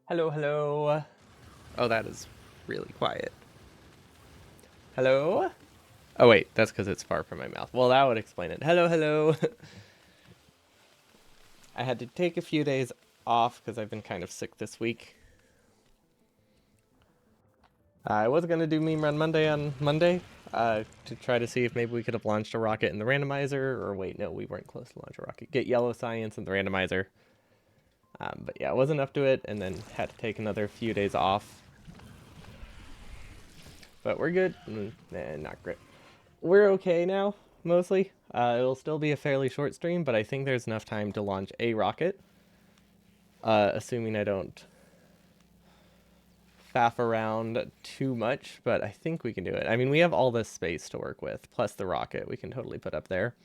Hello, hello. Oh, that is really quiet. Hello? Oh, wait, that's because it's far from my mouth. Well, that would explain it. Hello, hello. I had to take a few days off because I've been kind of sick this week. I was going to do Meme Run Monday on Monday to try to see if maybe we could have launched a rocket in the randomizer. Or wait, no, we weren't close to launch a rocket. Get yellow science in the randomizer. But yeah, I wasn't up to it and then had to take another few days off. But we're good. Not great. We're okay now, mostly. It'll still be a fairly short stream, but I think there's enough time to launch a rocket. Assuming I don't faff around too much, but I think we can do it. I mean, we have all this space to work with, plus the rocket we can totally put up there.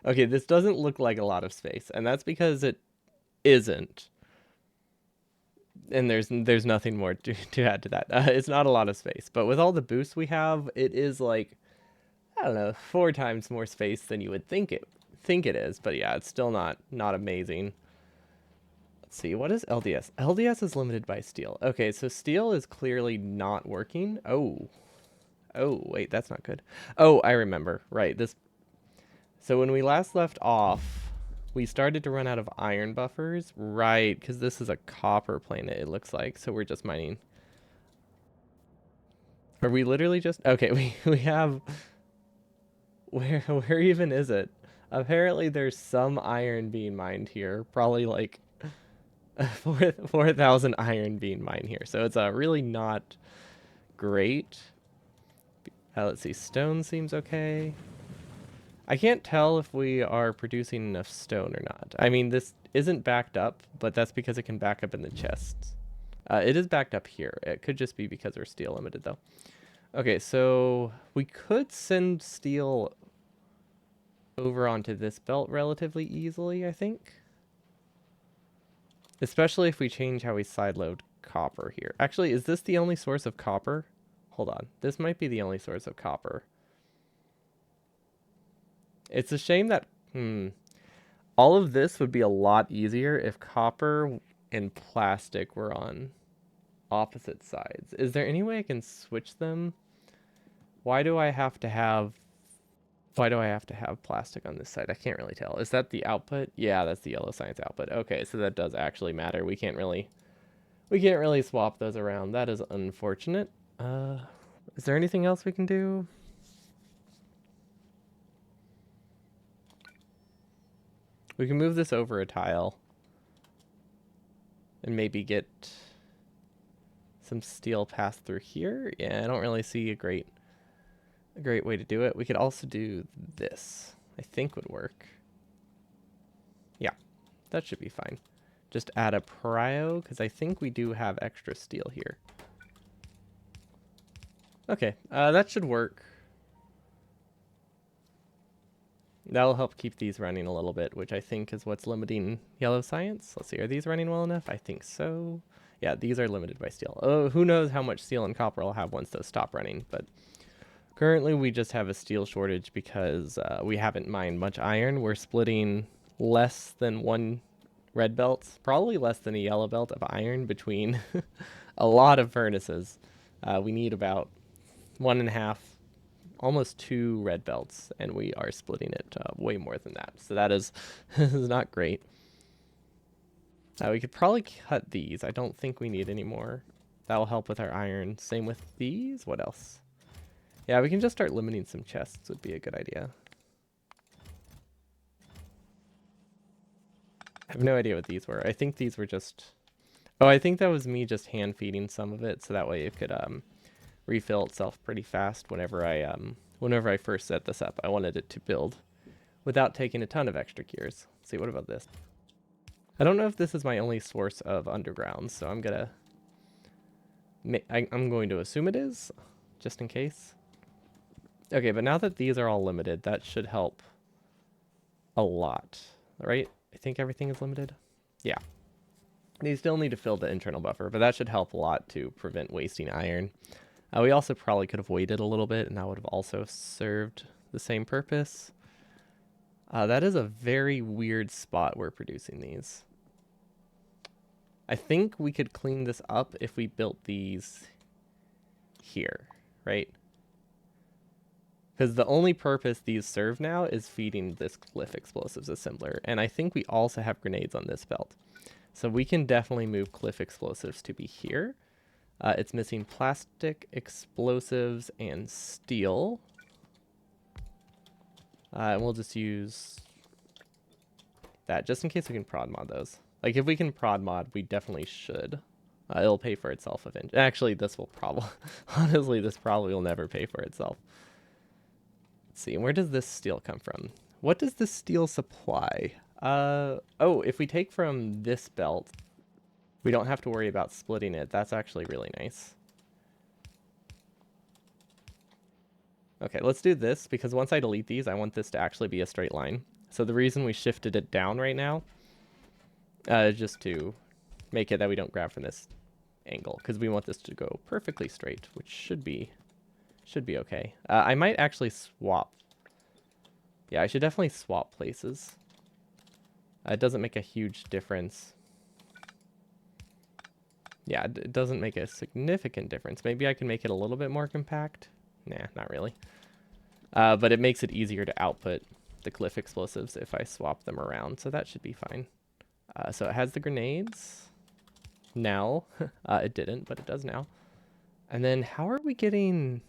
Okay, this doesn't look like a lot of space, and that's because it isn't. And there's nothing more to add to that. It's not a lot of space, but with all the boosts we have, it is like, I don't know, 4 times more space than you would think it is. But yeah, it's still not amazing. Let's see, what is LDS? LDS is limited by steel. Okay, so steel is clearly not working. Oh, wait, that's not good. Oh, I remember. Right, this. So when we last left off, we started to run out of iron buffers. Right, because this is a copper planet, it looks like. So we're just mining. Are we literally just... Okay, we have... Where even is it? Apparently there's some iron being mined here. Probably like 4,000 iron being mined here. So it's really not great. Let's see. Stone seems okay. I can't tell if we are producing enough stone or not. I mean, this isn't backed up, but that's because it can back up in the chests. It is backed up here. It could just be because we're steel limited, though. Okay, so we could send steel over onto this belt relatively easily, I think. Especially if we change how we sideload copper here. Actually, is this the only source of copper? Hold on. This might be the only source of copper. It's a shame that... all of this would be a lot easier if copper and plastic were on opposite sides. Is there any way I can switch them? Why do I have to have plastic on this side? I can't really tell. Is that the output? Yeah, that's the yellow science output. Okay, so that does actually matter. We can't really swap those around. That is unfortunate. Is there anything else we can do? We can move this over a tile and maybe get some steel passed through here. Yeah, I don't really see a great way to do it. We could also do this. I think would work. Yeah, that should be fine. Just add a prio, because I think we do have extra steel here. Okay, that should work. That'll help keep these running a little bit, which I think is what's limiting yellow science. Let's see, are these running well enough? I think so. Yeah, these are limited by steel. Oh, who knows how much steel and copper I'll have once those stop running, but currently we just have a steel shortage because we haven't mined much iron. We're splitting less than 1 red belt, probably less than a yellow belt of iron between a lot of furnaces. We need about 1.5, almost 2 red belts, and we are splitting it way more than that. So that is, is not great. We could probably cut these. I don't think we need any more. That will help with our iron. Same with these. What else? Yeah, we can just start limiting some chests would be a good idea. I have no idea what these were. I think these were just... Oh, I think that was me just hand feeding some of it, so that way it could refill itself pretty fast whenever I first set this up. I wanted it to build without taking a ton of extra gears. Let's see, what about this? I don't know if this is my only source of underground, so I'm going to assume it is, just in case. Okay, but now that these are all limited, that should help a lot, right? I think everything is limited. Yeah. They still need to fill the internal buffer, but that should help a lot to prevent wasting iron. We also probably could have waited a little bit, and that would have also served the same purpose. That is a very weird spot we're producing these. I think we could clean this up if we built these here, right? Because the only purpose these serve now is feeding this cliff explosives assembler. And I think we also have grenades on this belt. So we can definitely move cliff explosives to be here. It's missing plastic, explosives, and steel. And we'll just use that just in case we can prod mod those. Like if we can prod mod, we definitely should. It'll pay for itself eventually. Actually, this will probably, honestly, this probably will never pay for itself. Let's see, where does this steel come from? What does this steel supply? Oh, if we take from this belt, we don't have to worry about splitting it. That's actually really nice. Okay, let's do this because once I delete these, I want this to actually be a straight line. So the reason we shifted it down right now is just to make it that we don't grab from this angle because we want this to go perfectly straight, which should be okay. I might actually swap. Yeah, I should definitely swap places. It doesn't make a huge difference. Yeah, it doesn't make a significant difference. Maybe I can make it a little bit more compact. Nah, not really. But it makes it easier to output the cliff explosives if I swap them around, so that should be fine. So it has the grenades. Now, it didn't, but it does now. And then how are we getting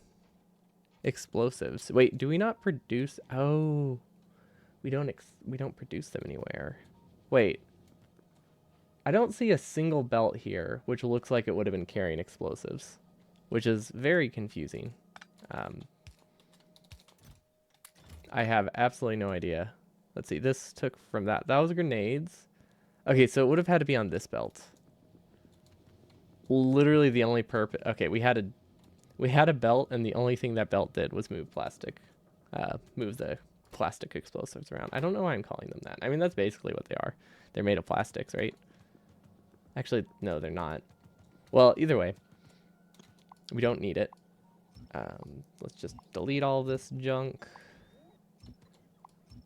explosives? Wait, do we not produce? Oh, we don't produce them anywhere. Wait. I don't see a single belt here, which looks like it would have been carrying explosives, which is very confusing. I have absolutely no idea. Let's see, this took from that. That was grenades. Okay, so it would have had to be on this belt. Literally the only purpose. Okay, we had a belt, and the only thing that belt did was move plastic, move the plastic explosives around. I don't know why I'm calling them that. I mean, that's basically what they are. They're made of plastics, right? Actually, no, they're not. Well, either way, we don't need it. Let's just delete all this junk.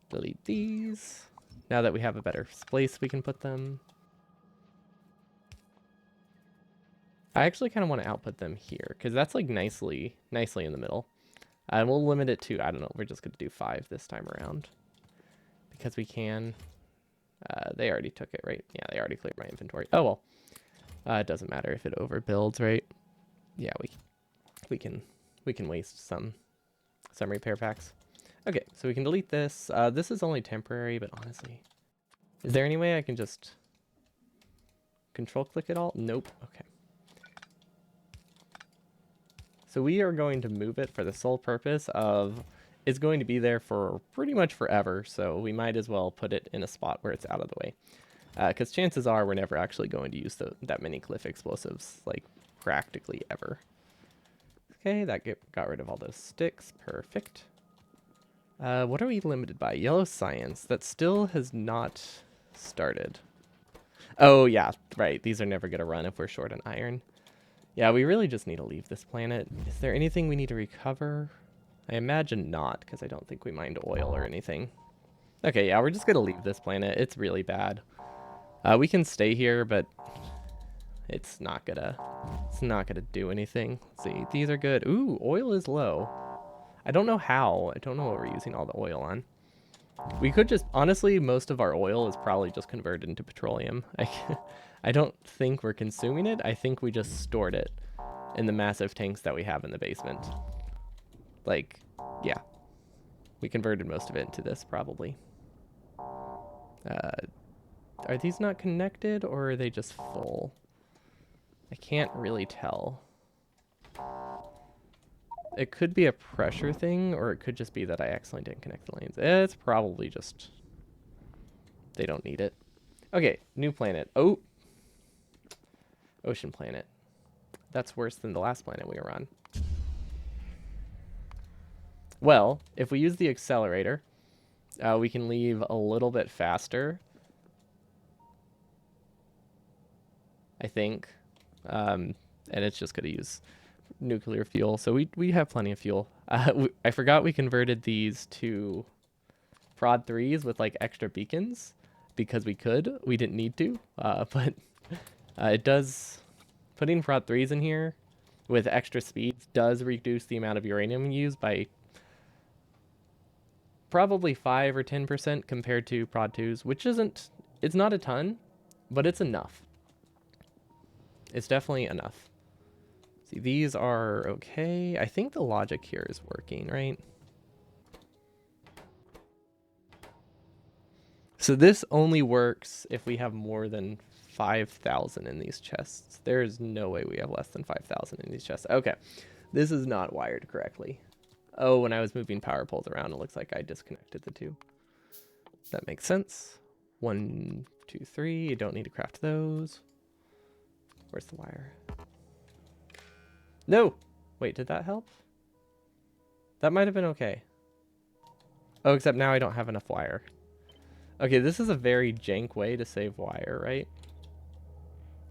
Delete these. Now that we have a better place, we can put them. I actually kind of want to output them here because that's like nicely in the middle. And we'll limit it to, I don't know, we're just going to do 5 this time around because we can. They already took it, right? Yeah, they already cleared my inventory. Oh, well. It doesn't matter if it overbuilds, right? Yeah, we can waste some repair packs. Okay, so we can delete this. This is only temporary, but honestly, is there any way I can just control click it all? Nope. Okay. So we are going to move it for the sole purpose of it's going to be there for pretty much forever. So we might as well put it in a spot where it's out of the way. Because chances are we're never actually going to use that many cliff explosives, like practically ever. Okay, that got rid of all those sticks. Perfect. What are we limited by? Yellow science. That still has not started. Oh, yeah, right. These are never going to run if we're short on iron. Yeah, we really just need to leave this planet. Is there anything we need to recover? I imagine not, because I don't think we mined oil or anything. Okay, yeah, we're just going to leave this planet. It's really bad. We can stay here, but it's not gonna do anything. Let's see, these are good. Ooh, oil is low. I don't know how. I don't know what we're using all the oil on. We could just, honestly, most of our oil is probably just converted into petroleum. I don't think we're consuming it. I think we just stored it in the massive tanks that we have in the basement. Like, yeah. We converted most of it into this, probably. Are these not connected, or are they just full? I can't really tell. It could be a pressure thing, or it could just be that I accidentally didn't connect the lanes. It's probably just they don't need it. Okay, new planet. Oh, ocean planet. That's worse than the last planet we were on. Well, if we use the accelerator, we can leave a little bit faster, I think. And it's just going to use nuclear fuel. So we have plenty of fuel. I forgot we converted these to prod 3s with like extra beacons because we could. We didn't need to, but It does, putting prot 3s in here with extra speeds does reduce the amount of uranium used by probably 5 or 10% compared to prod 2s, which isn't, it's not a ton, but it's enough. It's definitely enough. See, these are okay. I think the logic here is working, right? So this only works if we have more than 5,000 in these chests. There is no way we have less than 5,000 in these chests. Okay, this is not wired correctly. Oh, when I was moving power poles around, it looks like I disconnected the two. That makes sense. 1, 2, 3. You don't need to craft those. Where's the wire? No! Wait, did that help? That might have been okay. Oh, except now I don't have enough wire. Okay, this is a very jank way to save wire, right?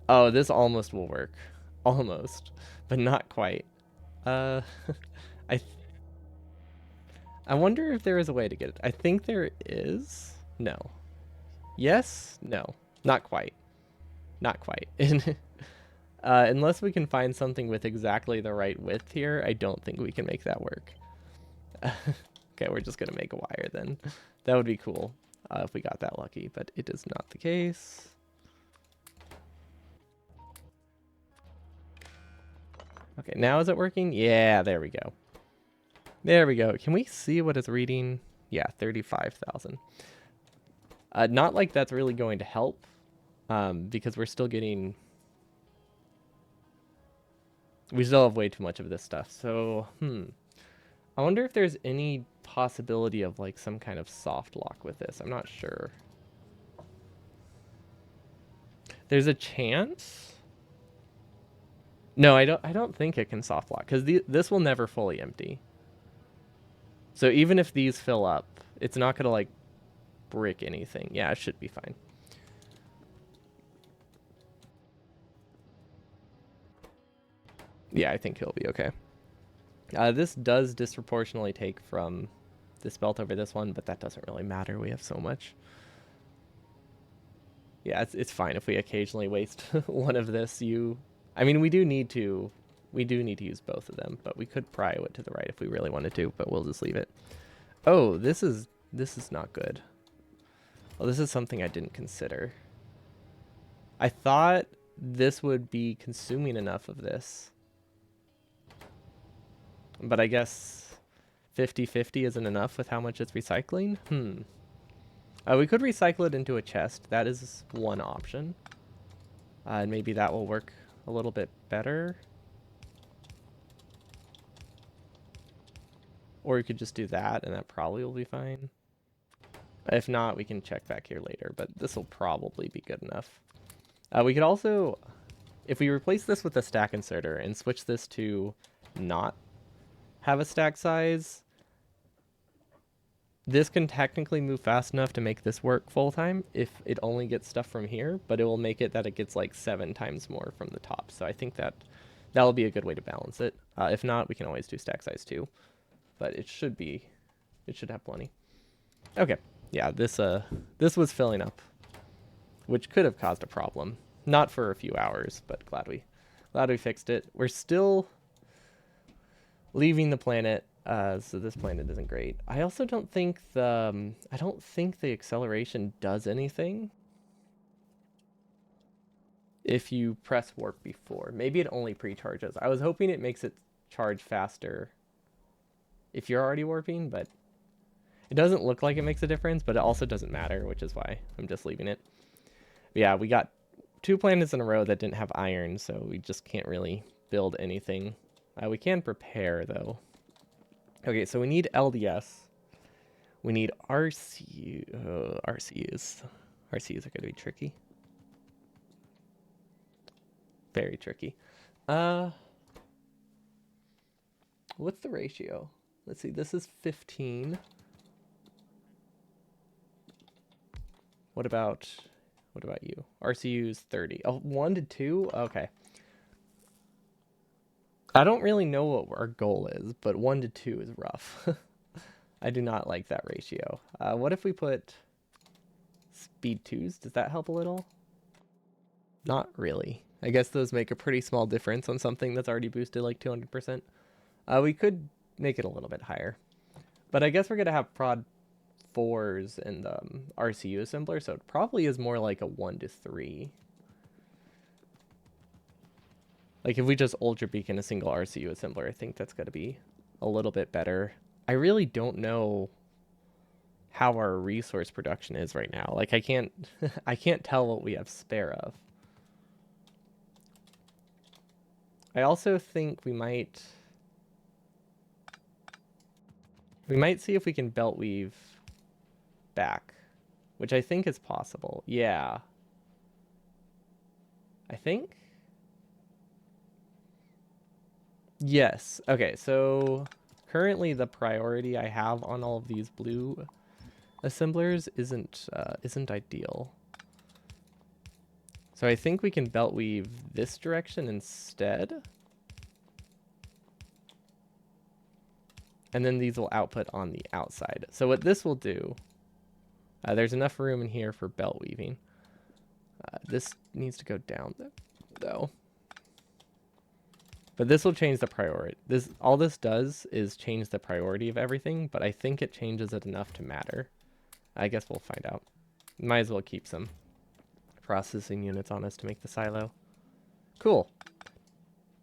Oh, this almost will work. Almost. But not quite. I I wonder if there is a way to get it. I think there is. No. Yes? No. Not quite. Not quite. Unless we can find something with exactly the right width here, I don't think we can make that work. Okay, we're just going to make a wire then. That would be cool if we got that lucky, but it is not the case. Okay, now is it working? Yeah, there we go. There we go. Can we see what it's reading? Yeah, 35,000. Not like that's really going to help, because we're still getting... We still have way too much of this stuff. So, I wonder if there's any possibility of like some kind of soft lock with this. I'm not sure. There's a chance? No, I don't think it can soft lock because this will never fully empty. So even if these fill up, it's not gonna like brick anything. Yeah, it should be fine. Yeah, I think he'll be okay. This does disproportionately take from this belt over this one, but that doesn't really matter. We have so much. Yeah, it's fine if we occasionally waste one of this. I mean, we do need to use both of them, but we could prio it to the right if we really wanted to, but we'll just leave it. Oh, this is not good. Well, this is something I didn't consider. I thought this would be consuming enough of this, but I guess 50-50 isn't enough with how much it's recycling. We could recycle it into a chest. That is one option. And maybe that will work a little bit better. Or you could just do that, and that probably will be fine. If not, we can check back here later, but this will probably be good enough. We could also, if we replace this with a stack inserter and switch this to not have a stack size, this can technically move fast enough to make this work full time if it only gets stuff from here, but it will make it that it gets like 7 times more from the top. So I think that will be a good way to balance it. If not, we can always do stack size 2, but it should have plenty. Okay, yeah, this was filling up, which could have caused a problem. Not for a few hours, but glad we fixed it. We're still leaving the planet. So this planet isn't great. I also don't think the acceleration does anything if you press warp before. Maybe it only pre-charges. I was hoping it makes it charge faster if you're already warping, but it doesn't look like it makes a difference, but it also doesn't matter, which is why I'm just leaving it. But yeah, we got 2 planets in a row that didn't have iron, so we just can't really build anything. We can prepare though. Okay, so we need LDS. We need RCU. RCUs. RCUs are going to be tricky. Very tricky. What's the ratio? Let's see. This is 15. What about you? RCU is 30. Oh, 1 to 2? Okay. I don't really know what our goal is, but 1 to 2 is rough. I do not like that ratio. What if we put speed 2s? Does that help a little? Not really. I guess those make a pretty small difference on something that's already boosted like 200%. We could make it a little bit higher. But I guess we're going to have prod 4s in the RCU assembler, so it probably is more like a 1 to 3. Like if we just ultra beacon a single RCU assembler, I think that's going to be a little bit better. I really don't know how our resource production is right now. Like I can't I can't tell what we have spare of. I also think we might see if we can belt weave back, which I think is possible. Yeah. I think. Yes. Okay, so currently the priority I have on all of these blue assemblers isn't ideal. So I think we can belt weave this direction instead. And then these will output on the outside. So what this will do, there's enough room in here for belt weaving. This needs to go down though. But this will change the priority. All this does is change the priority of everything, but I think it changes it enough to matter. I guess we'll find out. Might as well keep some processing units on us to make the silo. Cool.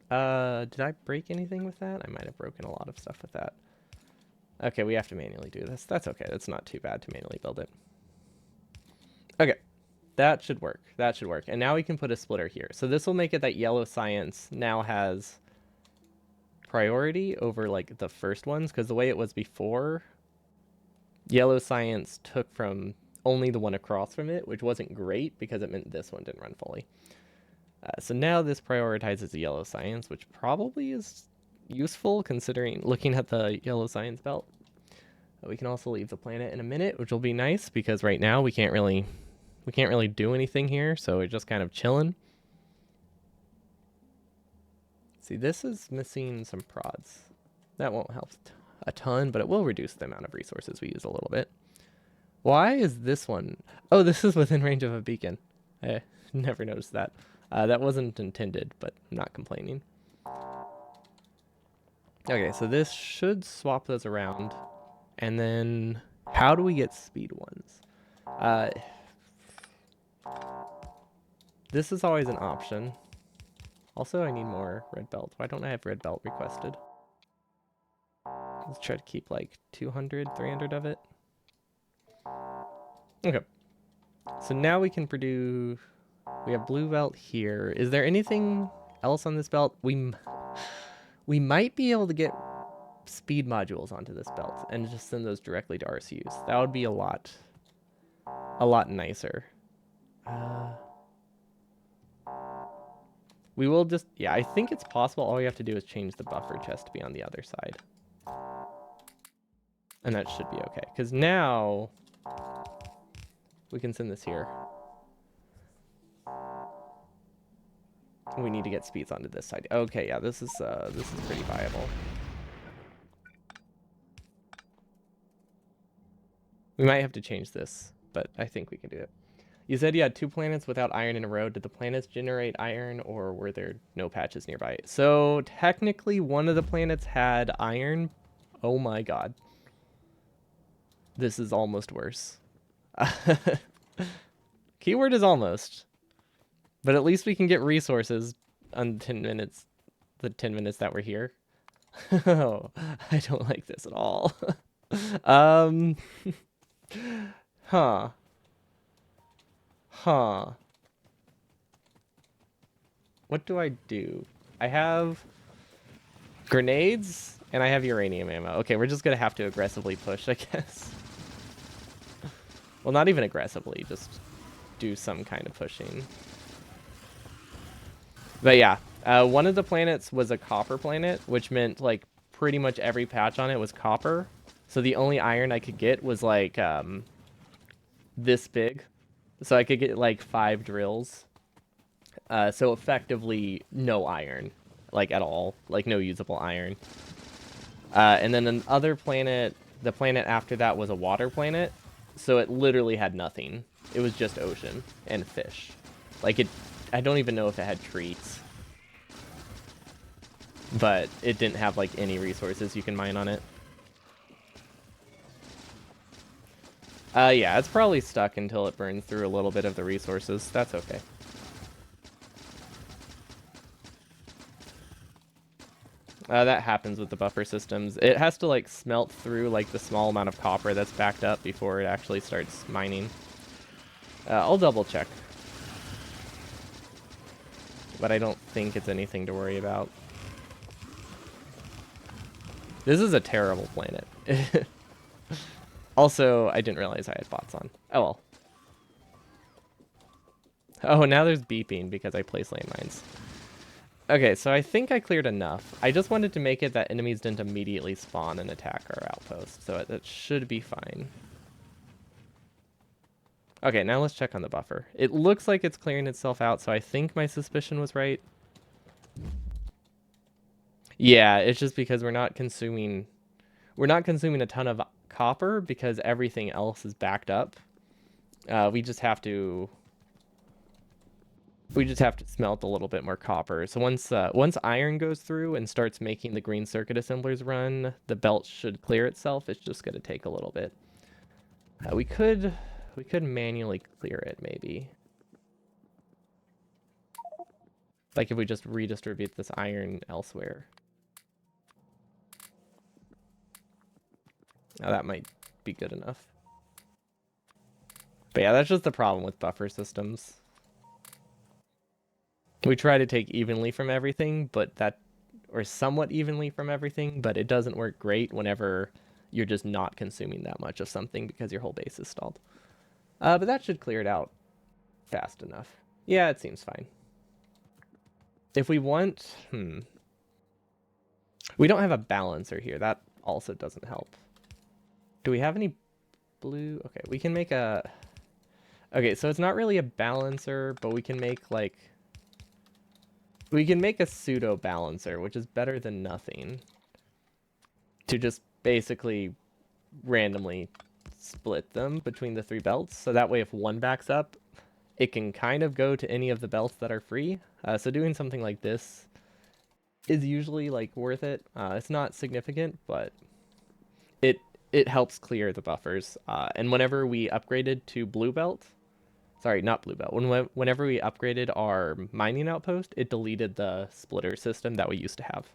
Did I break anything with that? I might have broken a lot of stuff with that. Okay, we have to manually do this. That's okay. That's not too bad to manually build it. Okay. That should work. That should work. And now we can put a splitter here. So this will make it that yellow science now has priority over like the first ones, because the way it was before, yellow science took from only the one across from it, which wasn't great because it meant this one didn't run fully. So now this prioritizes the yellow science, which probably is useful considering looking at the yellow science belt. We can also leave the planet in a minute, which will be nice because right now we can't really do anything here, so we're just kind of chilling. See, this is missing some prods. That won't help a ton, but it will reduce the amount of resources we use a little bit. Why is this one? Oh, this is within range of a beacon. I never noticed that. That wasn't intended, but I'm not complaining. Okay, so this should swap those around. And then how do we get speed ones? This is always an option. Also, I need more red belt. Why don't I have red belt requested? Let's try to keep like 200, 300 of it. Okay. So now we can produce... We have blue belt here. Is there anything else on this belt? We might be able to get speed modules onto this belt and just send those directly to RCUs. That would be a lot nicer. We will just, yeah, I think it's possible. All we have to do is change the buffer chest to be on the other side. And that should be okay. Because now we can send this here. We need to get speeds onto this side. Okay, yeah, this is pretty viable. We might have to change this, but I think we can do it. You said you had 2 planets without iron in a row. Did the planets generate iron, or were there no patches nearby? So technically, one of the planets had iron. Oh my god. This is almost worse. Keyword is almost. But at least we can get resources on 10 minutes. The 10 minutes that we're here. Oh, I don't like this at all. Huh. What do I do? I have grenades and I have uranium ammo. Okay, we're just gonna have to aggressively push, I guess. Well, not even aggressively, just do some kind of pushing. But yeah, one of the planets was a copper planet, which meant like pretty much every patch on it was copper. So the only iron I could get was like this big. So I could get like 5 drills. So effectively no iron, like at all, like no usable iron. And then another planet, the planet after that was a water planet. So it literally had nothing. It was just ocean and fish. Like I don't even know if it had treats. But it didn't have like any resources you can mine on it. Yeah, it's probably stuck until it burns through a little bit of the resources. That's okay. That happens with the buffer systems. It has to like smelt through like the small amount of copper that's backed up before it actually starts mining. I'll double check. But I don't think it's anything to worry about. This is a terrible planet. Also, I didn't realize I had bots on. Oh well. Oh, now there's beeping because I placed landmines. Okay, so I think I cleared enough. I just wanted to make it that enemies didn't immediately spawn and attack our outpost, so that should be fine. Okay, now let's check on the buffer. It looks like it's clearing itself out, so I think my suspicion was right. Yeah, it's just because we're not consuming a ton of copper because everything else is backed up. We just have to smelt a little bit more copper. So once iron goes through and starts making the green circuit assemblers run, the belt should clear itself. It's just going to take a little bit. We could manually clear it maybe. Like if we just redistribute this iron elsewhere. Now that might be good enough. But yeah, that's just the problem with buffer systems. We try to take evenly from everything, or somewhat evenly from everything, but it doesn't work great whenever you're just not consuming that much of something because your whole base is stalled. But that should clear it out fast enough. Yeah, it seems fine. If we want, we don't have a balancer here. That also doesn't help. Do we have any blue? Okay, we can make a... Okay, so it's not really a balancer, but we can make like... We can make a pseudo balancer, which is better than nothing. To just basically randomly split them between the 3 belts. So that way if one backs up, it can kind of go to any of the belts that are free. So doing something like this is usually like worth it. It's not significant, but it helps clear the buffers. And whenever we upgraded to blue belt, sorry, not blue belt. Whenever we upgraded our mining outpost, it deleted the splitter system that we used to have.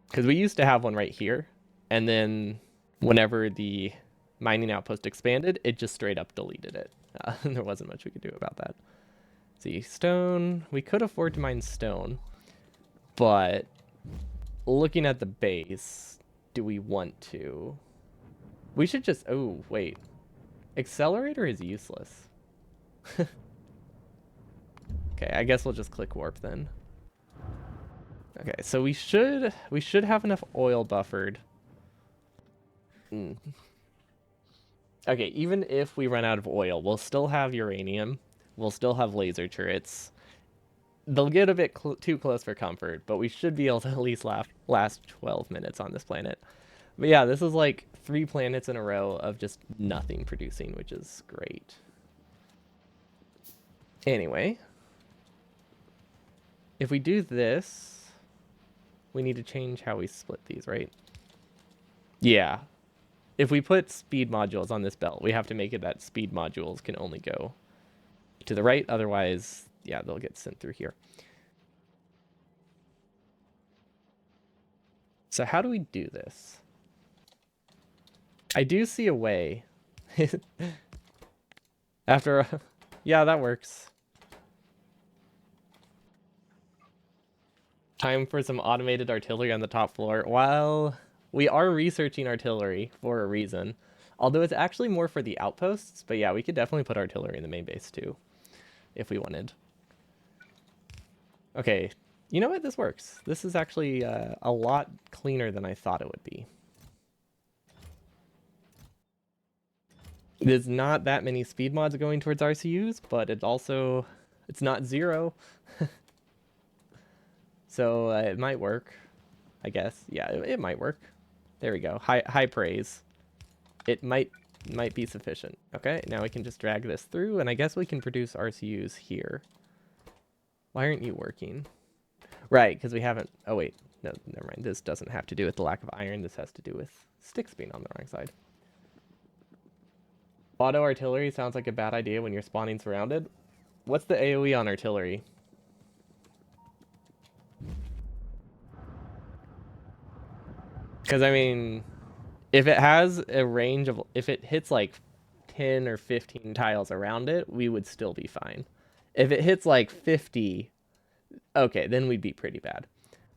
Because we used to have one right here, and then whenever the mining outpost expanded, it just straight up deleted it. There wasn't much we could do about that. See, stone. We could afford to mine stone, but looking at the base, do we want to? We should just... Oh, wait. Accelerator is useless. Okay, I guess we'll just click warp then. Okay, so we should have enough oil buffered. Okay, even if we run out of oil, we'll still have uranium. We'll still have laser turrets. They'll get a bit too close for comfort, but we should be able to at least last 12 minutes on this planet. But yeah, this is like 3 planets in a row of just nothing producing, which is great. Anyway, if we do this, we need to change how we split these, right? Yeah. If we put speed modules on this belt, we have to make it that speed modules can only go to the right. Otherwise, yeah, they'll get sent through here. So how do we do this? I do see a way. Yeah, that works. Time for some automated artillery on the top floor. Well, we are researching artillery for a reason. Although it's actually more for the outposts. But yeah, we could definitely put artillery in the main base too, if we wanted. Okay, you know what? This works. This is actually a lot cleaner than I thought it would be. There's not that many speed mods going towards RCUs, but it's not 0. So it might work, I guess. Yeah, it might work. There we go. High praise. It might might be sufficient. Okay, now we can just drag this through, and I guess we can produce RCUs here. Why aren't you working? Right, because we haven't... Oh, wait. No, never mind. This doesn't have to do with the lack of iron. This has to do with sticks being on the wrong side. Auto artillery sounds like a bad idea when you're spawning surrounded. What's the AoE on artillery? Because, I mean, if it has a range of... If it hits, like, 10 or 15 tiles around it, we would still be fine. If it hits, like, 50... Okay, then we'd be pretty bad.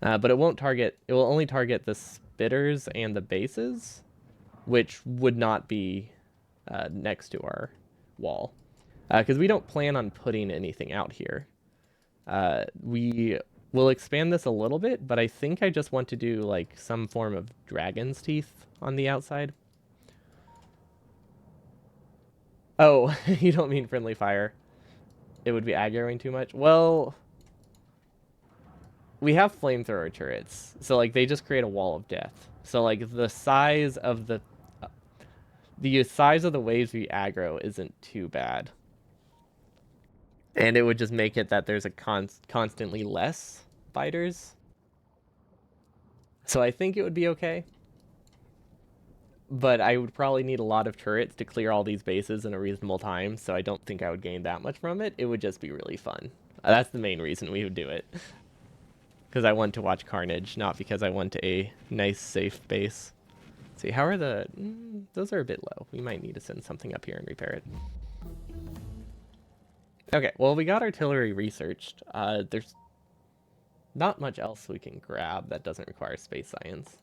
But it won't target... It will only target the spitters and the bases, which would not be next to our wall. Because we don't plan on putting anything out here. We will expand this a little bit, but I think I just want to do like some form of dragon's teeth on the outside. Oh, you don't mean friendly fire. It would be aggroing too much. Well, we have flamethrower turrets, so like they just create a wall of death. So like the size of the waves we aggro isn't too bad. And it would just make it that there's a constantly less biters. So I think it would be okay. But I would probably need a lot of turrets to clear all these bases in a reasonable time, so I don't think I would gain that much from it. It would just be really fun. That's the main reason we would do it. Because I want to watch carnage, not because I want a nice, safe base. Let's see, how are the... those are a bit low. We might need to send something up here and repair it. Okay, well, we got artillery researched. There's not much else we can grab that doesn't require space science.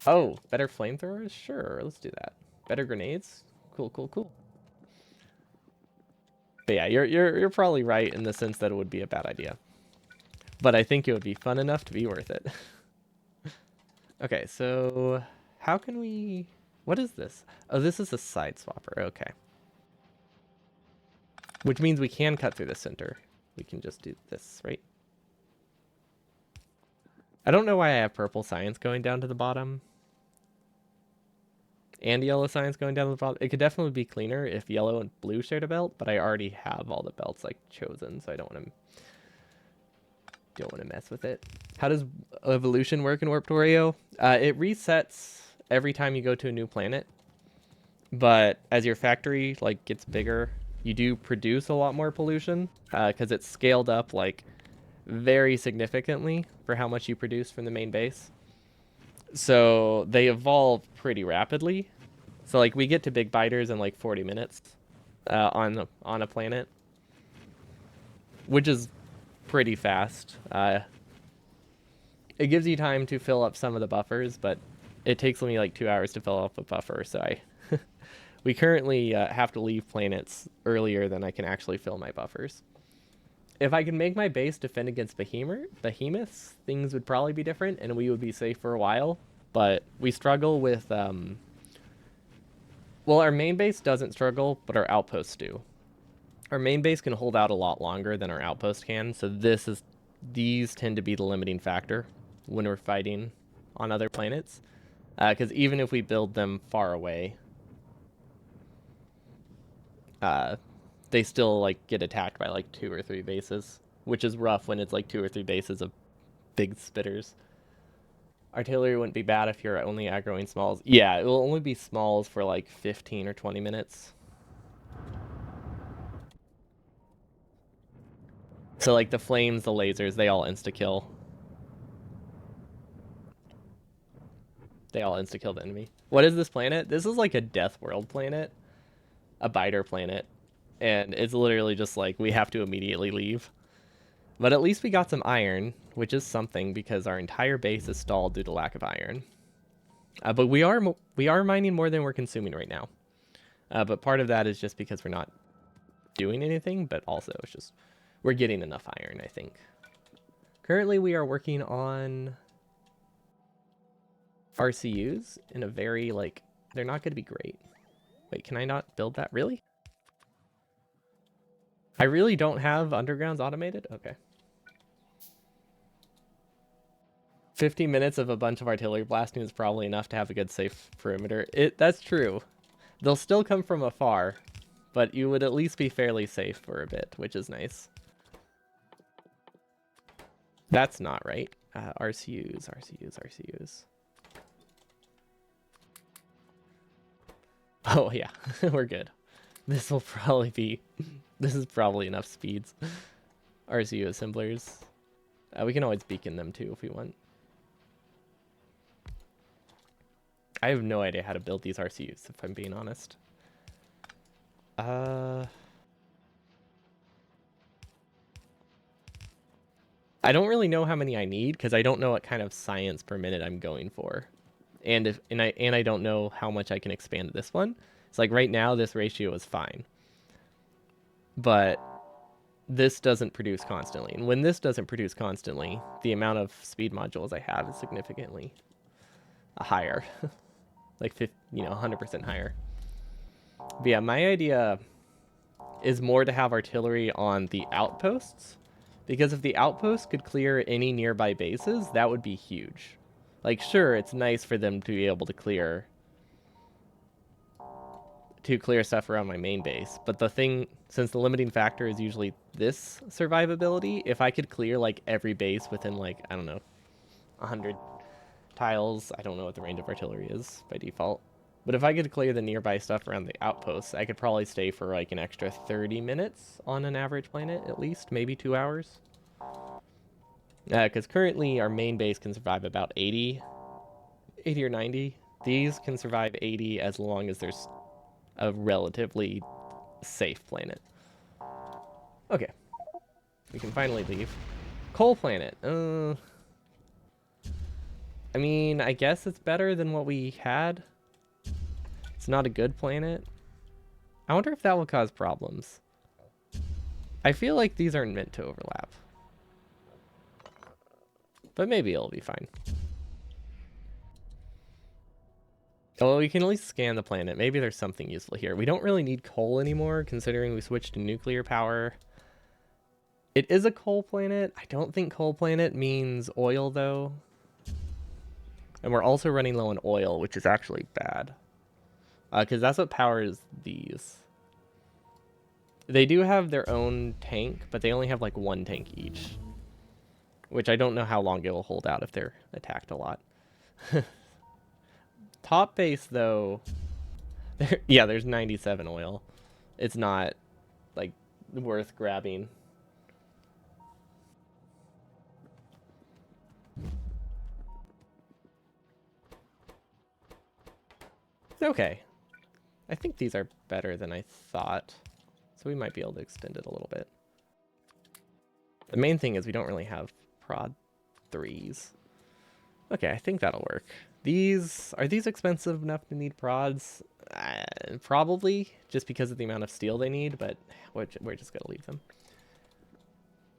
Oh, better flamethrowers? Sure, let's do that. Better grenades? Cool, cool, cool. But yeah, you're probably right in the sense that it would be a bad idea. But I think it would be fun enough to be worth it. Okay, so how can we... What is this? Oh, this is a side swapper. Okay. Which means we can cut through the center. We can just do this, right? I don't know why I have purple science going down to the bottom. And yellow science going down to the bottom. It could definitely be cleaner if yellow and blue shared a belt, but I already have all the belts like chosen, so I don't want to mess with it. How does evolution work in Warped Wario? It resets every time you go to a new planet, but as your factory like gets bigger, you do produce a lot more pollution because it's scaled up like very significantly for how much you produce from the main base. So they evolve pretty rapidly. So like we get to big biters in like 40 minutes on a planet, which is pretty fast. It gives you time to fill up some of the buffers, but it takes me like 2 hours to fill up a buffer. So we currently have to leave planets earlier than I can actually fill my buffers. If I can make my base defend against behemoths, things would probably be different, and we would be safe for a while. But we struggle with... well, our main base doesn't struggle, but our outposts do. Our main base can hold out a lot longer than our outpost can, so these tend to be the limiting factor when we're fighting on other planets. Because even if we build them far away, they still like get attacked by like 2 or 3 bases, which is rough when it's like 2 or 3 bases of big spitters. Artillery wouldn't be bad if you're only aggroing smalls. Yeah, it will only be smalls for like 15 or 20 minutes. So like the flames, the lasers, they all insta-kill. They all insta-kill the enemy. What is this planet? This is like a death world planet. A biter planet. And it's literally just like, we have to immediately leave. But at least we got some iron, which is something because our entire base is stalled due to lack of iron. But we are mining more than we're consuming right now. But part of that is just because we're not doing anything, but also it's just we're getting enough iron, I think. Currently, we are working on RCUs in a very, like, they're not going to be great. Wait, can I not build that? Really? I really don't have undergrounds automated? Okay. 50 minutes of a bunch of artillery blasting is probably enough to have a good safe perimeter. That's true. They'll still come from afar, but you would at least be fairly safe for a bit, which is nice. That's not right. RCUs, RCUs, RCUs. Oh yeah, we're good. This will probably be... This is probably enough speeds. RCU assemblers. We can always beacon them too if we want. I have no idea how to build these RCUs, if I'm being honest. I don't really know how many I need because I don't know what kind of science per minute I'm going for. And I don't know how much I can expand this one. It's like right now this ratio is fine. But this doesn't produce constantly. And when this doesn't produce constantly, the amount of speed modules I have is significantly higher. Like 50, 100% higher. But yeah, my idea is more to have artillery on the outposts, because if the outposts could clear any nearby bases, that would be huge. Like, sure, it's nice for them to be able to clear stuff around my main base, but the thing, since the limiting factor is usually this survivability, if I could clear like every base within like, I don't know, 100 tiles, I don't know what the range of artillery is by default, but if I could clear the nearby stuff around the outposts, I could probably stay for like an extra 30 minutes on an average planet, at least, maybe 2 hours. Because currently our main base can survive about 80 or 90. These can survive 80 as long as there's a relatively safe planet. Okay. We can finally leave. Coal planet. I mean, I guess it's better than what we had. It's not a good planet. I wonder if that will cause problems. I feel like these aren't meant to overlap. But maybe it'll be fine. Oh, we can at least scan the planet. Maybe there's something useful here. We don't really need coal anymore, considering we switched to nuclear power. It is a coal planet. I don't think coal planet means oil, though. And we're also running low on oil, which is actually bad. Because that's what powers these. They do have their own tank, but they only have like one tank each. Which I don't know how long it will hold out if they're attacked a lot. Top base, though, yeah, there's 97 oil. It's not, like, worth grabbing. Okay. I think these are better than I thought. So we might be able to extend it a little bit. The main thing is we don't really have prod 3s. Okay, I think that'll work. Are these expensive enough to need prods? Probably, just because of the amount of steel they need, but we're just gonna leave them.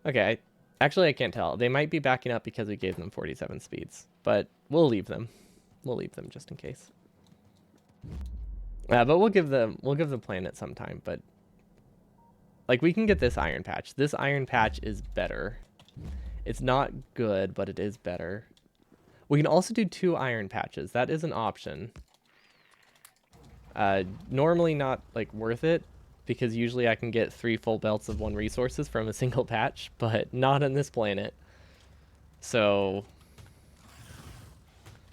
Okay, actually I can't tell. They might be backing up because we gave them 47 speeds, but we'll leave them. We'll leave them just in case. But we'll give them planet sometime, but like we can get this iron patch. This iron patch is better. It's not good, but it is better. We can also do 2 iron patches. That is an option. Normally not like worth it, because usually I can get 3 full belts of 1 resources from a single patch, but not on this planet. So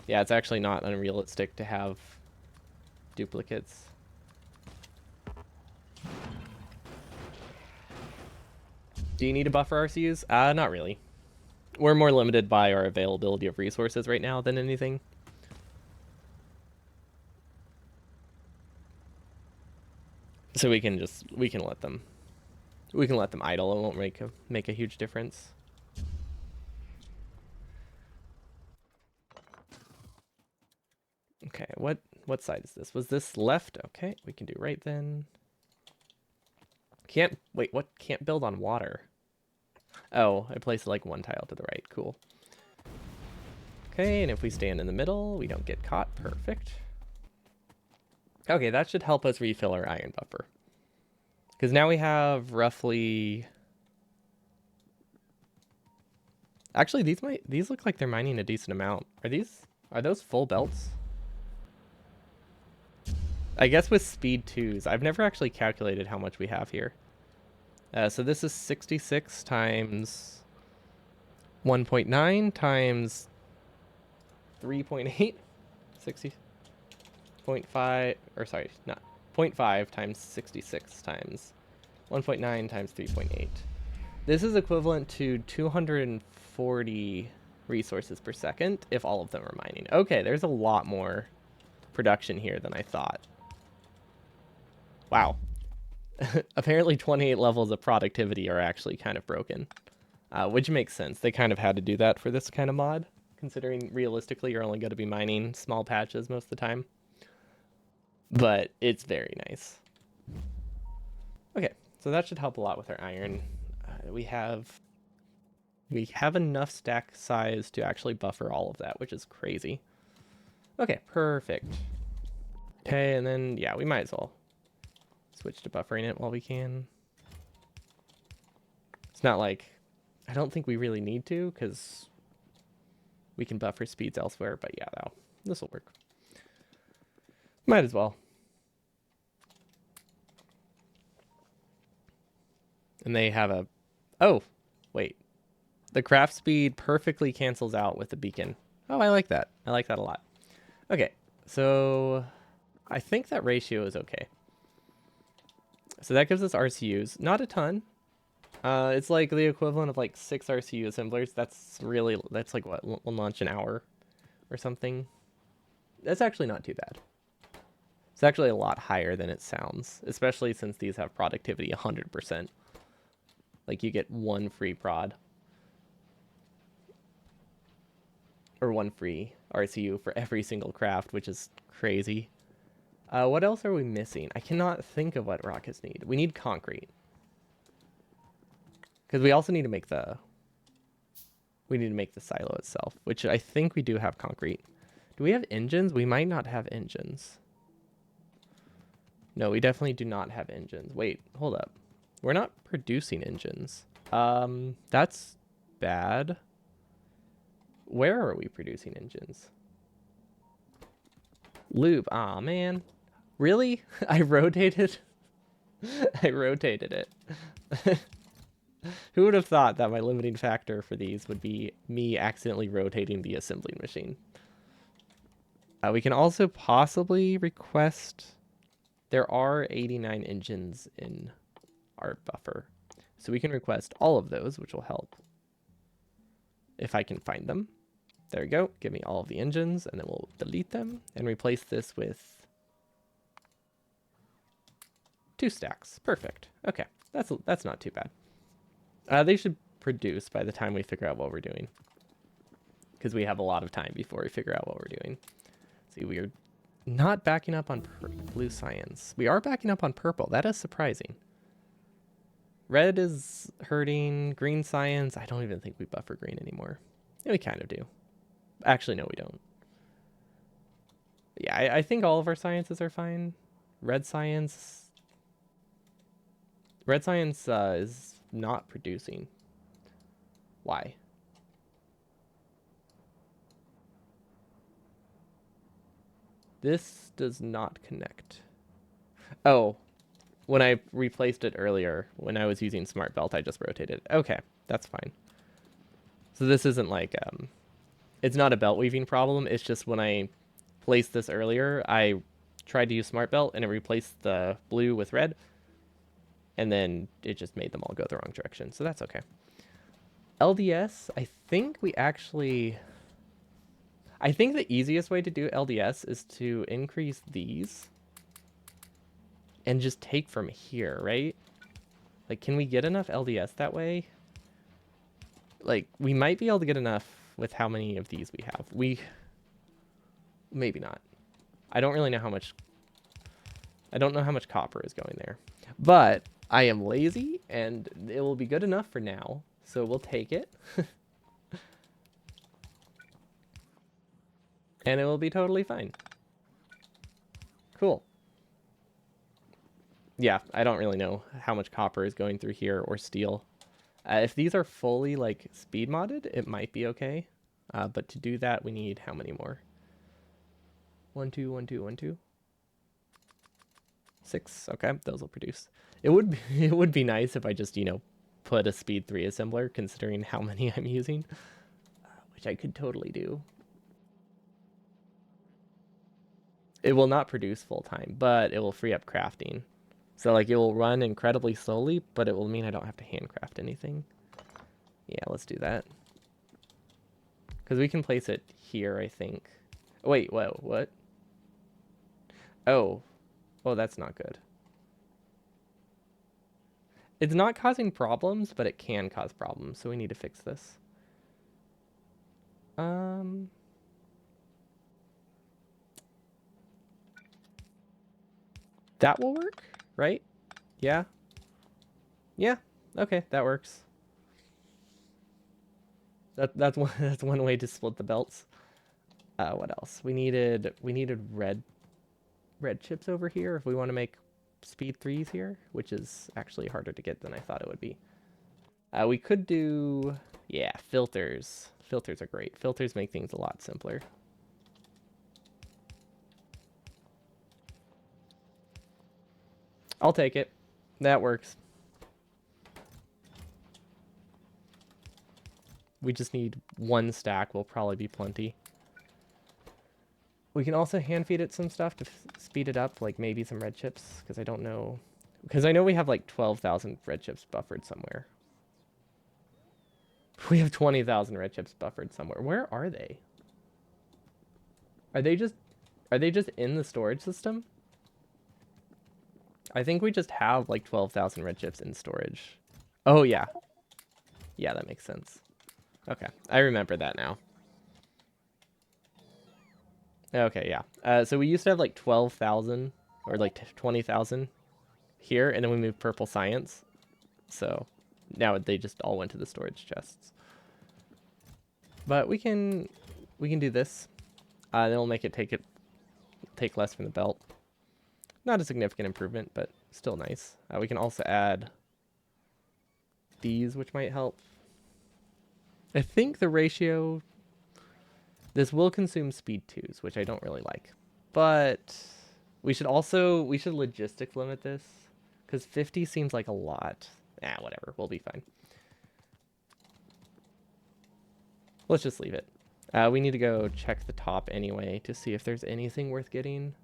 yeah, it's actually not unrealistic to have duplicates. Do you need a buffer RCUs? Not really. We're more limited by our availability of resources right now than anything. So we can let them idle. It won't make a huge difference. Okay, what side is this? Was this left? Okay, we can do right then. Can't build on water? Oh, I placed like 1 tile to the right. Cool. Okay, and if we stand in the middle, we don't get caught. Perfect. Okay, that should help us refill our iron buffer. Because now we have roughly Actually, these look like they're mining a decent amount. Are those full belts? I guess with speed 2s, I've never actually calculated how much we have here. So this is 66 times 1.9 times 3.8, 60.5, or sorry, not 0.5 times 66 times 1.9 times 3.8. This is equivalent to 240 resources per second if all of them are mining. Okay, there's a lot more production here than I thought. Wow. Apparently 28 levels of productivity are actually kind of broken, which makes sense. They kind of had to do that for this kind of mod, considering realistically you're only going to be mining small patches most of the time. But it's very nice. Okay, so that should help a lot with our iron. We have enough stack size to actually buffer all of that, which is crazy. Okay, perfect. Okay, and then, yeah, we might as well switch to buffering it while we can. It's not like, I don't think we really need to, because we can buffer speeds elsewhere, but yeah, this will work. Might as well. And they have a, oh, wait. The craft speed perfectly cancels out with the beacon. Oh, I like that. I like that a lot. Okay, so I think that ratio is okay. So that gives us RCUs. Not a ton. It's like the equivalent of like 6 RCU assemblers. That's like what, we'll launch an hour or something. That's actually not too bad. It's actually a lot higher than it sounds, especially since these have productivity 100%. Like you get 1 free prod. Or 1 free RCU for every single craft, which is crazy. What else are we missing? I cannot think of what rockets need. We need concrete. Because we also need to make the silo itself, which I think we do have concrete. Do we have engines? We might not have engines. No, we definitely do not have engines. Wait, hold up. We're not producing engines. That's bad. Where are we producing engines? Lube. Aw, man. Really? I rotated it. Who would have thought that my limiting factor for these would be me accidentally rotating the assembling machine? We can also possibly request... There are 89 engines in our buffer. So we can request all of those, which will help. If I can find them. There we go. Give me all of the engines, and then we'll delete them and replace this with 2 stacks. Perfect. Okay, that's not too bad. They should produce by the time we figure out what we're doing, because we have a lot of time before we figure out what we're doing. See, we are not backing up on blue science. We are backing up on purple. That is surprising. Red is hurting. Green science. I don't even think we buffer green anymore. Yeah, we kind of do. Actually, no, we don't. Yeah, I think all of our sciences are fine. Red science is not producing. Why? This does not connect. Oh, when I replaced it earlier, when I was using smart belt, I just rotated. Okay, that's fine. So this isn't like, it's not a belt weaving problem. It's just when I placed this earlier, I tried to use smart belt and it replaced the blue with red. And then it just made them all go the wrong direction. So that's okay. LDS, I think the easiest way to do LDS is to increase these and just take from here, right? Like, can we get enough LDS that way? Like, we might be able to get enough with how many of these we have. Maybe not. I don't know how much copper is going there. But I am lazy, and it will be good enough for now. So we'll take it. And it will be totally fine. Cool. Yeah, I don't really know how much copper is going through here or steel. If these are fully like speed modded, it might be okay. But to do that, we need how many more? 1, 2, 1, 2, 1, 2. 6. Okay, those will produce. It would be, it would be nice if I just, put a speed 3 assembler, considering how many I'm using, which I could totally do. It will not produce full time, but it will free up crafting. So like it will run incredibly slowly, but it will mean I don't have to handcraft anything. Yeah, let's do that. Because we can place it here, I think. Wait, whoa, what? Oh. Oh, that's not good. It's not causing problems, but it can cause problems, so we need to fix this. That will work, right? Yeah. Yeah. Okay, that works. That's one that's one way to split the belts. What else? We needed red chips over here if we want to make speed 3s here, which is actually harder to get than I thought it would be. We could do, yeah, filters. Filters are great. Filters make things a lot simpler. I'll take it. That works. We just need 1 stack will probably be plenty. We can also hand feed it some stuff to speed it up, like maybe some red chips, because I don't know. Because I know we have like 12,000 red chips buffered somewhere. We have 20,000 red chips buffered somewhere. Where are they? Are they just in the storage system? I think we just have like 12,000 red chips in storage. Oh yeah. Yeah, that makes sense. Okay, I remember that now. Okay, yeah. So we used to have like 12,000 or like 20,000 here, and then we moved purple science. So now they just all went to the storage chests. But we can do this. Then we'll make it take less from the belt. Not a significant improvement, but still nice. We can also add these, which might help. I think the ratio, this will consume speed 2s, which I don't really like. But we should logistics limit this, because 50 seems like a lot. Whatever, we'll be fine. Let's just leave it. We need to go check the top anyway to see if there's anything worth getting.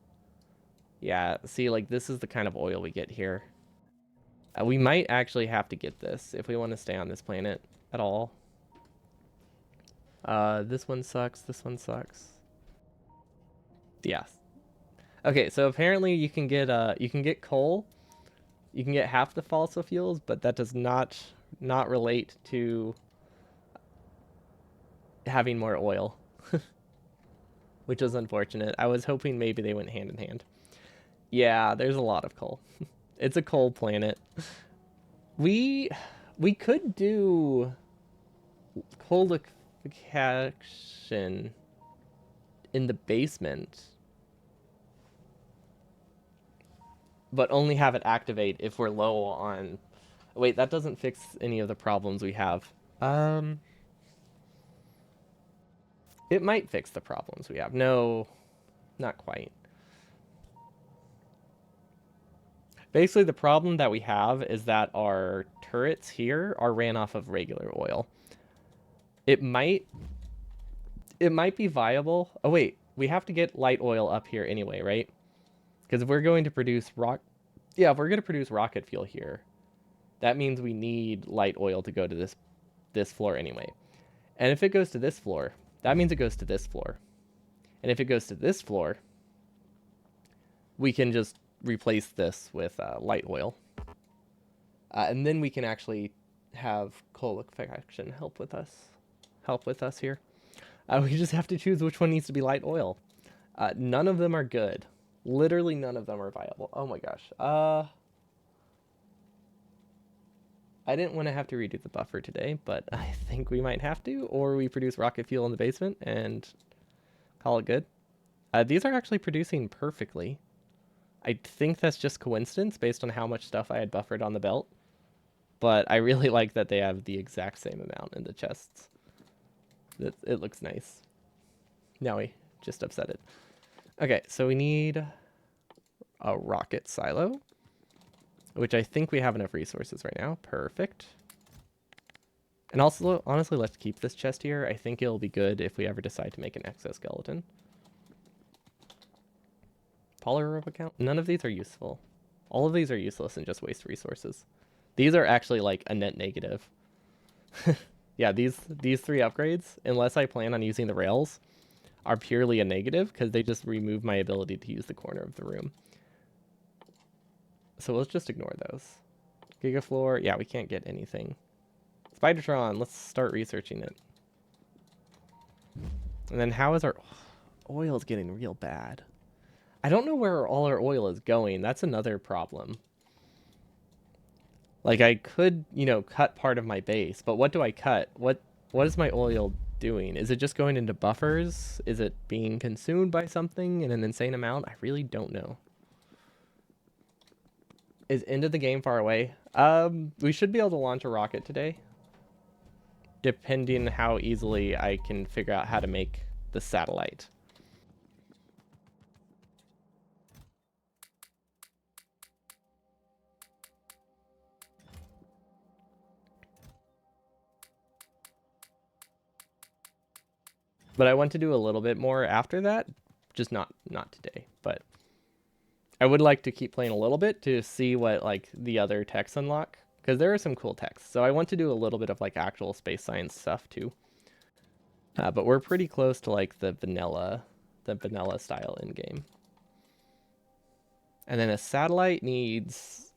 Yeah, see, like this is the kind of oil we get here. We might actually have to get this if we want to stay on this planet at all. This one sucks. This one sucks. Yeah. Okay, so apparently you can get coal. You can get half the fossil fuels, but that does not relate to having more oil, which is unfortunate. I was hoping maybe they went hand in hand. Yeah, there's a lot of coal. It's a coal planet. We could do coal liquefaction in the basement, but only have it activate if we're low on. Wait, that doesn't fix any of the problems we have. It might fix the problems we have. No, not quite. Basically, the problem that we have is that our turrets here are ran off of regular oil. It might be viable. Oh wait, we have to get light oil up here anyway, right? Because if we're going to produce if we're going to produce rocket fuel here, that means we need light oil to go to this floor anyway. And if it goes to this floor, that means it goes to this floor. And if it goes to this floor, we can just replace this with light oil. And then we can actually have coal liquefaction help with us here. We just have to choose which one needs to be light oil. None of them are good. Literally none of them are viable. Oh my gosh. I didn't want to have to redo the buffer today, but I think we might have to, or we produce rocket fuel in the basement and call it good. These are actually producing perfectly. I think that's just coincidence based on how much stuff I had buffered on the belt. but I really like that they have the exact same amount in the chests. It looks nice. Now we just upset it. Okay, so we need a rocket silo, which I think we have enough resources right now. Perfect. And also, honestly, let's keep this chest here. I think it'll be good if we ever decide to make an exoskeleton. Polyrobe account? None of these are useful. All of these are useless and just waste resources. These are actually like a net negative. Yeah, these 3 upgrades, unless I plan on using the rails, are purely a negative because they just remove my ability to use the corner of the room. So let's just ignore those. Gigafloor, yeah, we can't get anything. Spidertron, let's start researching it. And then how is our oil is getting real bad? I don't know where all our oil is going. That's another problem. Like I could, cut part of my base, but what do I cut? What is my oil doing? Is it just going into buffers? Is it being consumed by something in an insane amount? I really don't know. Is end of the game far away? We should be able to launch a rocket today, depending how easily I can figure out how to make the satellite. But I want to do a little bit more after that, just not today. But I would like to keep playing a little bit to see what like the other techs unlock, because there are some cool techs. So I want to do a little bit of like actual space science stuff too. But we're pretty close to like the vanilla style in game. And then a satellite needs.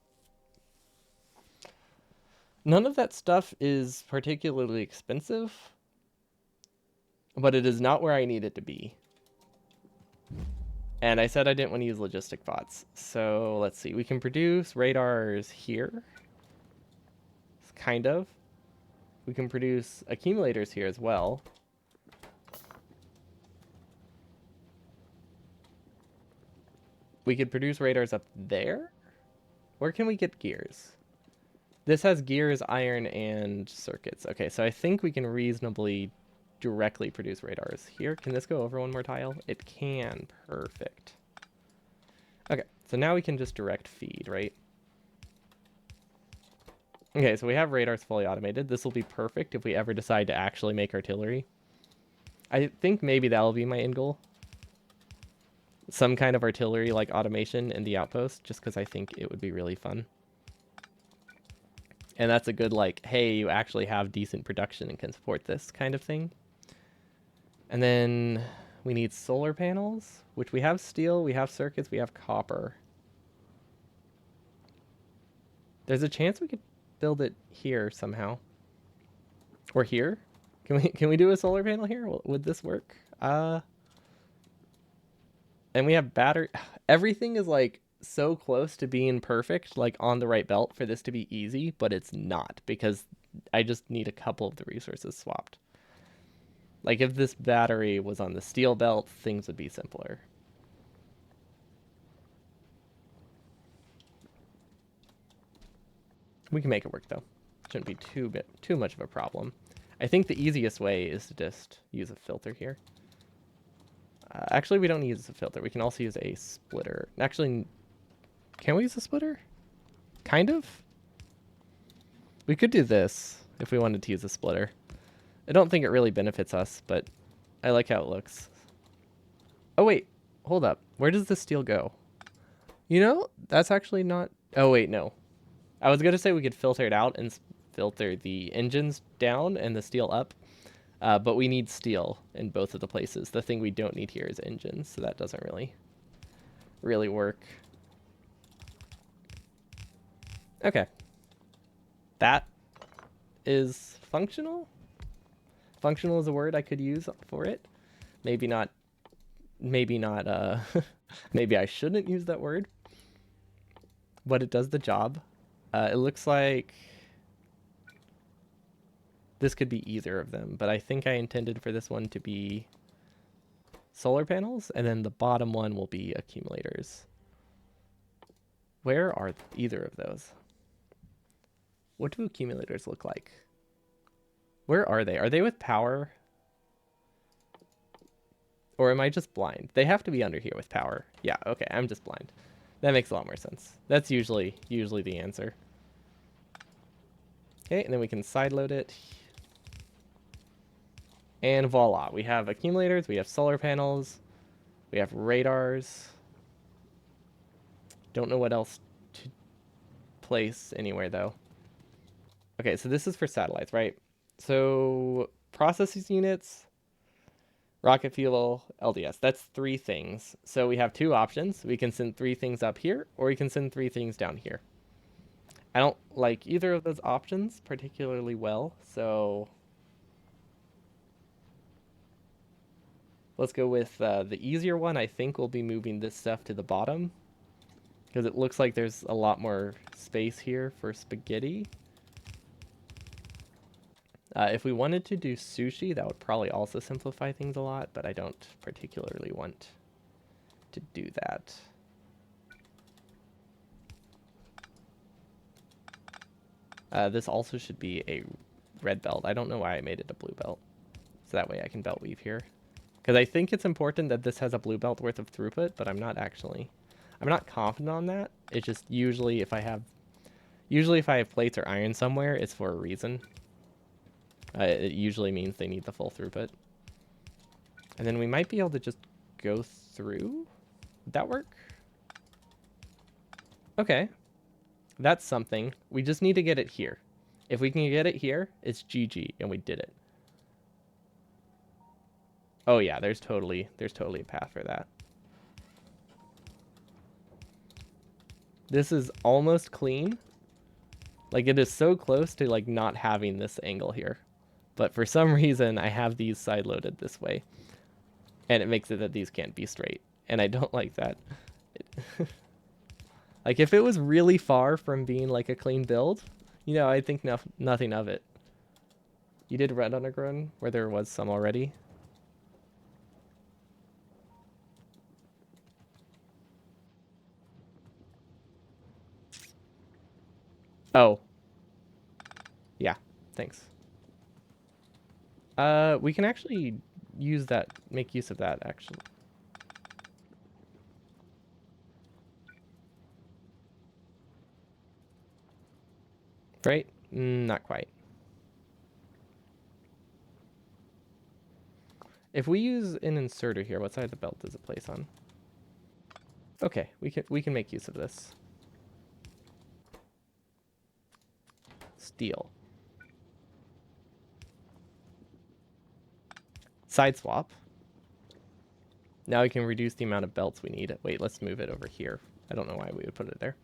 None of that stuff is particularly expensive, but it is not where I need it to be. And I said I didn't want to use logistic bots. So let's see. We can produce radars here. Kind of. We can produce accumulators here as well. We could produce radars up there. Where can we get gears? This has gears, iron, and circuits. Okay, so I think we can reasonably directly produce radars here. Can this go over one more tile? It can. Perfect. Okay, so now we can just direct feed, right? Okay, so we have radars fully automated. This will be perfect if we ever decide to actually make artillery. I think maybe that'll be my end goal. Some kind of artillery like automation in the outpost, just because I think it would be really fun. And that's a good like, hey, you actually have decent production and can support this kind of thing. And then we need solar panels, which we have steel, we have circuits, we have copper. There's a chance we could build it here somehow. Or here? Can we do a solar panel here? Would this work? And we have battery. Everything is like so close to being perfect, like on the right belt for this to be easy, but it's not because I just need a couple of the resources swapped. Like if this battery was on the steel belt, things would be simpler. We can make it work though. Shouldn't be too much of a problem. I think the easiest way is to just use a filter here. Actually, we don't use a filter. We can also use a splitter. Actually, can we use a splitter? Kind of. We could do this if we wanted to use a splitter. I don't think it really benefits us, but I like how it looks. Oh, wait. Hold up. Where does the steel go? You know, that's actually not... Oh, wait, no. I was going to say we could filter it out and filter the engines down and the steel up. But we need steel in both of the places. The thing we don't need here is engines, so that doesn't really work. Okay. That is functional. Functional is a word I could use for it. Maybe not, maybe I shouldn't use that word. But it does the job. It looks like this could be either of them, but I think I intended for this one to be solar panels, and then the bottom one will be accumulators. Where are either of those? What do accumulators look like? Where are they? Are they with power? Or am I just blind? They have to be under here with power. Yeah, okay, I'm just blind. That makes a lot more sense. That's usually the answer. Okay, and then we can sideload it. And voila, we have accumulators, we have solar panels, we have radars. Don't know what else to place anywhere though. Okay, so this is for satellites, right? So processing units, rocket fuel, LDS. That's 3 things. So we have 2 options. We can send 3 things up here, or we can send 3 things down here. I don't like either of those options particularly well, so let's go with the easier one. I think we'll be moving this stuff to the bottom because it looks like there's a lot more space here for spaghetti. If we wanted to do sushi, that would probably also simplify things a lot, but I don't particularly want to do that. This also should be a red belt. I don't know why I made it a blue belt. So that way I can belt weave here. Because I think it's important that this has a blue belt worth of throughput, but I'm not confident on that. It's just usually if I have plates or iron somewhere, it's for a reason. It usually means they need the full throughput. And then we might be able to just go through. Would that work? Okay. That's something. We just need to get it here. If we can get it here, it's GG, and we did it. Oh yeah, there's totally a path for that. This is almost clean. Like it is so close to like not having this angle here. But for some reason I have these side loaded this way. And it makes it that these can't be straight. And I don't like that. Like if it was really far from being like a clean build, you know, I think nothing of it. You did red underground where there was some already. Oh. Yeah, thanks. We can actually make use of that actually. Right? Not quite. If we use an inserter here, what side of the belt does it place on? Okay, we can make use of this. Steel. Side swap. Now we can reduce the amount of belts we need. Wait, let's move it over here. I don't know why we would put it there.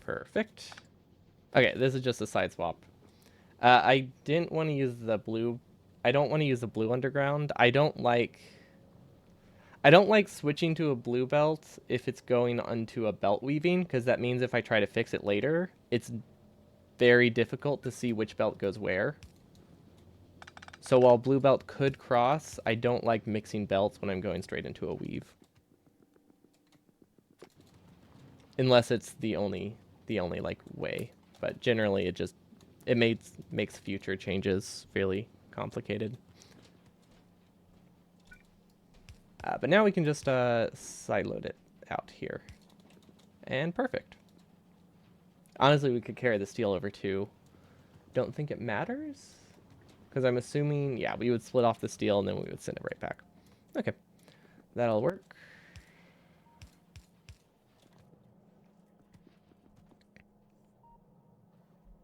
Perfect. Okay, this is just a side swap. I didn't want to use the blue. I don't want to use the blue underground. I don't like switching to a blue belt if it's going onto a belt weaving, because that means if I try to fix it later, it's very difficult to see which belt goes where. So while blue belt could cross, I don't like mixing belts when I'm going straight into a weave. Unless it's the only like way. But generally it makes future changes fairly complicated. But now we can just sideload it out here. And perfect. Honestly, we could carry the steel over too. Don't think it matters. Because I'm assuming, yeah, we would split off the steel and then we would send it right back. Okay, that'll work.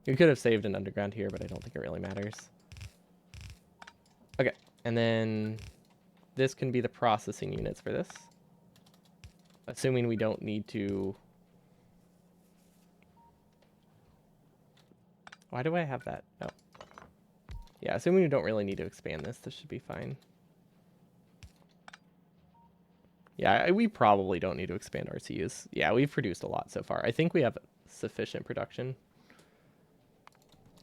We could have saved an underground here, but I don't think it really matters. Okay, and then this can be the processing units for this. Assuming we don't need to... Why do I have that? Oh. Yeah, assuming we don't really need to expand this should be fine. Yeah, we probably don't need to expand RCUs. Yeah, we've produced a lot so far. I think we have sufficient production.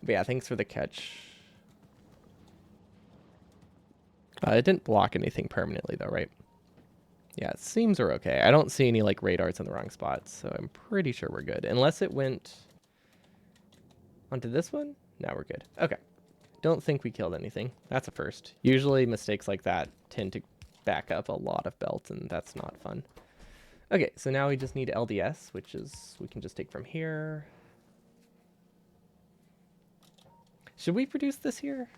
But yeah, thanks for the catch. It didn't block anything permanently though, right? Yeah, it seems we're okay. I don't see any like radars in the wrong spots, so I'm pretty sure we're good. Unless it went... Onto this one. Now we're good. Okay. Don't think we killed anything. That's a first. Usually mistakes like that tend to back up a lot of belts, and that's not fun. Okay, so now we just need LDS, which is we can just take from here. Should we produce this here?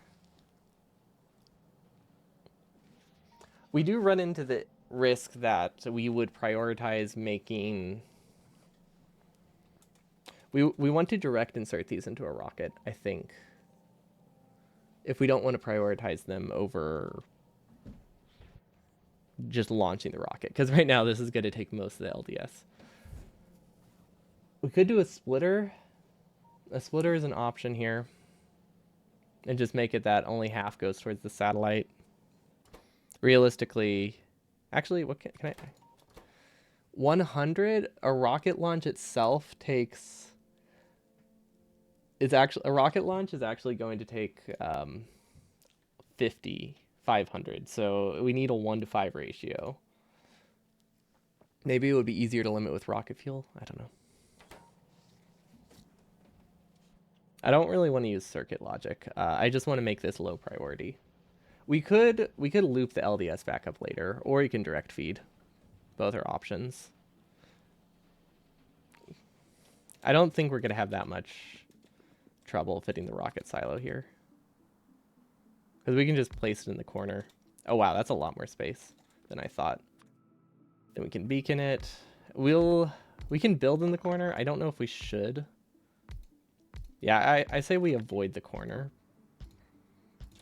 We do run into the risk that we would prioritize making... We want to direct insert these into a rocket, I think. If we don't want to prioritize them over just launching the rocket. Because right now this is going to take most of the LDS. We could do a splitter. A splitter is an option here. And just make it that only half goes towards the satellite. Realistically, actually, what can I... 100, a rocket launch itself takes... a rocket launch is actually going to take 500. So we need a 1-to-5 ratio. Maybe it would be easier to limit with rocket fuel. I don't know. I don't really want to use circuit logic. I just want to make this low priority. We could loop the LDS back up later, or you can direct feed. Both are options. I don't think we're going to have that much trouble fitting the rocket silo here. Because we can just place it in the corner. Oh wow, that's a lot more space than I thought. Then we can beacon it. We can build in the corner. I don't know if we should. Yeah, I say we avoid the corner.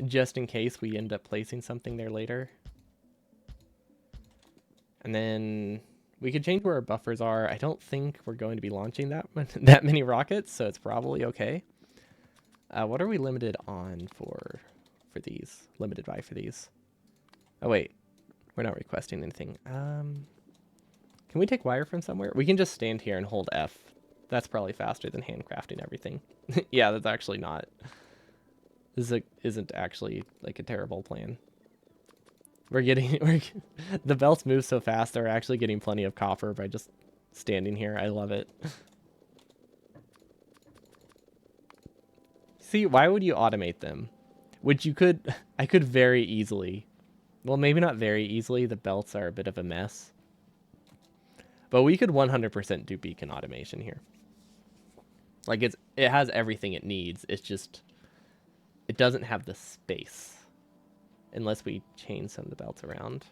Just in case we end up placing something there later. And then we could change where our buffers are. I don't think we're going to be launching that many rockets, so it's probably okay. What are we limited on for these? Limited by for these? Oh wait, we're not requesting anything. Can we take wire from somewhere? We can just stand here and hold F. That's probably faster than handcrafting everything. Yeah, that's actually not. This isn't actually like a terrible plan. The belts move so fast. They're actually getting plenty of copper by just standing here. I love it. See, why would you automate them? Which I could very easily. Well, maybe not very easily. The belts are a bit of a mess. But we could 100% do beacon automation here. Like it has everything it needs. It's just it doesn't have the space. Unless we change some of the belts around.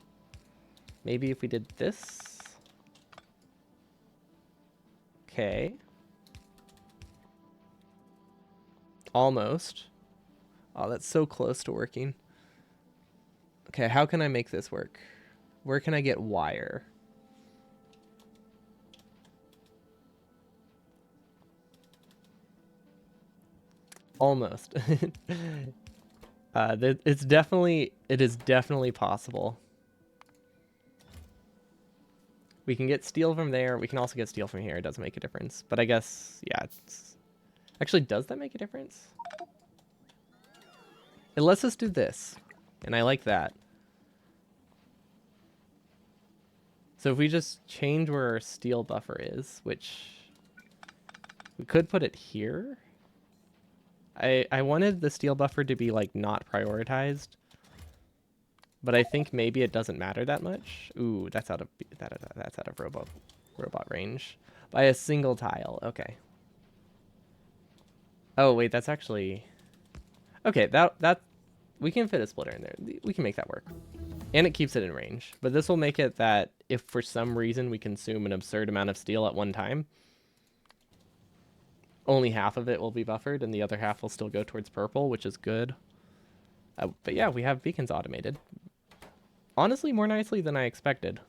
Maybe if we did this. Okay. Almost. Oh, that's so close to working. Okay, how can I make this work? Where can I get wire? Almost. It is definitely possible. We can get steel from there. We can also get steel from here. It doesn't make a difference. But I guess, yeah, actually, does that make a difference? It lets us do this. And I like that. So if we just change where our steel buffer is, which we could put it here. I wanted the steel buffer to be like not prioritized, but I think maybe it doesn't matter that much. Ooh, that's out of robot range by a single tile. Okay. Oh wait, that's actually okay. That we can fit a splitter in there. We can make that work, and it keeps it in range. But this will make it that if for some reason we consume an absurd amount of steel at one time, only half of it will be buffered and the other half will still go towards purple, which is good. But yeah, we have beacons automated. Honestly, more nicely than I expected.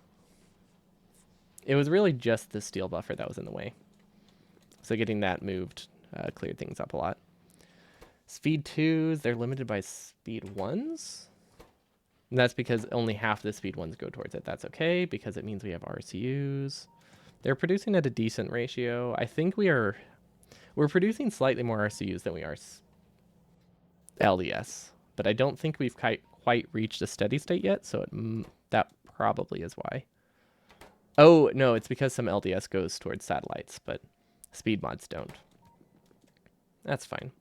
It was really just the steel buffer that was in the way. So getting that moved cleared things up a lot. Speed 2s, they're limited by speed 1s. And that's because only half the speed 1s go towards it. That's okay, because it means we have RCUs. They're producing at a decent ratio. I think we're producing slightly more RCUs than we are LDS, but I don't think we've quite reached a steady state yet, so that probably is why. Oh, no, it's because some LDS goes towards satellites, but speed mods don't. That's fine.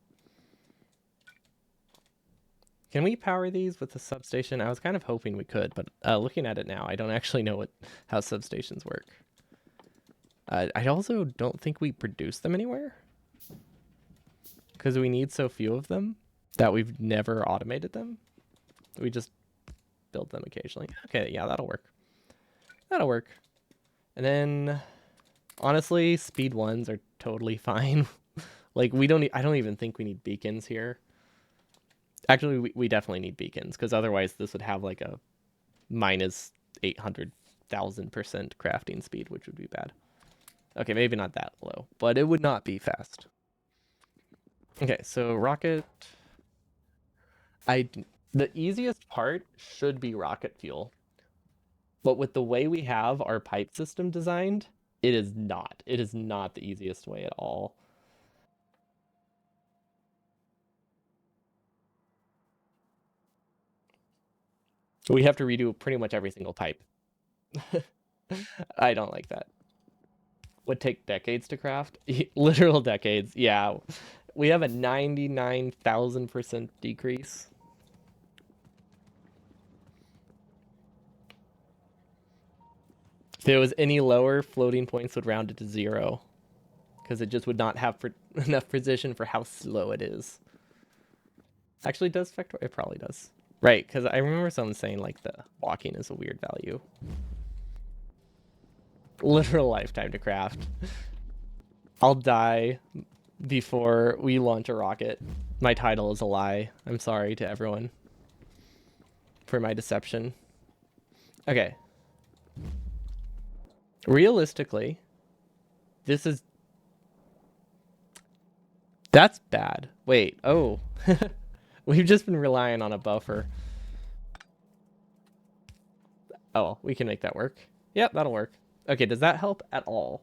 Can we power these with the substation? I was kind of hoping we could, but looking at it now, I don't actually know how substations work. I also don't think we produce them anywhere because we need so few of them that we've never automated them. We just build them occasionally. Okay, yeah, that'll work. That'll work. And then, honestly, speed ones are totally fine. Like, I don't even think we need beacons here. Actually, we definitely need beacons, because otherwise this would have like a minus 800,000% crafting speed, which would be bad. Okay, maybe not that low, but it would not be fast. Okay, so rocket. The easiest part should be rocket fuel. But with the way we have our pipe system designed, it is not. It is not the easiest way at all. We have to redo pretty much every single pipe. I don't like that. Would take decades to craft. Literal decades. Yeah. We have a 99,000% decrease. If it was any lower, floating points would round it to 0. Because it just would not have enough precision for how slow it is. Actually, does Vector? It probably does. Right, because I remember someone saying, like, the walking is a weird value. Literal lifetime to craft. I'll die before we launch a rocket. My title is a lie. I'm sorry to everyone for my deception. Okay. Realistically, this is... That's bad. Wait, oh. We've just been relying on a buffer. Oh, we can make that work. Yep, that'll work. Okay, does that help at all?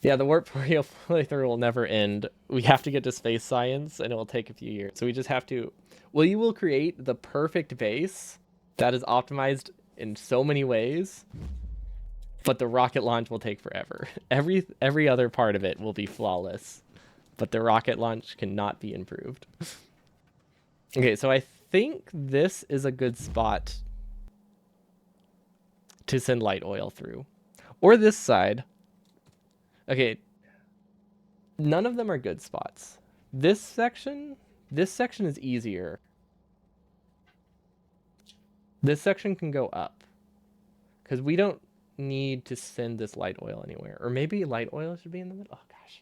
Yeah, the warp playthrough will never end. We have to get to space science, and it will take a few years. So we just have to... Well, you will create the perfect base that is optimized in so many ways, but the rocket launch will take forever. Every other part of it will be flawless, but the rocket launch cannot be improved. Okay, so I think this is a good spot to send light oil through. Or this side. Okay, none of them are good spots. This section is easier. This section can go up because we don't need to send this light oil anywhere. Or maybe light oil should be in the middle. Oh gosh.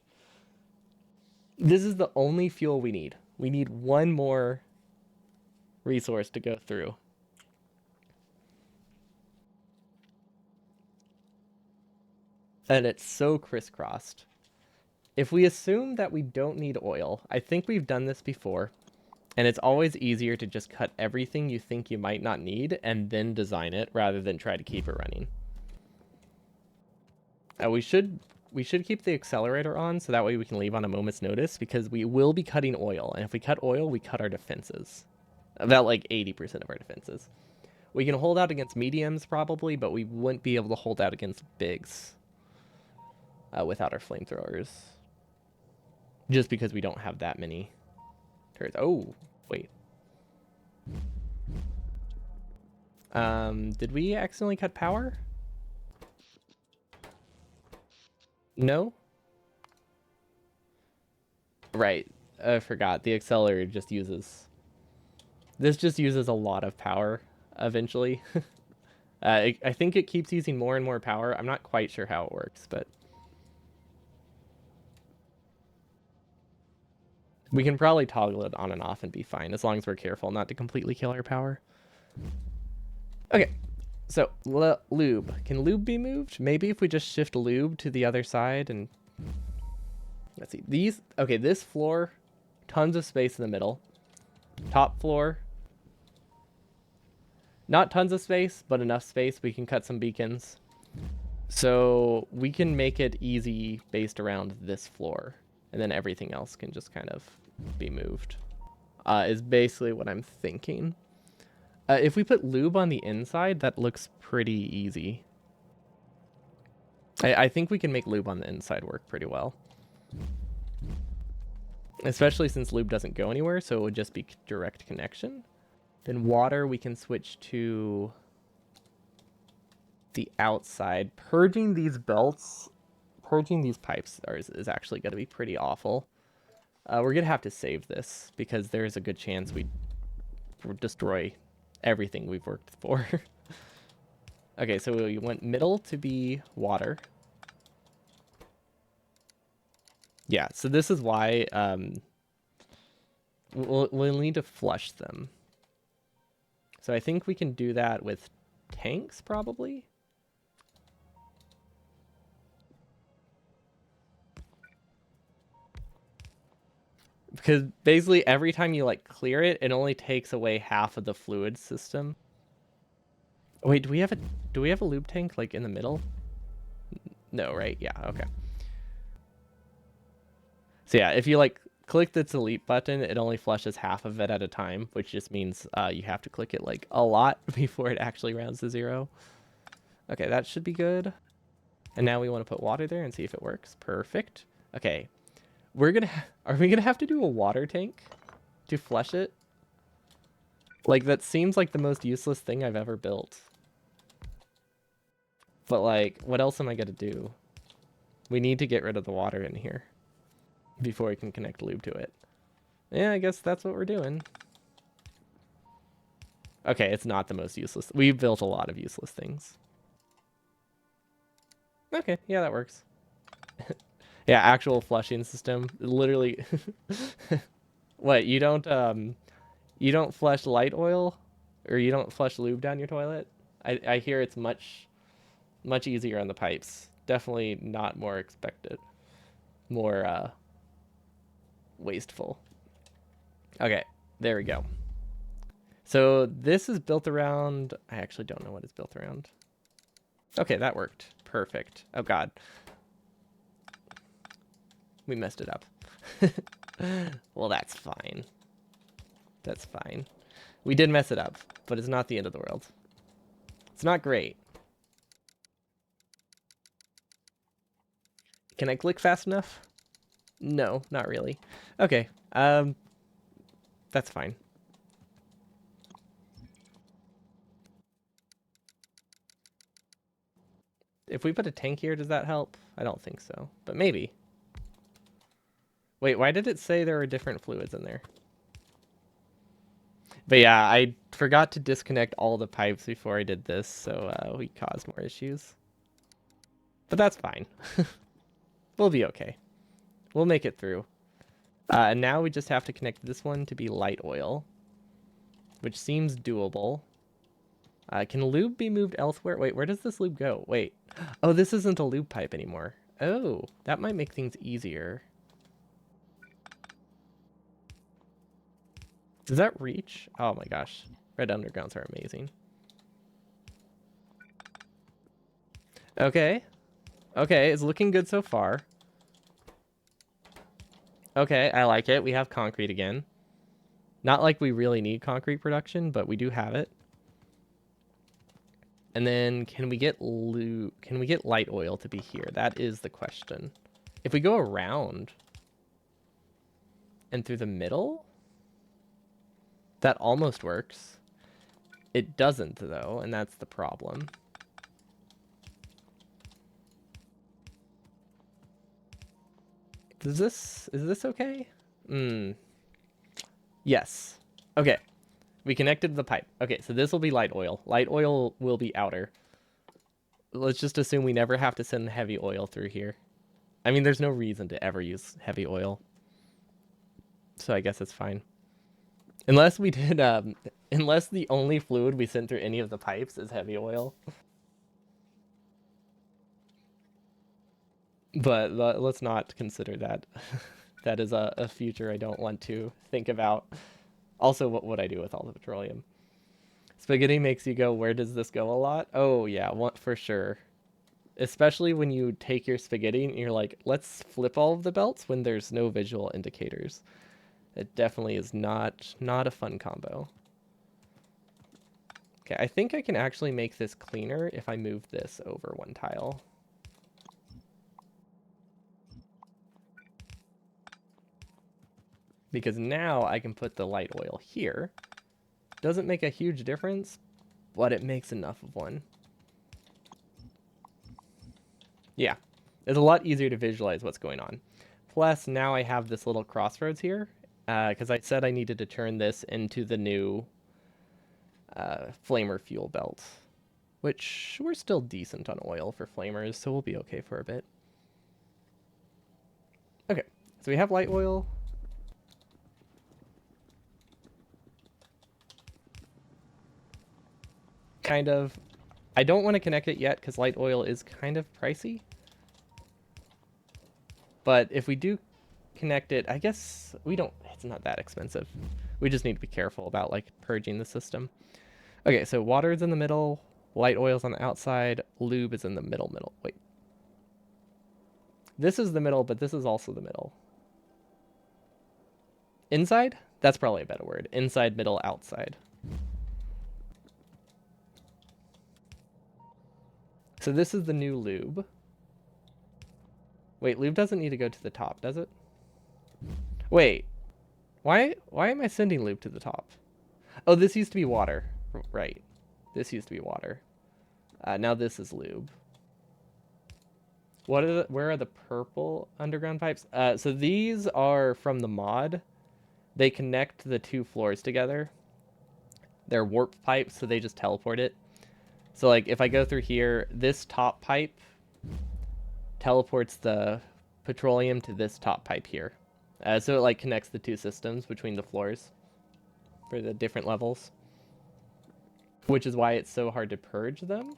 This is the only fuel we need. We need one more resource to go through. And it's so crisscrossed. If we assume that we don't need oil, I think we've done this before, and it's always easier to just cut everything you think you might not need and then design it rather than try to keep it running. We should keep the accelerator on so that way we can leave on a moment's notice, because we will be cutting oil, and if we cut oil, we cut our defenses. About like 80% of our defenses. We can hold out against mediums probably, but we wouldn't be able to hold out against bigs without our flamethrowers. Just because we don't have that many turrets. Oh, wait. Did we accidentally cut power? No? Right. I forgot. The accelerator just uses... This just uses a lot of power, eventually. I think it keeps using more and more power. I'm not quite sure how it works, but... We can probably toggle it on and off and be fine, as long as we're careful not to completely kill our power. Okay, so lube. Can lube be moved? Maybe if we just shift lube to the other side and... Let's see. Okay, this floor, tons of space in the middle. Top floor, not tons of space, but enough space. We can cut some beacons. So we can make it easy based around this floor. And then everything else can just kind of be moved. Is basically what I'm thinking. If we put lube on the inside, that looks pretty easy. I think we can make lube on the inside work pretty well. especially since lube doesn't go anywhere, so it would just be direct connection. Then water, we can switch to the outside. Purging these belts, purging these pipes is actually going to be pretty awful. We're going to have to save this because there's a good chance we destroy everything we've worked for. Okay, so we want middle to be water. Yeah, so this is why we'll need to flush them. So I think we can do that with tanks, probably. Because basically every time you like clear it, it only takes away half of the fluid system. Wait, do we have a lube tank like in the middle? No, right? Yeah, okay. So yeah, if you like click the delete button, it only flushes half of it at a time, which just means you have to click it like a lot before it actually rounds to 0. Okay, that should be good. And now we want to put water there and see if it works. Perfect. Okay. Are we gonna have to do a water tank to flush it? Like, that seems like the most useless thing I've ever built. But like, what else am I gonna do? We need to get rid of the water in here before we can connect lube to it. Yeah, I guess that's what we're doing. Okay, it's not the most useless. We've built a lot of useless things. Okay, yeah, that works. Yeah, actual flushing system. Literally. What, you don't flush light oil? Or you don't flush lube down your toilet? I hear it's much easier on the pipes. Definitely not more expected. More wasteful. Okay, there we go. So this is built around, I actually don't know what it's built around. Okay, that worked. Perfect. Oh god. We messed it up. Well, that's fine. That's fine. We did mess it up, but it's not the end of the world. It's not great. Can I click fast enough? No, not really. Okay. That's fine. If we put a tank here, does that help? I don't think so, but maybe. Wait, why did it say there were different fluids in there? But yeah, I forgot to disconnect all the pipes before I did this, so we caused more issues. But that's fine. We'll be okay. We'll make it through. And now we just have to connect this one to be light oil, which seems doable. Can lube be moved elsewhere? Wait, where does this lube go? Wait. Oh, this isn't a lube pipe anymore. Oh, that might make things easier. Does that reach? Oh my gosh. Red undergrounds are amazing. Okay. Okay, it's looking good so far. Okay, I like it. We have concrete again. Not like we really need concrete production, but we do have it. And then can we get light oil to be here? That is the question. If we go around and through the middle, that almost works. It doesn't though, and that's the problem. Is this okay? Yes. Okay. We connected the pipe. Okay, so this will be light oil. Light oil will be outer. Let's just assume we never have to send heavy oil through here. I mean, there's no reason to ever use heavy oil. So I guess it's fine. Unless we did, unless the only fluid we sent through any of the pipes is heavy oil. But let's not consider that. That is a future I don't want to think about. Also, what would I do with all the petroleum? Spaghetti makes you go, where does this go a lot? Oh, yeah, for sure. Especially when you take your spaghetti and you're like, let's flip all of the belts when there's no visual indicators. It definitely is not a fun combo. Okay, I think I can actually make this cleaner if I move this over one tile. because now I can put the light oil here. Doesn't make a huge difference, but it makes enough of one. Yeah, it's a lot easier to visualize what's going on. Plus, now I have this little crossroads here, because I said I needed to turn this into the new flamer fuel belt, which we're still decent on oil for flamers, so we'll be okay for a bit. Okay, so we have light oil. Kind of. I don't want to connect it yet because light oil is kind of pricey. But if we do connect it, I guess we don't, it's not that expensive. We just need to be careful about like purging the system. Okay, so water is in the middle, light oil's on the outside, lube is in the middle. Wait. This is the middle, but this is also the middle. Inside? That's probably a better word. Inside, middle, outside. So this is the new lube. Wait, lube doesn't need to go to the top, does it? Wait. Why am I sending lube to the top? Oh, this used to be water. Right. This used to be water. Now this is lube. Where are the purple underground pipes? So these are from the mod. They connect the two floors together. They're warp pipes, so they just teleport it. So like if I go through here, this top pipe teleports the petroleum to this top pipe here. So it like connects the two systems between the floors for the different levels, which is why it's so hard to purge them,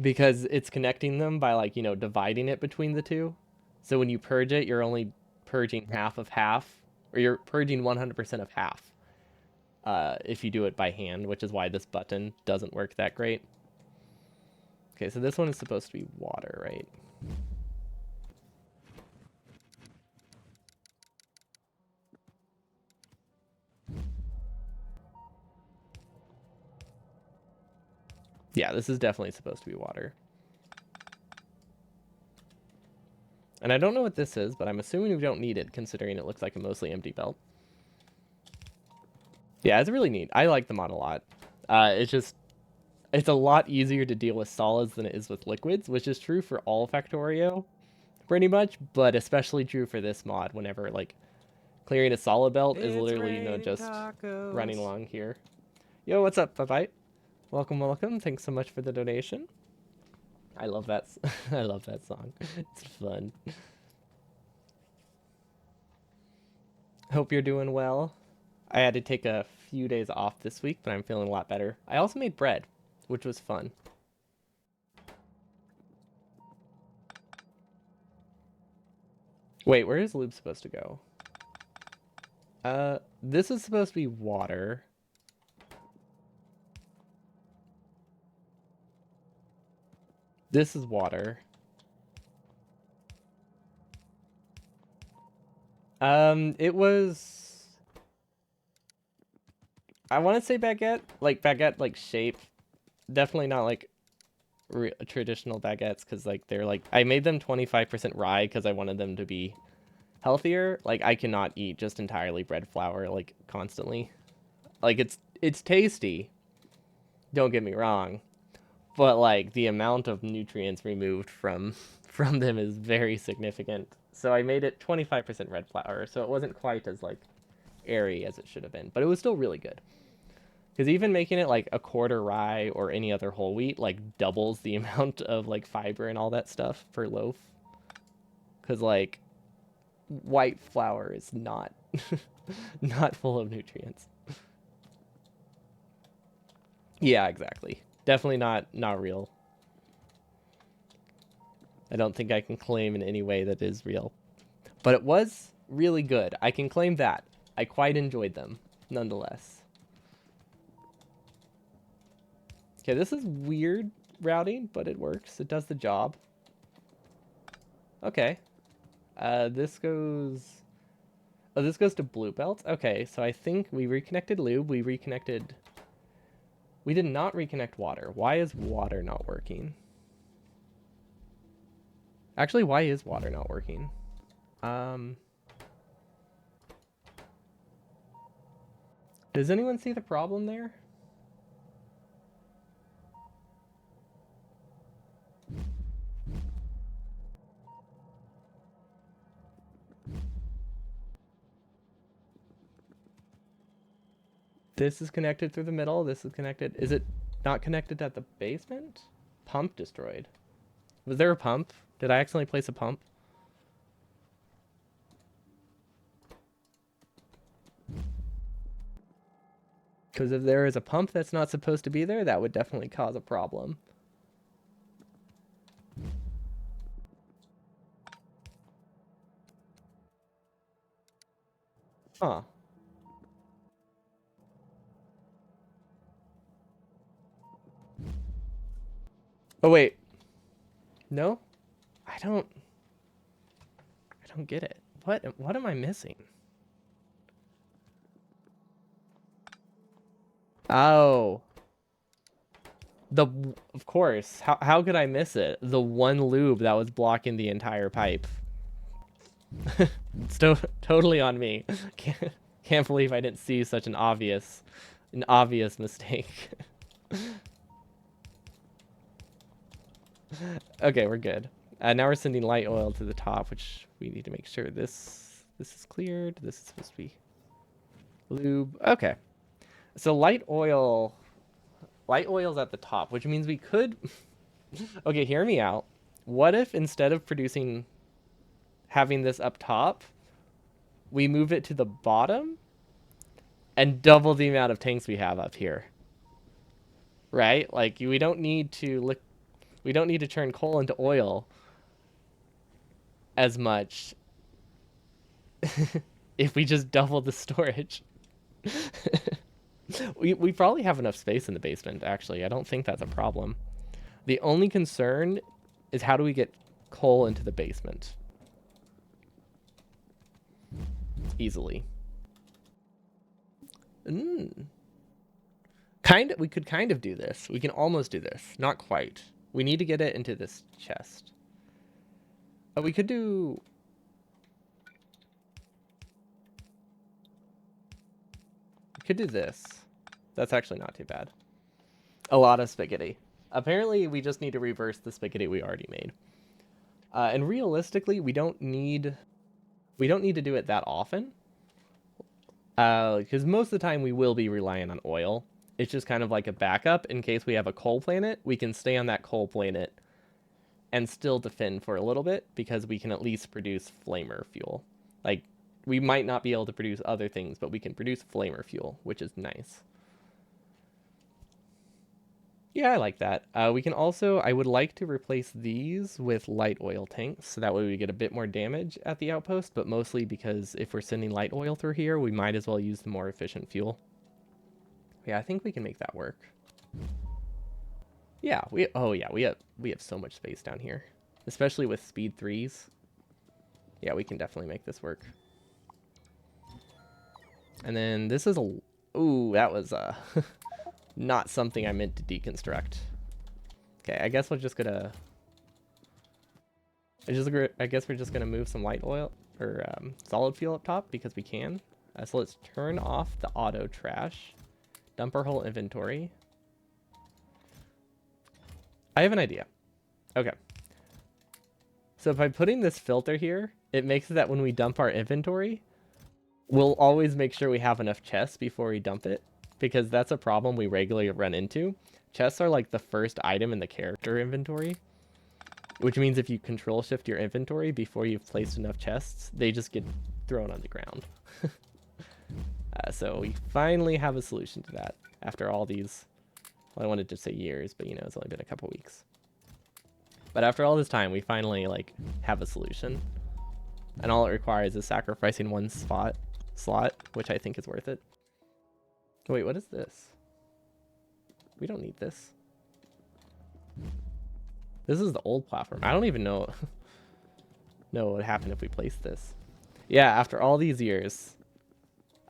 because it's connecting them by like, you know, dividing it between the two. So when you purge it, you're only purging half of half, or you're purging 100% of half if you do it by hand, which is why this button doesn't work that great. Okay, so this one is supposed to be water, right? Yeah, this is definitely supposed to be water. And I don't know what this is, but I'm assuming we don't need it, considering it looks like a mostly empty belt. Yeah, it's really neat. I like the mod a lot. It's a lot easier to deal with solids than it is with liquids, which is true for all Factorio, pretty much, but especially true for this mod whenever, like, clearing a solid belt is literally, you know, just running along here. Yo, what's up, bye-bye? Welcome, welcome. Thanks so much for the donation. I love that. I love that song. It's fun. Hope you're doing well. I had to take a few days off this week, but I'm feeling a lot better. I also made bread, which was fun. Wait, where is lube supposed to go? This is supposed to be water. This is water. It was... I want to say baguette, like shape. Definitely not like traditional baguettes, because like they're like, I made them 25% rye because I wanted them to be healthier. Like I cannot eat just entirely bread flour like constantly. Like it's tasty, don't get me wrong, but like the amount of nutrients removed from them is very significant. So I made it 25% red flour, so it wasn't quite as like airy as it should have been, but it was still really good. Because even making it like a quarter rye or any other whole wheat like doubles the amount of like fiber and all that stuff per loaf. Because like white flour is not not full of nutrients. Yeah, exactly. Definitely not real. I don't think I can claim in any way that is real. But it was really good. I can claim that. I quite enjoyed them, nonetheless. Okay, this is weird routing, but it works. It does the job. Okay. This goes... Oh, this goes to blue belt? Okay, so I think we reconnected lube. We reconnected... We did not reconnect water. Why is water not working? Actually, why is water not working? Does anyone see the problem there? This is connected through the middle. This is connected. Is it not connected at the basement? Pump destroyed. Was there a pump? Did I accidentally place a pump? Because if there is a pump that's not supposed to be there, that would definitely cause a problem. Huh. Oh, wait. No? I don't get it. What am I missing? Oh. Of course. How could I miss it? The one lube that was blocking the entire pipe. It's totally on me. Can't believe I didn't see such an obvious mistake. Okay, we're good. Now we're sending light oil to the top, which we need to make sure this is cleared. This is supposed to be lube. Okay. So light oil's at the top, which means we could Okay, hear me out. What if instead of having this up top, we move it to the bottom and double the amount of tanks we have up here? Right? Like we don't need to turn coal into oil as much if we just double the storage. We probably have enough space in the basement, actually. I don't think that's a problem. The only concern is how do we get coal into the basement? Easily. We could kind of do this. We can almost do this. Not quite. We need to get it into this chest. We could do... We could do this. That's actually not too bad. A lot of spaghetti. Apparently, we just need to reverse the spaghetti we already made. And realistically, we don't need to do it that often. Because most of the time we will be relying on oil. It's just kind of like a backup in case we have a coal planet. We can stay on that coal planet and still defend for a little bit because we can at least produce flamer fuel. Like, we might not be able to produce other things, but we can produce flamer fuel, which is nice. Yeah, I like that. We can also, I would like to replace these with light oil tanks, so that way we get a bit more damage at the outpost, but mostly because if we're sending light oil through here, we might as well use the more efficient fuel. Yeah, I think we can make that work. Yeah, we have so much space down here, especially with speed 3s. Yeah, we can definitely make this work. And then this is a... Ooh, that was not something I meant to deconstruct. Okay, I guess we're just gonna... I guess we're just gonna move some light oil, or solid fuel up top, because we can. So let's turn off the auto trash. Dump our whole inventory. I have an idea. Okay. So by putting this filter here, it makes it that when we dump our inventory, we'll always make sure we have enough chests before we dump it, because that's a problem we regularly run into. Chests are like the first item in the character inventory, which means if you control shift your inventory before you've placed enough chests, they just get thrown on the ground. So we finally have a solution to that after all these, well, I wanted to say years, but you know, it's only been a couple weeks. But after all this time, we finally like have a solution. And all it requires is sacrificing one slot, which I think is worth it. Wait, what is this? We don't need this. This is the old platform. I don't even know what would happen if we placed this. Yeah, after all these years.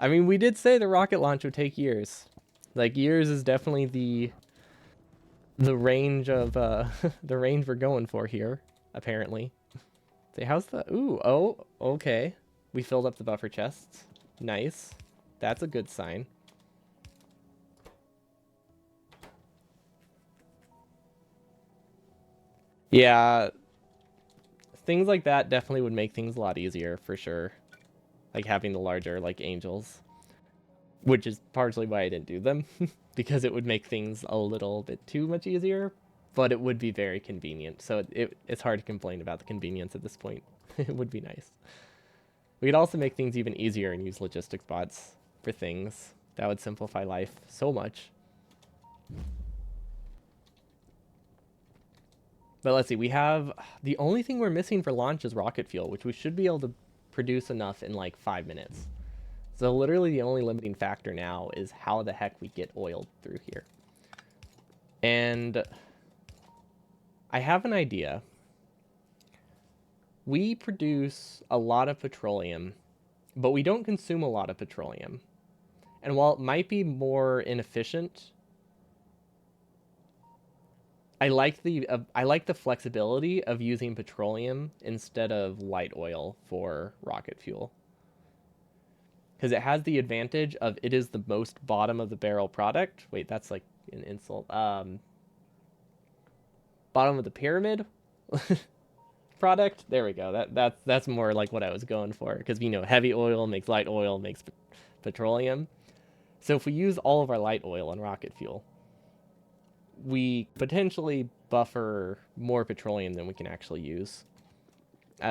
I mean, we did say the rocket launch would take years. Like, years is definitely the range of the range we're going for here, apparently. Say, how's the... Ooh, oh, okay. We filled up the buffer chests. Nice. That's a good sign. Yeah, things like that definitely would make things a lot easier for sure. Like having the larger like angels, which is partially why I didn't do them because it would make things a little bit too much easier, but it would be very convenient. So it's hard to complain about the convenience at this point. It would be nice. We could also make things even easier and use logistics bots for things. That would simplify life so much. But let's see, we have the only thing we're missing for launch is rocket fuel, which we should be able to produce enough in like 5 minutes. So literally the only limiting factor now is how the heck we get oil through here. And I have an idea. We produce a lot of petroleum, but we don't consume a lot of petroleum. And while it might be more inefficient, I like the flexibility of using petroleum instead of light oil for rocket fuel. Because it has the advantage of it is the most bottom of the barrel product. Wait, that's like an insult. Bottom of the pyramid product. There we go. That's more like what I was going for. Because heavy oil makes light oil makes petroleum. So if we use all of our light oil and rocket fuel, we potentially buffer more petroleum than we can actually use.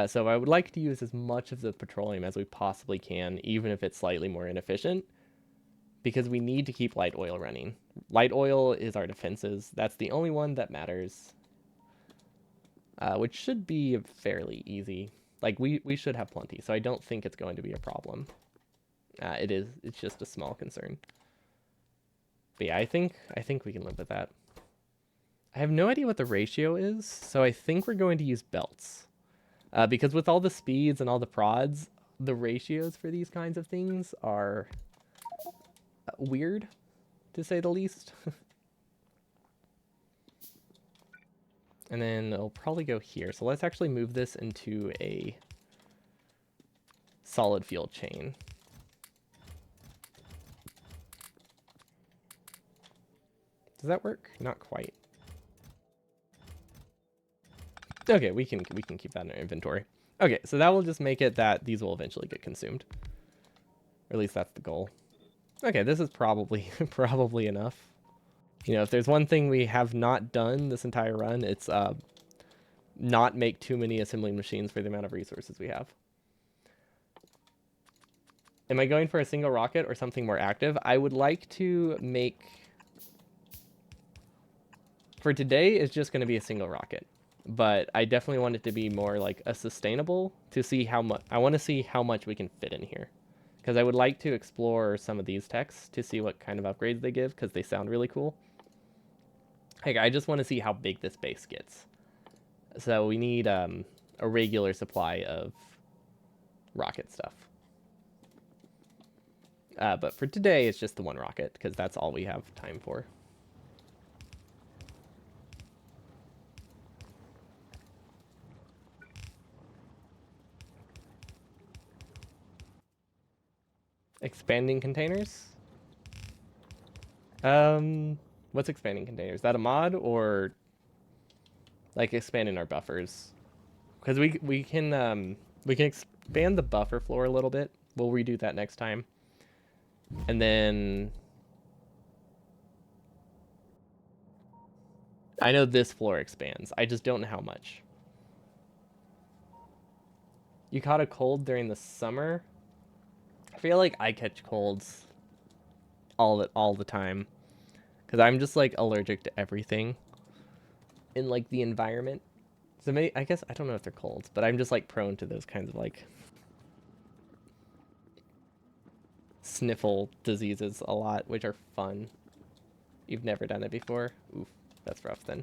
So I would like to use as much of the petroleum as we possibly can, even if it's slightly more inefficient, because we need to keep light oil running. Light oil is our defenses. That's the only one that matters, which should be fairly easy. Like we should have plenty, so I don't think it's going to be a problem. It is. It's just a small concern. But yeah, I think we can live with that. I have no idea what the ratio is, so I think we're going to use belts. Because with all the speeds and all the prods, the ratios for these kinds of things are weird, to say the least. And then it'll probably go here. So let's actually move this into a solid field chain. Does that work? Not quite. Okay, we can keep that in our inventory. Okay, so that will just make it that these will eventually get consumed. Or at least that's the goal. Okay, this is probably probably enough. If there's one thing we have not done this entire run, it's not make too many assembling machines for the amount of resources we have. Am I going for a single rocket or something more active? I would like to make... For today, it's just going to be a single rocket. But I definitely want it to be more like a sustainable to see how much... I want to see how much we can fit in here. Because I would like to explore some of these techs to see what kind of upgrades they give, because they sound really cool. Like, I just want to see how big this base gets. So we need a regular supply of rocket stuff. But for today, it's just the one rocket, because that's all we have time for. Expanding containers? What's expanding containers? Is that a mod, or like expanding our buffers? Because we can expand the buffer floor a little bit. We'll redo that next time. And then I know this floor expands. I just don't know how much. You caught a cold during the summer? I feel like I catch colds all the time, because I'm just like allergic to everything in like the environment. So maybe, I guess I don't know if they're colds, but I'm just like prone to those kinds of like sniffle diseases a lot, which are fun. You've never done it before? Oof, that's rough then.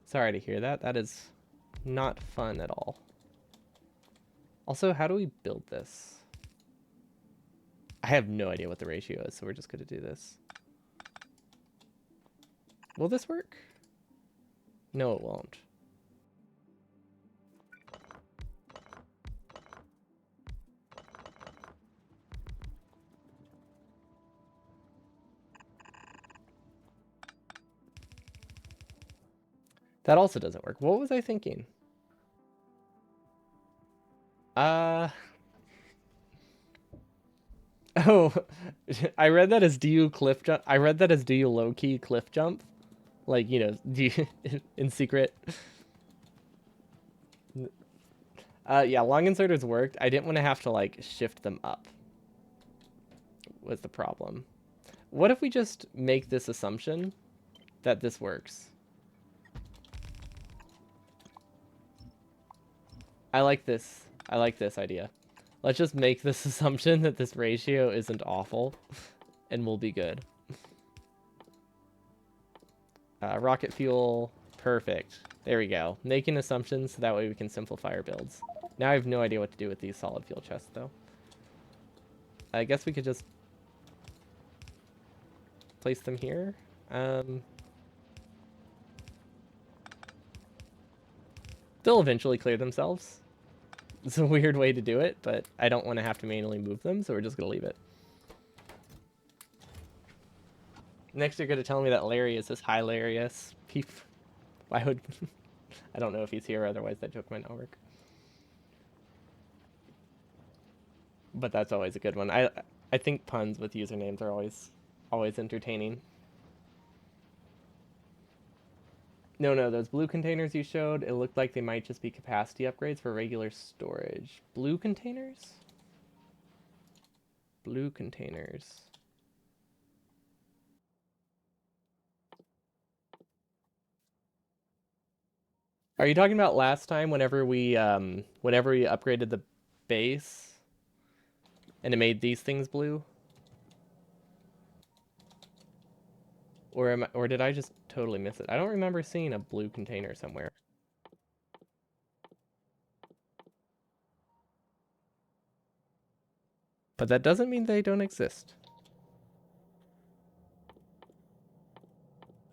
Sorry to hear that. That is not fun at all. Also, how do we build this? I have no idea what the ratio is, so we're just going to do this. Will this work? No, it won't. That also doesn't work. What was I thinking? Uh, oh, I read that as do you cliff jump? I read that as do you low key cliff jump? Like, you know, do you, in secret? Yeah, long inserters worked. I didn't want to have to like shift them up was the problem. What if we just make this assumption that this works? I like this. I like this idea. Let's just make this assumption that this ratio isn't awful and we'll be good. Rocket fuel. Perfect. There we go. Making assumptions so that way we can simplify our builds. Now I have no idea what to do with these solid fuel chests, though. I guess we could just place them here. They'll eventually clear themselves. It's a weird way to do it, but I don't want to have to manually move them, so we're just going to leave it. Next, you're going to tell me that Larius is hilarious. Why would... I don't know if he's here, otherwise that joke might not work. But that's always a good one. I think puns with usernames are always entertaining. No, those blue containers you showed, it looked like they might just be capacity upgrades for regular storage. Blue containers? Blue containers. Are you talking about last time whenever we upgraded the base and it made these things blue? Or did I just totally miss it? I don't remember seeing a blue container somewhere. But that doesn't mean they don't exist.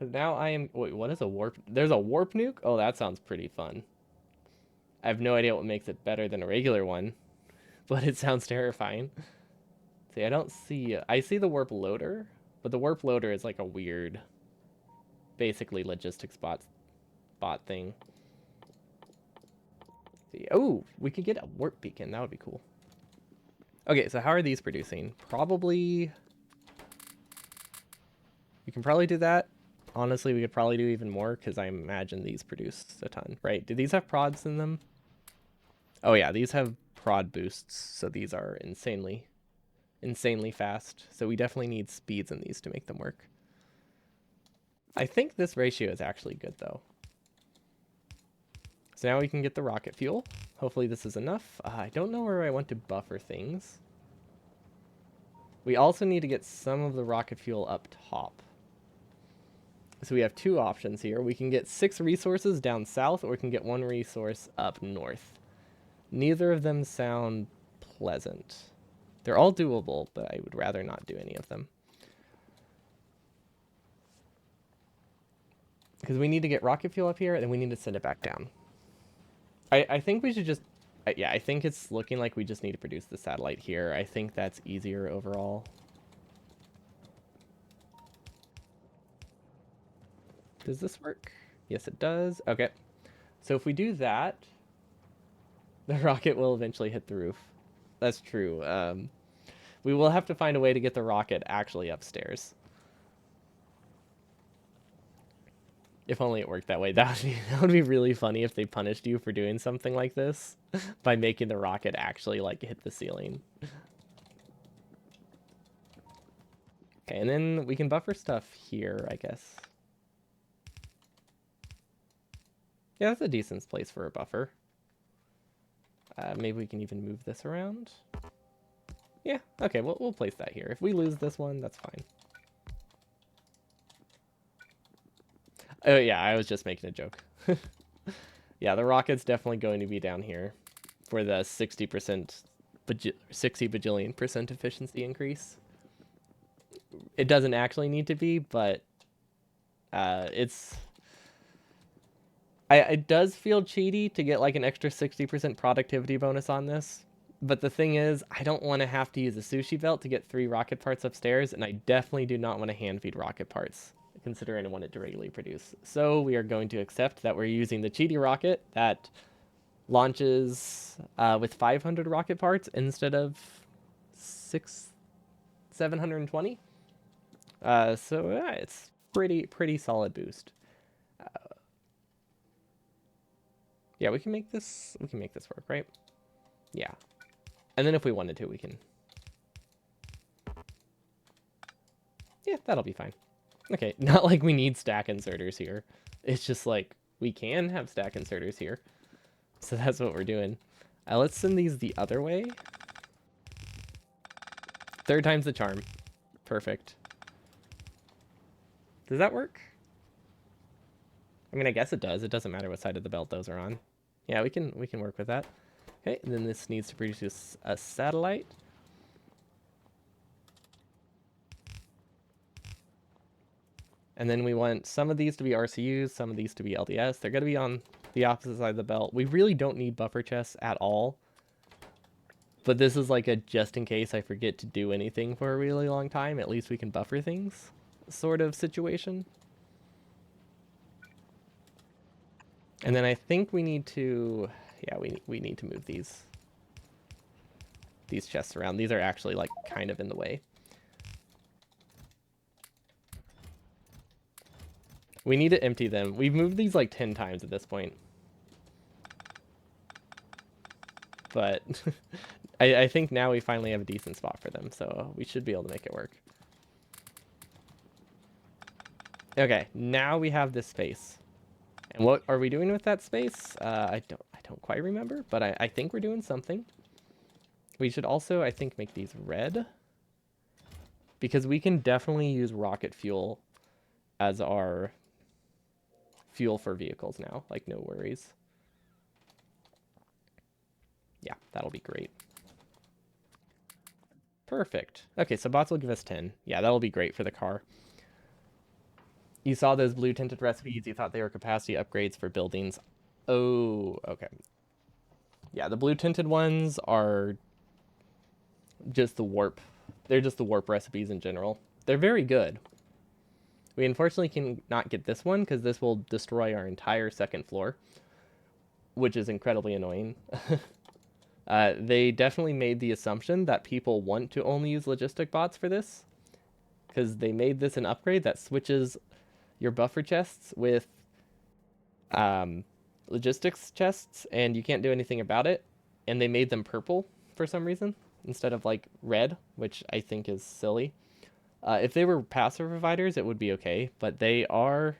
Now I am... Wait, what is a warp? There's a warp nuke? Oh, that sounds pretty fun. I have no idea what makes it better than a regular one, but it sounds terrifying. See, I don't see... I see the warp loader, but the warp loader is like a weird, basically logistics bot thing. See, oh, we could get a warp beacon. That would be cool. Okay, so how are these producing? Probably... We can probably do that. Honestly, we could probably do even more because I imagine these produce a ton, right? Do these have prods in them? Oh yeah, these have prod boosts, so these are insanely fast. So we definitely need speeds in these to make them work. I think this ratio is actually good though. So now we can get the rocket fuel. Hopefully this is enough. I don't know where I want to buffer things. We also need to get some of the rocket fuel up top. So we have two options here. We can get 6 resources down south, or we can get 1 resource up north. Neither of them sound pleasant. They're all doable, but I would rather not do any of them. Because we need to get rocket fuel up here, and then we need to send it back down. I think we should just... yeah, I think it's looking like we just need to produce the satellite here. I think that's easier overall. Does this work? Yes, it does. Okay. So if we do that, the rocket will eventually hit the roof. That's true. We will have to find a way to get the rocket actually upstairs. If only it worked that way. That would be really funny if they punished you for doing something like this by making the rocket actually like hit the ceiling. Okay, and then we can buffer stuff here, I guess. Yeah, that's a decent place for a buffer. Maybe we can even move this around. Yeah, okay, we'll place that here. If we lose this one, that's fine. Oh yeah, I was just making a joke. Yeah, the rocket's definitely going to be down here for the 60 bajillion% efficiency increase. It doesn't actually need to be, but it does feel cheaty to get like an extra 60% productivity bonus on this. But the thing is, I don't want to have to use a sushi belt to get 3 rocket parts upstairs, and I definitely do not want to hand feed rocket parts consider and want it to regularly produce. So we are going to accept that we're using the cheaty rocket that launches with 500 rocket parts instead of 720. So it's pretty solid boost. Yeah, we can make this work, right? Yeah. And then if we wanted to, we can. Yeah, that'll be fine. Okay, not like we need stack inserters here. It's just like we can have stack inserters here. So that's what we're doing. Let's send these the other way. Third time's the charm. Perfect. Does that work? I mean, I guess it does. It doesn't matter what side of the belt those are on. Yeah, we can work with that. Okay, and then this needs to produce a satellite. And then we want some of these to be RCUs, some of these to be LDS. They're going to be on the opposite side of the belt. We really don't need buffer chests at all. But this is like a just in case I forget to do anything for a really long time, at least we can buffer things sort of situation. And then I think we need to, yeah, we need to move these chests around. These are actually like kind of in the way. We need to empty them. We've moved these like 10 times at this point. But I think now we finally have a decent spot for them, so we should be able to make it work. Okay, now we have this space. And what are we doing with that space? I don't quite remember, but I think we're doing something. We should also, I think, make these red. Because we can definitely use rocket fuel as our fuel for vehicles now. Like, no worries. Yeah, that'll be great. Perfect. Okay, so bots will give us 10. Yeah, that'll be great for the car. You saw those blue tinted recipes. You thought they were capacity upgrades for buildings. Oh, okay. Yeah, the blue tinted ones are just the warp. They're just the warp recipes in general. They're very good. We unfortunately cannot get this one because this will destroy our entire second floor, which is incredibly annoying. They definitely made the assumption that people want to only use logistic bots for this because they made this an upgrade that switches your buffer chests with logistics chests, and you can't do anything about it. And they made them purple for some reason instead of like red, which I think is silly. If they were passive providers, it would be okay, but they are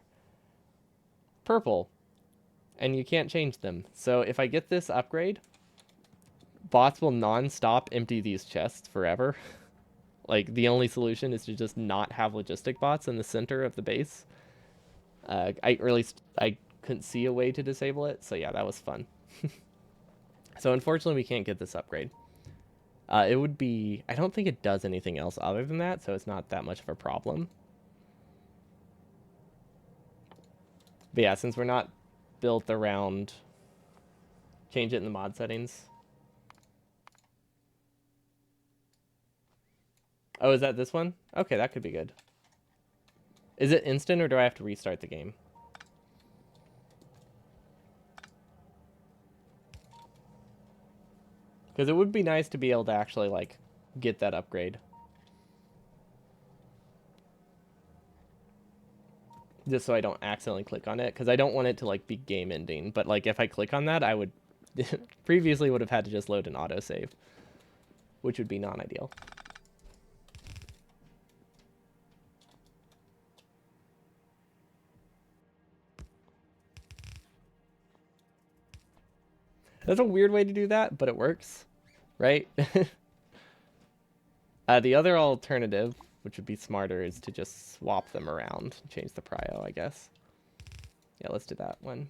purple, and you can't change them. So if I get this upgrade, bots will non-stop empty these chests forever. Like, the only solution is to just not have logistic bots in the center of the base. Or at least I couldn't see a way to disable it, so yeah, that was fun. So unfortunately, we can't get this upgrade. It would be... I don't think it does anything else other than that, so it's not that much of a problem. But yeah, since we're not built around... Change it in the mod settings. Oh, is that this one? Okay, that could be good. Is it instant, or do I have to restart the game? Because it would be nice to be able to actually, like, get that upgrade. Just so I don't accidentally click on it. Because I don't want it to, like, be game ending. But, like, if I click on that, I would... previously would have had to just load an autosave. Which would be non-ideal. That's a weird way to do that, but it works. Right? The other alternative, which would be smarter, is to just swap them around. Change the prio, I guess. Yeah, let's do that one.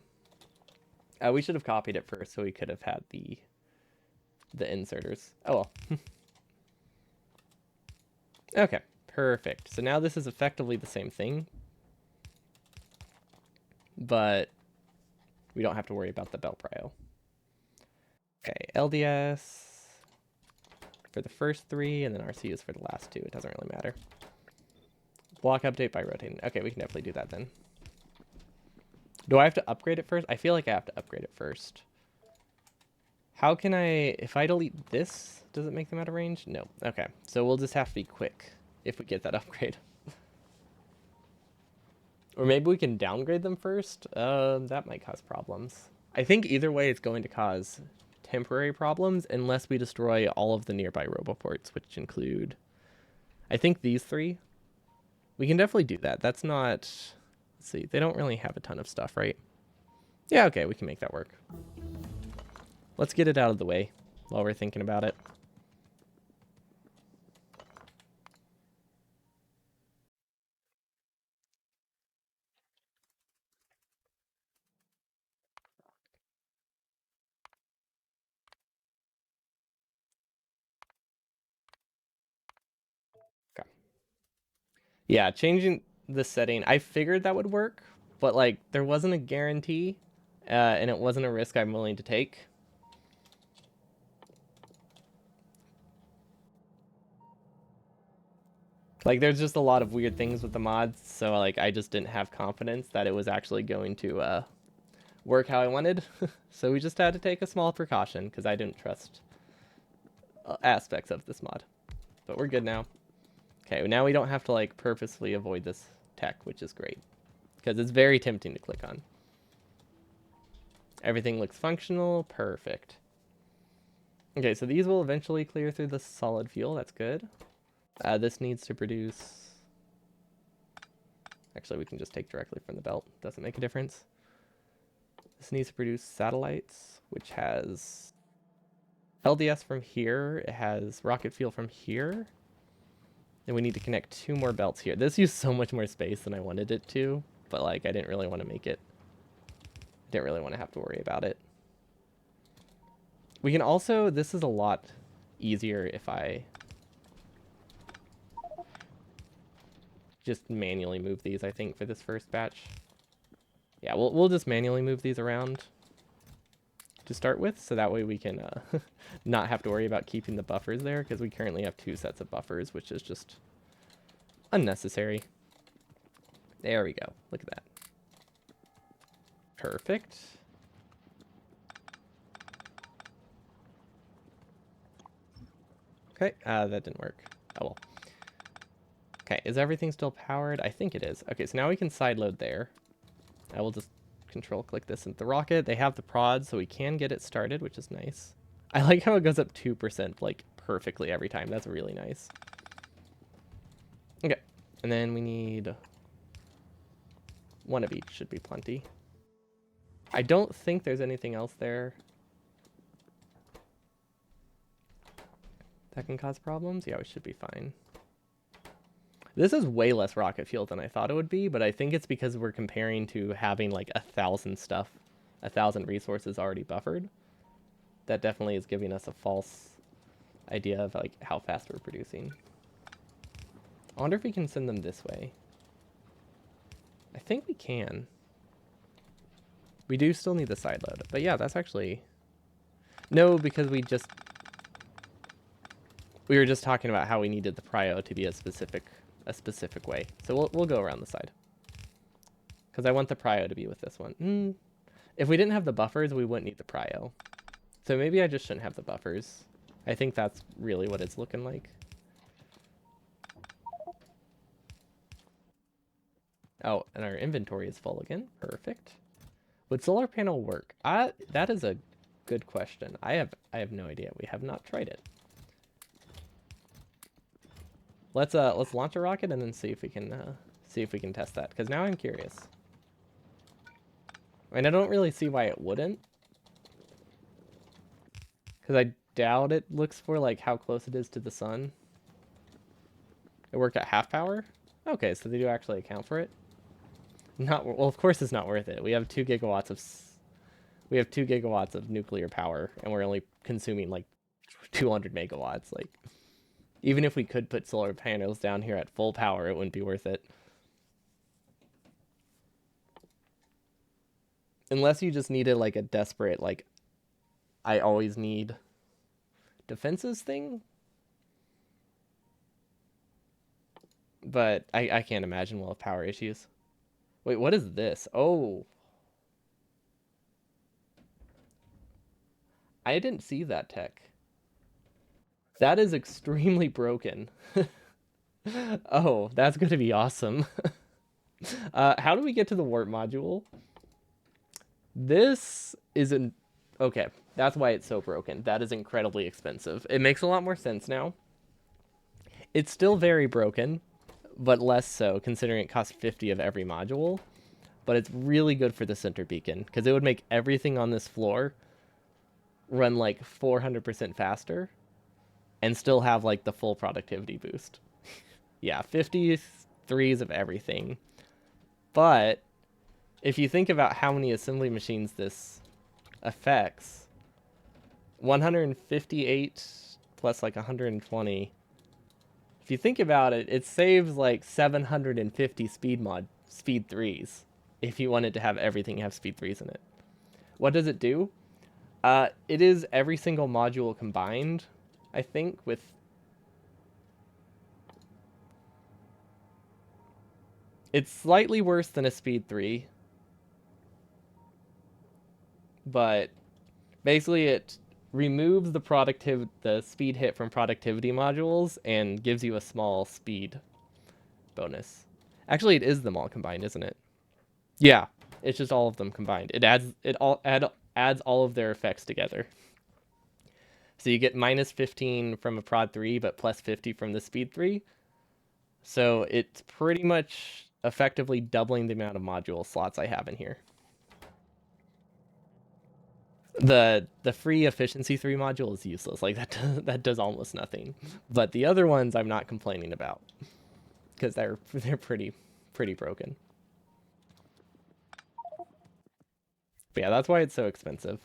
We should have copied it first, so we could have had the inserters. Oh well. Okay, perfect. So now this is effectively the same thing, but we don't have to worry about the belt prio. Okay, LDS for the first 3, and then RCUs for the last 2. It doesn't really matter. Block update by rotating. Okay, we can definitely do that then. Do I have to upgrade it first? I feel like I have to upgrade it first. How can I... If I delete this, does it make them out of range? No. Okay, so we'll just have to be quick if we get that upgrade. Or maybe we can downgrade them first? That might cause problems. I think either way it's going to cause temporary problems unless we destroy all of the nearby roboports, which include... I think these three. We can definitely do that. That's not... Let's see. They don't really have a ton of stuff, right? Yeah, okay. We can make that work. Let's get it out of the way while we're thinking about it. Okay. Yeah, changing the setting. I figured that would work, but like there wasn't a guarantee, and it wasn't a risk I'm willing to take. Like there's just a lot of weird things with the mods, so like I just didn't have confidence that it was actually going to work how I wanted. So we just had to take a small precaution because I didn't trust aspects of this mod. But we're good now. Okay, now we don't have to like purposely avoid this tech, which is great because it's very tempting to click on. Everything looks functional. Perfect. Okay, so these will eventually clear through the solid fuel. That's good. This needs to produce... Actually, we can just take directly from the belt. Doesn't make a difference. This needs to produce satellites, which has LDS from here. It has rocket fuel from here. And we need to connect 2 more belts here. This used so much more space than I wanted it to, but like I didn't really want to make it. Didn't really want to have to worry about it. We can also, this is a lot easier if I just manually move these, I think, for this first batch. Yeah, we'll just manually move these around to start with, so that way we can not have to worry about keeping the buffers there, because we currently have 2 sets of buffers, which is just unnecessary. There we go. Look at that. Perfect. Okay, that didn't work. Oh well. Okay, is everything still powered? I think it is. Okay, so now we can sideload there. I will just control click this into the rocket. They have the prod, so we can get it started, which is nice. I like how it goes up 2% like perfectly every time. That's really nice. Okay, and then we need 1 of each, should be plenty. I don't think there's anything else there that can cause problems. Yeah, we should be fine. This is way less rocket fuel than I thought it would be, but I think it's because we're comparing to having like 1,000 stuff, 1,000 resources already buffered. That definitely is giving us a false idea of like how fast we're producing. I wonder if we can send them this way. I think we can. We do still need the side load, but yeah, that's actually... No, because we were just talking about how we needed the prio to be a specific way. So we'll go around the side. Because I want the prio to be with this one. If we didn't have the buffers, we wouldn't need the prio. So maybe I just shouldn't have the buffers. I think that's really what it's looking like. Oh, and our inventory is full again. Perfect. Would solar panel work? That is a good question. I have no idea. We have not tried it. Let's launch a rocket and then see if we can test that, because now I'm curious. I mean, I don't really see why it wouldn't, because I doubt it looks for like how close it is to the sun. It worked at half power. Okay, so they do actually account for it. Not well. Of course, it's not worth it. We have 2 gigawatts of nuclear power, and we're only consuming like 200 megawatts. Like, even if we could put solar panels down here at full power, it wouldn't be worth it. Unless you just needed like a desperate, like, I always need defenses thing. but I can't imagine we'll have power issues. Wait, what is this? Oh, I didn't see that tech. That is extremely broken. Oh, that's going to be awesome. How do we get to the warp module? This isn't... Okay, that's why it's so broken. That is incredibly expensive. It makes a lot more sense now. It's still very broken, but less so, considering it costs 50 of every module. But it's really good for the center beacon, because it would make everything on this floor run like 400% faster and still have like the full productivity boost. Yeah, 53s of everything. But if you think about how many assembly machines this affects, 158 plus like 120. If you think about it, it saves like 750 speed 3s if you wanted to have everything have speed 3s in it. What does it do? It is every single module combined, I think, with... It's slightly worse than a speed 3, but basically it removes the speed hit from productivity modules and gives you a small speed bonus. Actually, it is them all combined, isn't it? Yeah, it's just all of them combined. Adds all of their effects together. So you get minus 15 from a prod 3, but plus 50 from the speed 3. So it's pretty much effectively doubling the amount of module slots I have in here. The free efficiency 3 module is useless. Like that does almost nothing. But the other ones I'm not complaining about because they're pretty broken. But yeah, that's why it's so expensive.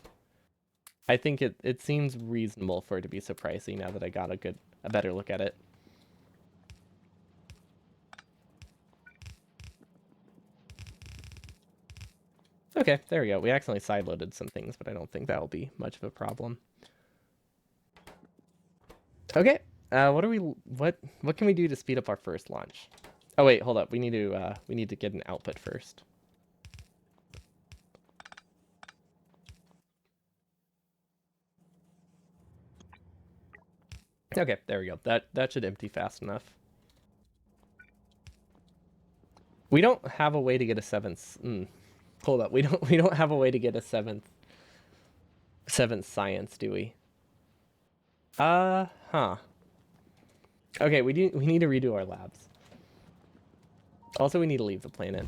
I think it seems reasonable for it to be so pricey now that I got a better look at it. Okay, there we go. We accidentally sideloaded some things, but I don't think that will be much of a problem. Okay, what can we do to speed up our first launch? Oh wait, hold up. We need to get an output first. Okay, there we go. That should empty fast enough. We don't have a way to get a seventh. Hold up. We don't have a way to get a seventh science, do we? Huh. Okay, we need to redo our labs. Also, we need to leave the planet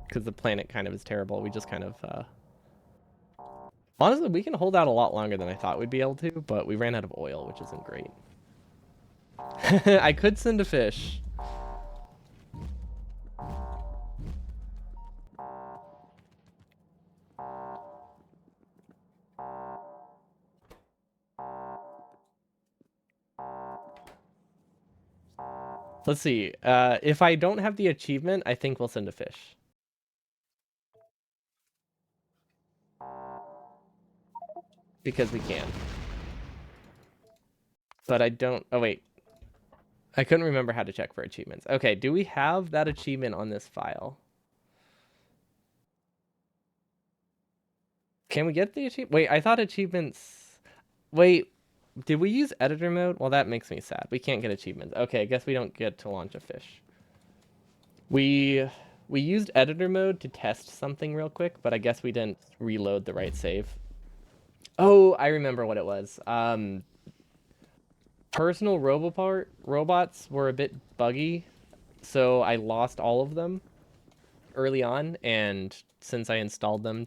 because the planet kind of is terrible. We just kind of honestly, we can hold out a lot longer than I thought we'd be able to, but we ran out of oil, which isn't great. I could send a fish. Let's see. If I don't have the achievement, I think we'll send a fish. Because we can. But I don't... Oh, wait. I couldn't remember how to check for achievements. Okay, do we have that achievement on this file? Can we get the achievement? Wait, I thought achievements... Wait, did we use editor mode? Well, that makes me sad. We can't get achievements. Okay, I guess we don't get to launch a fish. We used editor mode to test something real quick, but I guess we didn't reload the right save. Oh, I remember what it was. Personal robots were a bit buggy, so I lost all of them early on, and since I installed them,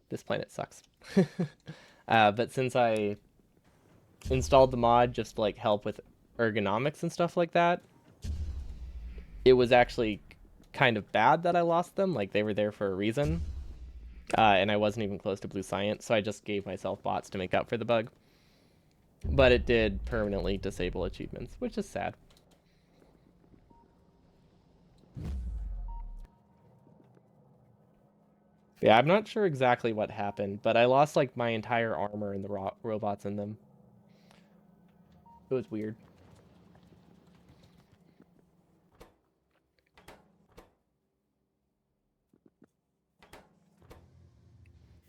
this planet sucks. But since I installed the mod just to like help with ergonomics and stuff like that, it was actually kind of bad that I lost them. Like they were there for a reason. And I wasn't even close to Blue Science, so I just gave myself bots to make up for the bug. But it did permanently disable achievements, which is sad. Yeah, I'm not sure exactly what happened, but I lost like my entire armor and the robots in them. It was weird.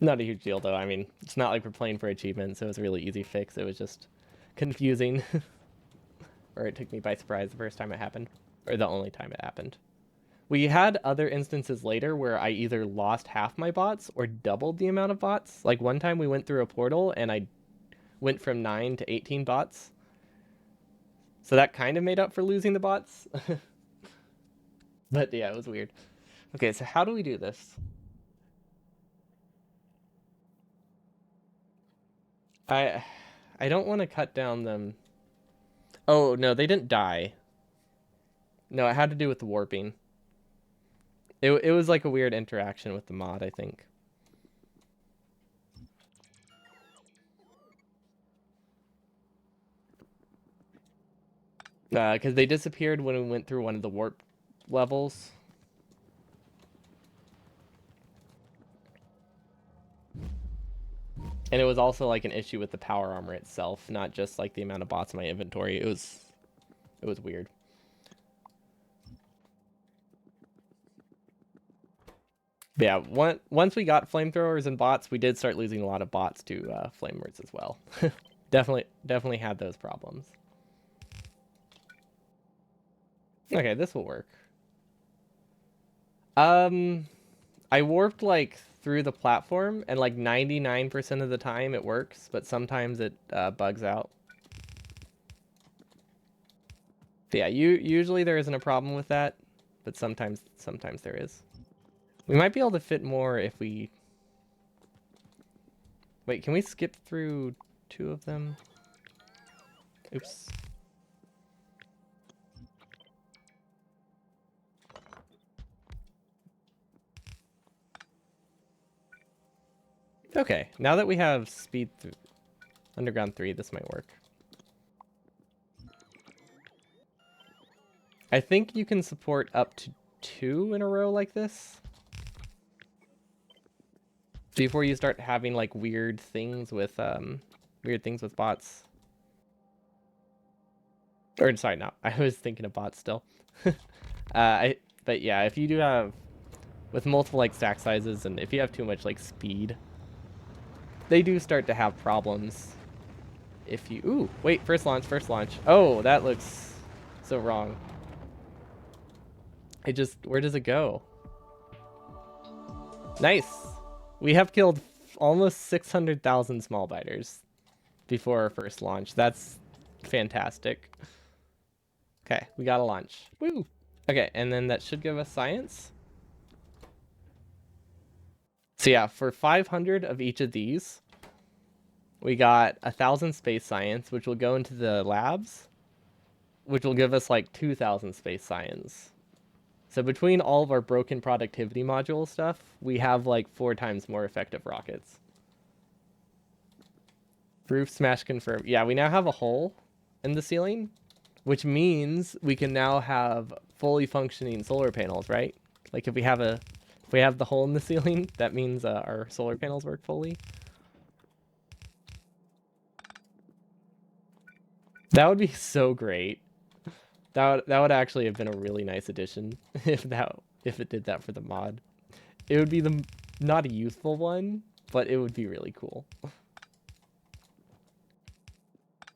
Not a huge deal, though. I mean, it's not like we're playing for achievements, so it was a really easy fix. It was just confusing. Or it took me by surprise the first time it happened. Or the only time it happened. We had other instances later where I either lost half my bots or doubled the amount of bots. Like one time we went through a portal and I went from 9 to 18 bots. So that kind of made up for losing the bots. But yeah, it was weird. Okay, so how do we do this? I I don't want to cut down them. Oh, no, they didn't die. No, it had to do with the warping. It was like a weird interaction with the mod, I think. Because they disappeared when we went through one of the warp levels. And it was also like an issue with the power armor itself, not just like the amount of bots in my inventory. It was weird. But yeah, once we got flamethrowers and bots, we did start losing a lot of bots to flamers as well. Definitely had those problems. Okay, this will work. I warped like through the platform, and like 99% of the time it works, but sometimes it bugs out. But yeah, usually there isn't a problem with that, but sometimes there is. We might be able to fit more if we... Wait, can we skip through 2 of them? Oops. Okay, now that we have speed through Underground 3, this might work. I think you can support up to 2 in a row like this before you start having like weird things with bots. Or sorry, no, I was thinking of bots still. But yeah, if you do have with multiple like stack sizes, and if you have too much like speed, they do start to have problems. If you... Ooh, wait, first launch. Oh, that looks so wrong. It just... Where does it go? Nice. We have killed almost 600,000 small biters before our first launch. That's fantastic. Okay, we got a launch. Woo! Okay, and then that should give us science. So yeah, for 500 of each of these, we got 1,000 space science, which will go into the labs, which will give us like 2,000 space science. So between all of our broken productivity module stuff, we have like 4 times more effective rockets. Roof smash confirmed. Yeah, we now have a hole in the ceiling, which means we can now have fully functioning solar panels, right? Like if we have the hole in the ceiling, that means our solar panels work fully. That would be so great. That would actually have been a really nice addition if it did that for the mod. It would be not a useful one, but it would be really cool.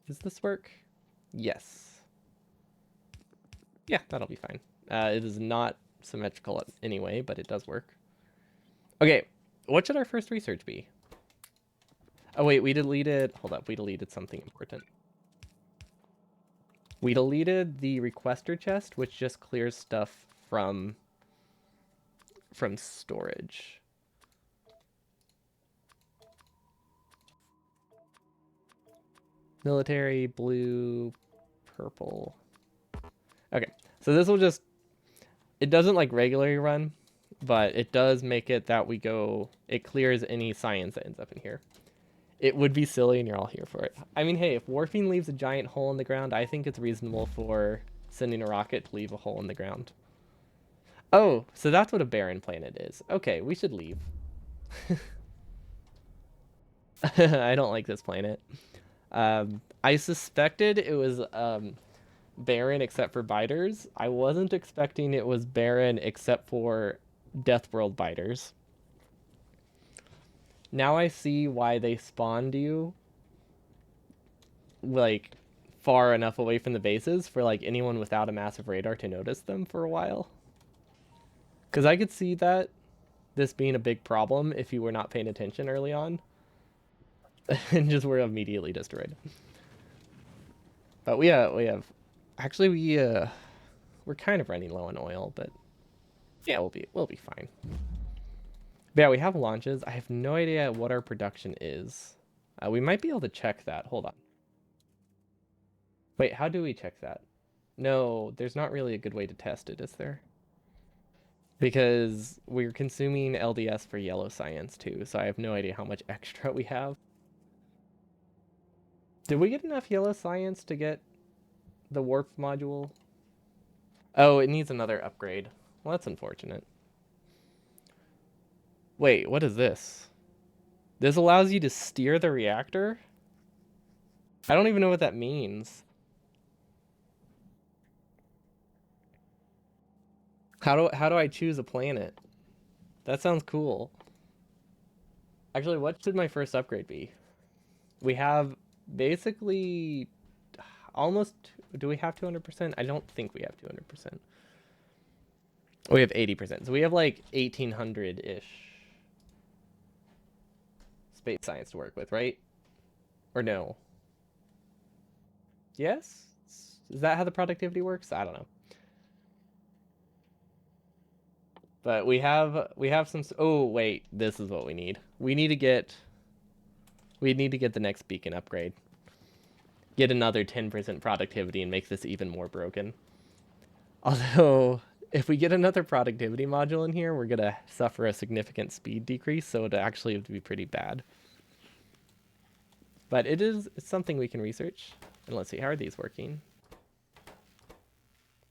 Does this work? Yes. Yeah, that'll be fine. It is not symmetrical anyway, but it does work. Okay, what should our first research be? Oh wait, we deleted... Hold up, we deleted something important. We deleted the requester chest, which just clears stuff from storage. Military, blue, purple. Okay, so this will just... It doesn't like regularly run, but it does make it that it clears any science that ends up in here. It would be silly, and you're all here for it. I mean, hey, if warping leaves a giant hole in the ground, I think it's reasonable for sending a rocket to leave a hole in the ground. Oh, so that's what a barren planet is. Okay, we should leave. I don't like this planet. I suspected it was barren except for biters. I wasn't expecting it was barren except for Death World biters. Now I see why they spawned you like far enough away from the bases for like anyone without a massive radar to notice them for a while. Because I could see that this being a big problem if you were not paying attention early on and just were immediately destroyed. But we have actually we're kind of running low on oil, but yeah, we'll be fine. But yeah, we have launches. I have no idea what our production is. We might be able to check that. Hold on. Wait, how do we check that? No, there's not really a good way to test it, is there? Because we're consuming LDS for yellow science too, so I have no idea how much extra we have. Did we get enough yellow science to get the warp module? Oh, it needs another upgrade. Well, that's unfortunate. Wait, what is this? This allows you to steer the reactor? I don't even know what that means. How do I choose a planet? That sounds cool. Actually, what should my first upgrade be? We have basically almost. Do we have 200%? I don't think we have 200%. We have 80%. So we have like 1800-ish space science to work with, right? Or no? Yes? Is that how the productivity works? I don't know. But we have some. Oh wait, this is what we need. We need to get the next beacon upgrade. Get another 10% productivity and make this even more broken. Although, if we get another productivity module in here, we're gonna suffer a significant speed decrease, so it actually would be pretty bad. But it's something we can research. And let's see, how are these working?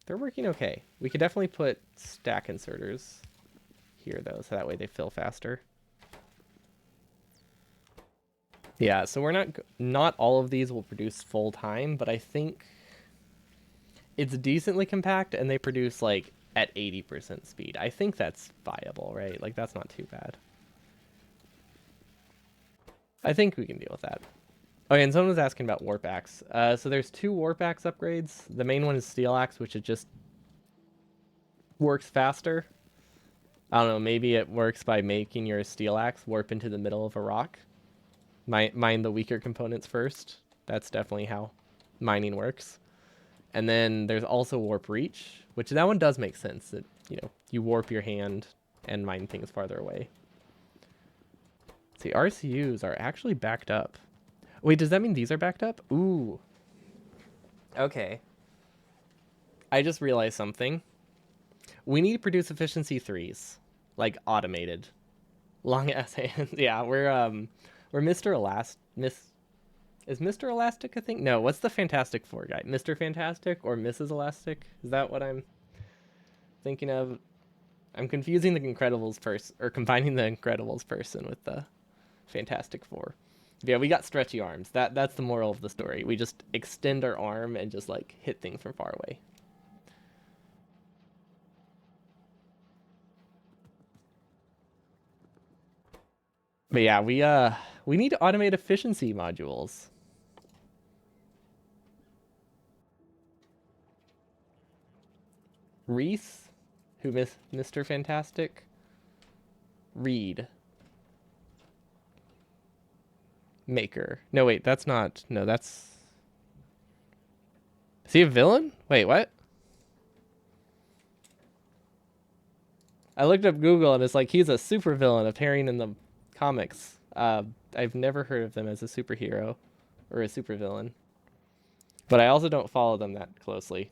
They're working okay. We could definitely put stack inserters here though, so that way they fill faster. Yeah, so we're not all of these will produce full time, but I think it's decently compact and they produce like at 80% speed. I think that's viable, right? Like that's not too bad. I think we can deal with that. Oh, yeah, and someone was asking about warp axe. So there's two warp axe upgrades. The main one is steel axe, which it just works faster. I don't know, maybe it works by making your steel axe warp into the middle of a rock. Mine the weaker components first. That's definitely how mining works. And then there's also warp reach, which that one does make sense. That you warp your hand and mine things farther away. See, RCUs are actually backed up. Wait, does that mean these are backed up? Ooh. Okay. I just realized something. We need to produce efficiency 3s, like automated, long ass hands. Yeah, we're Mr. Is Mr. Elastic a thing? No, what's the Fantastic Four guy? Mr. Fantastic or Mrs. Elastic? Is that what I'm thinking of? I'm confusing the Incredibles person, or combining the Incredibles person with the Fantastic Four. Yeah, we got stretchy arms. That's the moral of the story. We just extend our arm and just like hit things from far away. But yeah, we need to automate efficiency modules. Reese, who Mr. Fantastic. Reed. Maker. No, wait, that's not. No, that's. Is he a villain? Wait, what? I looked up Google and it's like he's a super villain appearing in the comics. I've never heard of them as a superhero or a supervillain, but I also don't follow them that closely.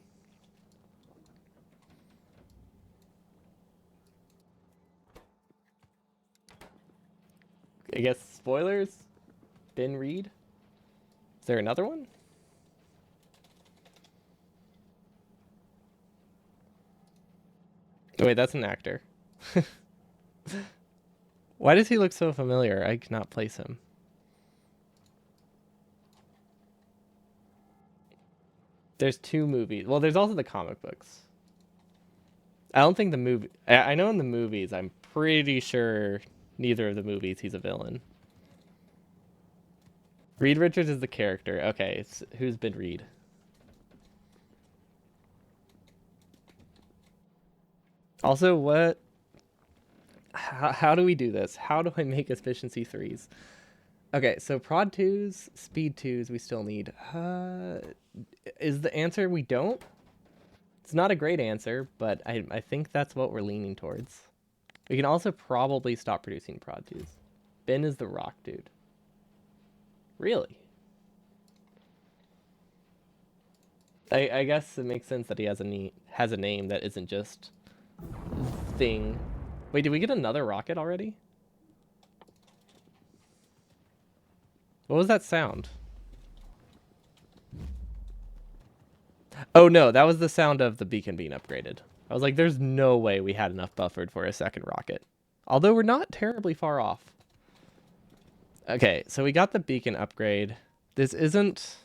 I guess spoilers. Ben Reed. Is there another one? Oh, wait, that's an actor. Why does he look so familiar? I cannot place him. There's 2 movies. Well, there's also the comic books. I don't think the movie. I know in the movies, I'm pretty sure neither of the movies he's a villain. Reed Richards is the character. Okay, who's been Reed? Also, what? How do we do this? How do I make efficiency threes? Okay, so prod twos, speed twos, we still need. Is the answer we don't? It's not a great answer, but I think that's what we're leaning towards. We can also probably stop producing prod twos. Ben is the rock dude. Really? I guess it makes sense that he has a name that isn't just thing. Wait, did we get another rocket already? What was that sound? Oh no, that was the sound of the beacon being upgraded. I was like, there's no way we had enough buffered for a second rocket. Although we're not terribly far off. Okay, so we got the beacon upgrade. This isn't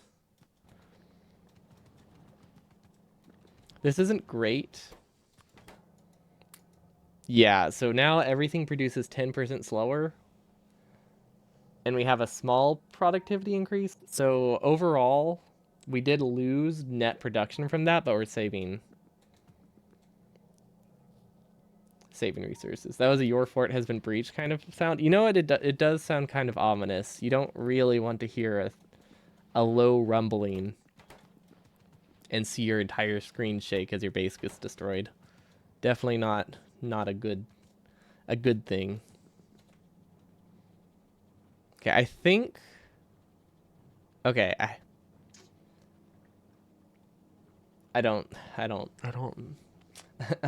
great. Yeah, so now everything produces 10% slower. And we have a small productivity increase. So overall, we did lose net production from that, but we're saving resources. That was a your fort has been breached kind of sound. You know what? It does sound kind of ominous. You don't really want to hear a low rumbling and see your entire screen shake as your base gets destroyed. Definitely not a good thing. Okay, I think. Okay, I don't I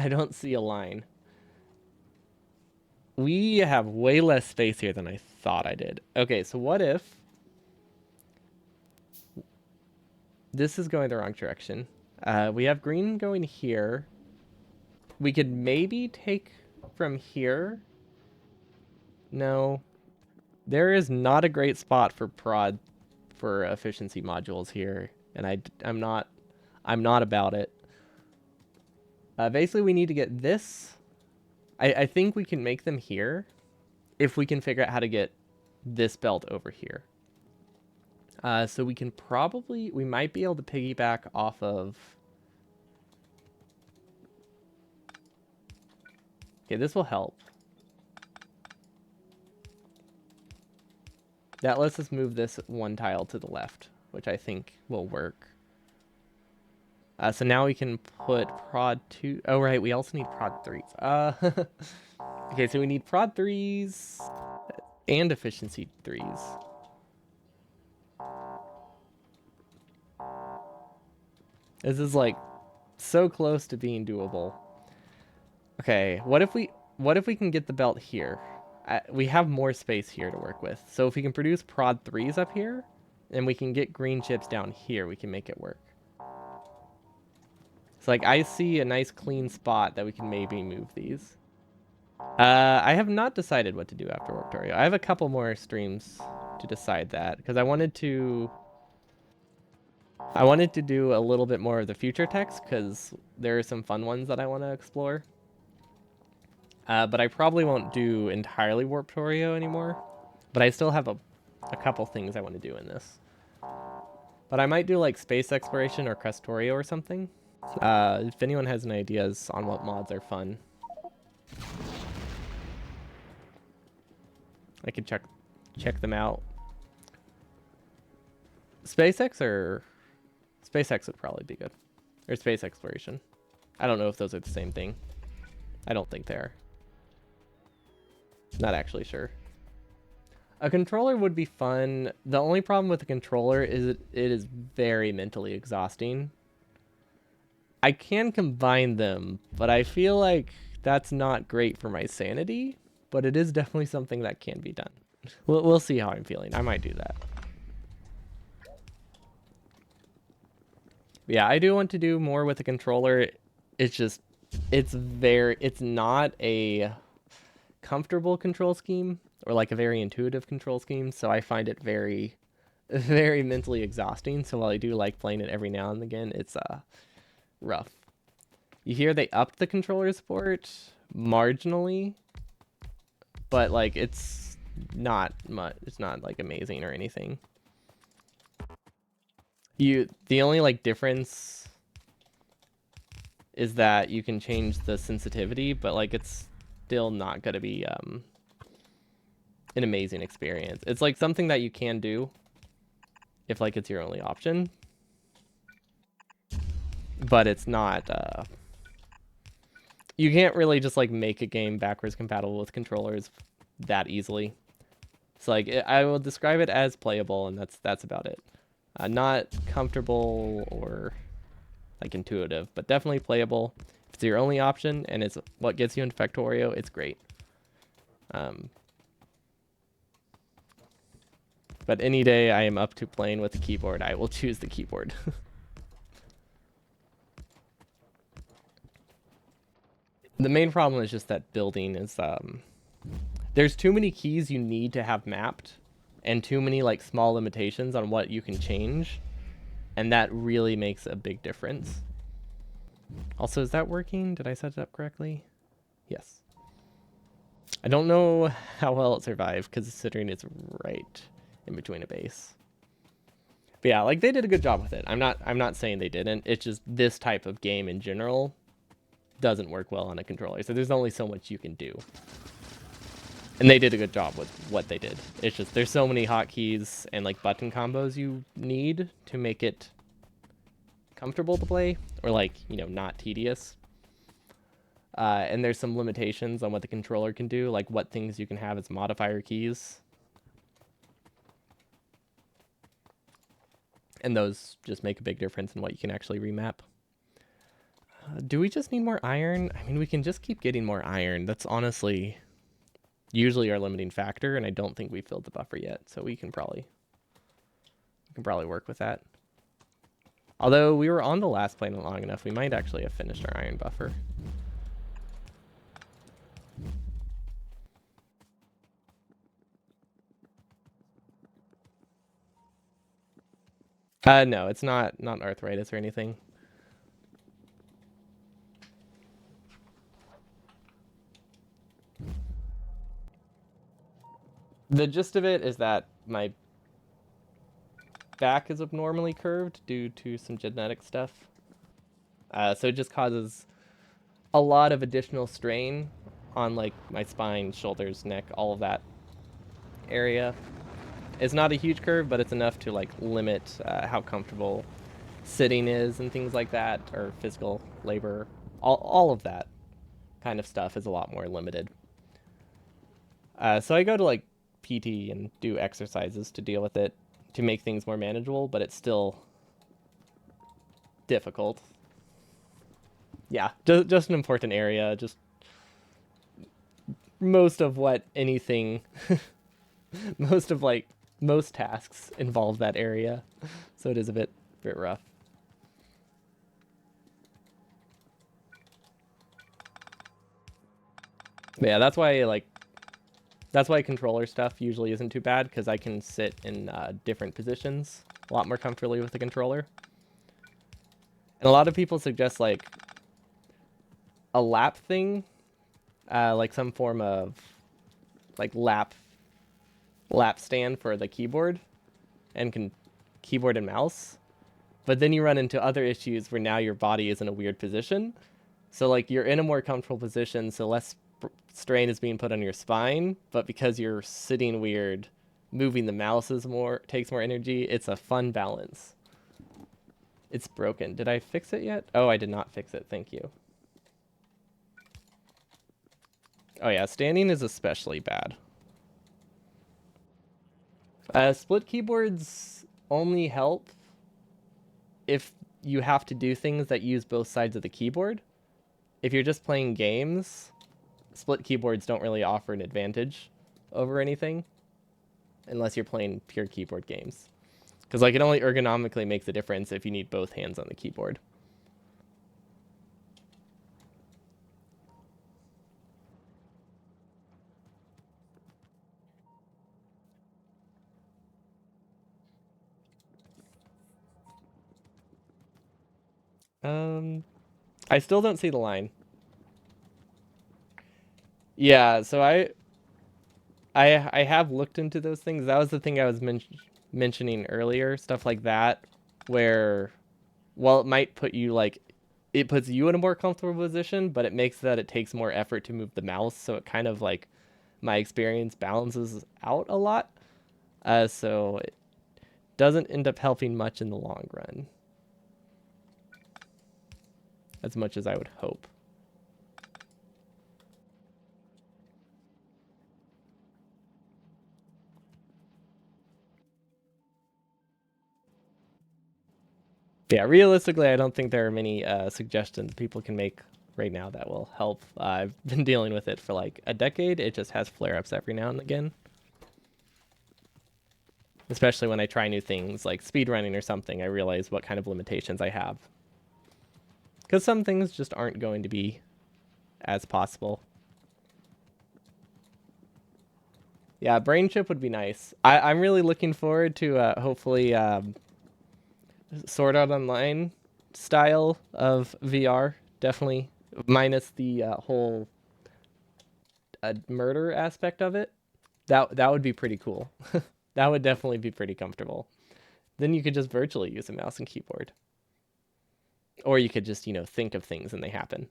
don't see a line. We have way less space here than I thought I did. Okay, so what if this is going the wrong direction? We have green going here. We could maybe take from here. No. There is not a great spot for prod for efficiency modules here, and I'm not about it. Basically, we need to get this. I think we can make them here if we can figure out how to get this belt over here. So we might be able to piggyback off of. Okay, this will help. That lets us move this one tile to the left, which I think will work. So now we can put prod 2. Oh, right. We also need prod 3s. Okay, so we need prod 3s and efficiency 3s. This is like so close to being doable. Okay, what if we can get the belt here? We have more space here to work with. So if we can produce prod 3s up here, and we can get green chips down here, we can make it work. It's like I see a nice clean spot that we can maybe move these. I have not decided what to do after Warptorio. I have a couple more streams to decide that because I wanted to do a little bit more of the future text because there are some fun ones that I want to explore. But I probably won't do entirely Warptorio anymore. But I still have a couple things I want to do in this. But I might do like space exploration or Crestorio or something. If anyone has any ideas on what mods are fun, I could check them out. SpaceX would probably be good. Or space exploration. I don't know if those are the same thing. I don't think they are. Not actually sure. A controller would be fun. The only problem with the controller is it is very mentally exhausting. I can combine them, but I feel like that's not great for my sanity. But it is definitely something that can be done. We'll see how I'm feeling. I might do that. Yeah, I do want to do more with the controller. It's just, it's not a comfortable control scheme or like a very intuitive control scheme. So I find it very very mentally exhausting. So while I do like playing it every now and again, it's rough. You hear they upped the controller support marginally, but like it's not much. It's not like amazing or anything. The only like difference is that you can change the sensitivity, but like it's still not going to be an amazing experience. It's like something that you can do if like it's your only option, but it's not you can't really just like make a game backwards compatible with controllers that easily. So like I will describe it as playable, and that's about it. Not comfortable or like intuitive, but definitely playable. If it's your only option and it's what gets you into Factorio, it's great. But any day I am up to playing with the keyboard, I will choose the keyboard. The main problem is just that building is there's too many keys you need to have mapped and too many like small limitations on what you can change, and that really makes a big difference. Also, is that working? Did I set it up correctly? Yes. I don't know how well it survived considering it's right in between a base. But yeah, like they did a good job with it. I'm not saying they didn't. It's just this type of game in general doesn't work well on a controller. So there's only so much you can do. And they did a good job with what they did. It's just there's so many hotkeys and like button combos you need to make it comfortable to play, or like, you know, not tedious. And there's some limitations on what the controller can do, like what things you can have as modifier keys. And those just make a big difference in what you can actually remap. Do we just need more iron? I mean, we can just keep getting more iron. That's honestly usually our limiting factor, and I don't think we filled the buffer yet, so we can probably work with that. Although we were on the last planet long enough, we might actually have finished our iron buffer. No, it's not arthritis or anything. The gist of it is that my back is abnormally curved due to some genetic stuff. So it just causes a lot of additional strain on like my spine, shoulders, neck, all of that area. It's not a huge curve, but it's enough to like limit how comfortable sitting is and things like that, or physical labor. All of that kind of stuff is a lot more limited. So I go to like PT and do exercises to deal with it to make things more manageable, but it's still difficult. Yeah, just an important area. Just most of what anything, most of like most tasks involve that area, so it is a bit rough. But yeah, that's why controller stuff usually isn't too bad, because I can sit in different positions a lot more comfortably with the controller. And a lot of people suggest like a lap thing, like some form of like lap stand for the keyboard and keyboard and mouse. But then you run into other issues where now your body is in a weird position. So like you're in a more comfortable position, so less strain is being put on your spine, but because you're sitting weird, moving the mouse takes more energy. It's a fun balance. It's broken. Did I fix it yet? Oh, I did not fix it. Thank you. Oh yeah, standing is especially bad. Split keyboards only help if you have to do things that use both sides of the keyboard. If you're just playing games, split keyboards don't really offer an advantage over anything unless you're playing pure keyboard games. Because like it only ergonomically makes a difference if you need both hands on the keyboard. I still don't see the line. Yeah, so I have looked into those things. That was the thing I was mentioning earlier, stuff like that, where while it might put you like it puts you in a more comfortable position, but it makes that it takes more effort to move the mouse, so it kind of like my experience balances out a lot. So it doesn't end up helping much in the long run, as much as I would hope. Yeah, realistically, I don't think there are many suggestions people can make right now that will help. I've been dealing with it for like a decade. It just has flare-ups every now and again, especially when I try new things like speedrunning or something. I realize what kind of limitations I have, because some things just aren't going to be as possible. Yeah, brain chip would be nice. I'm really looking forward to hopefully Sword Art Online style of VR. Definitely minus the whole murder aspect of it. That would be pretty cool. That would definitely be pretty comfortable. Then you could just virtually use a mouse and keyboard, or you could just think of things and they happen.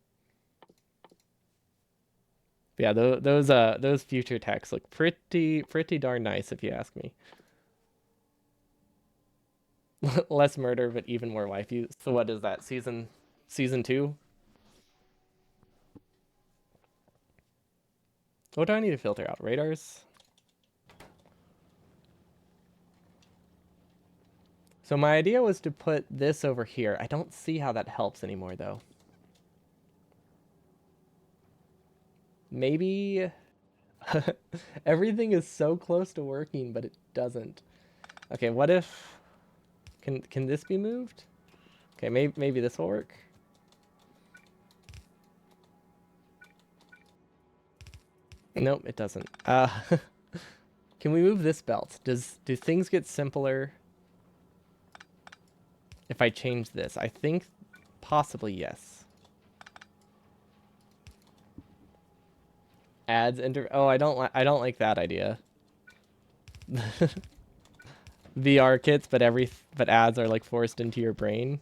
But yeah, those future techs look pretty darn nice if you ask me. Less murder, but even more waifu. So what is that season two? What do I need to filter out? Radars. So my idea was to put this over here. I don't see how that helps anymore though. Maybe everything is so close to working, but it doesn't. Okay, what if can this be moved? Okay, maybe this will work. Nope, it doesn't. Can we move this belt? Do things get simpler if I change this? I think possibly yes. Adds enter. Oh, I don't like that idea. VR kits, but ads are like forced into your brain.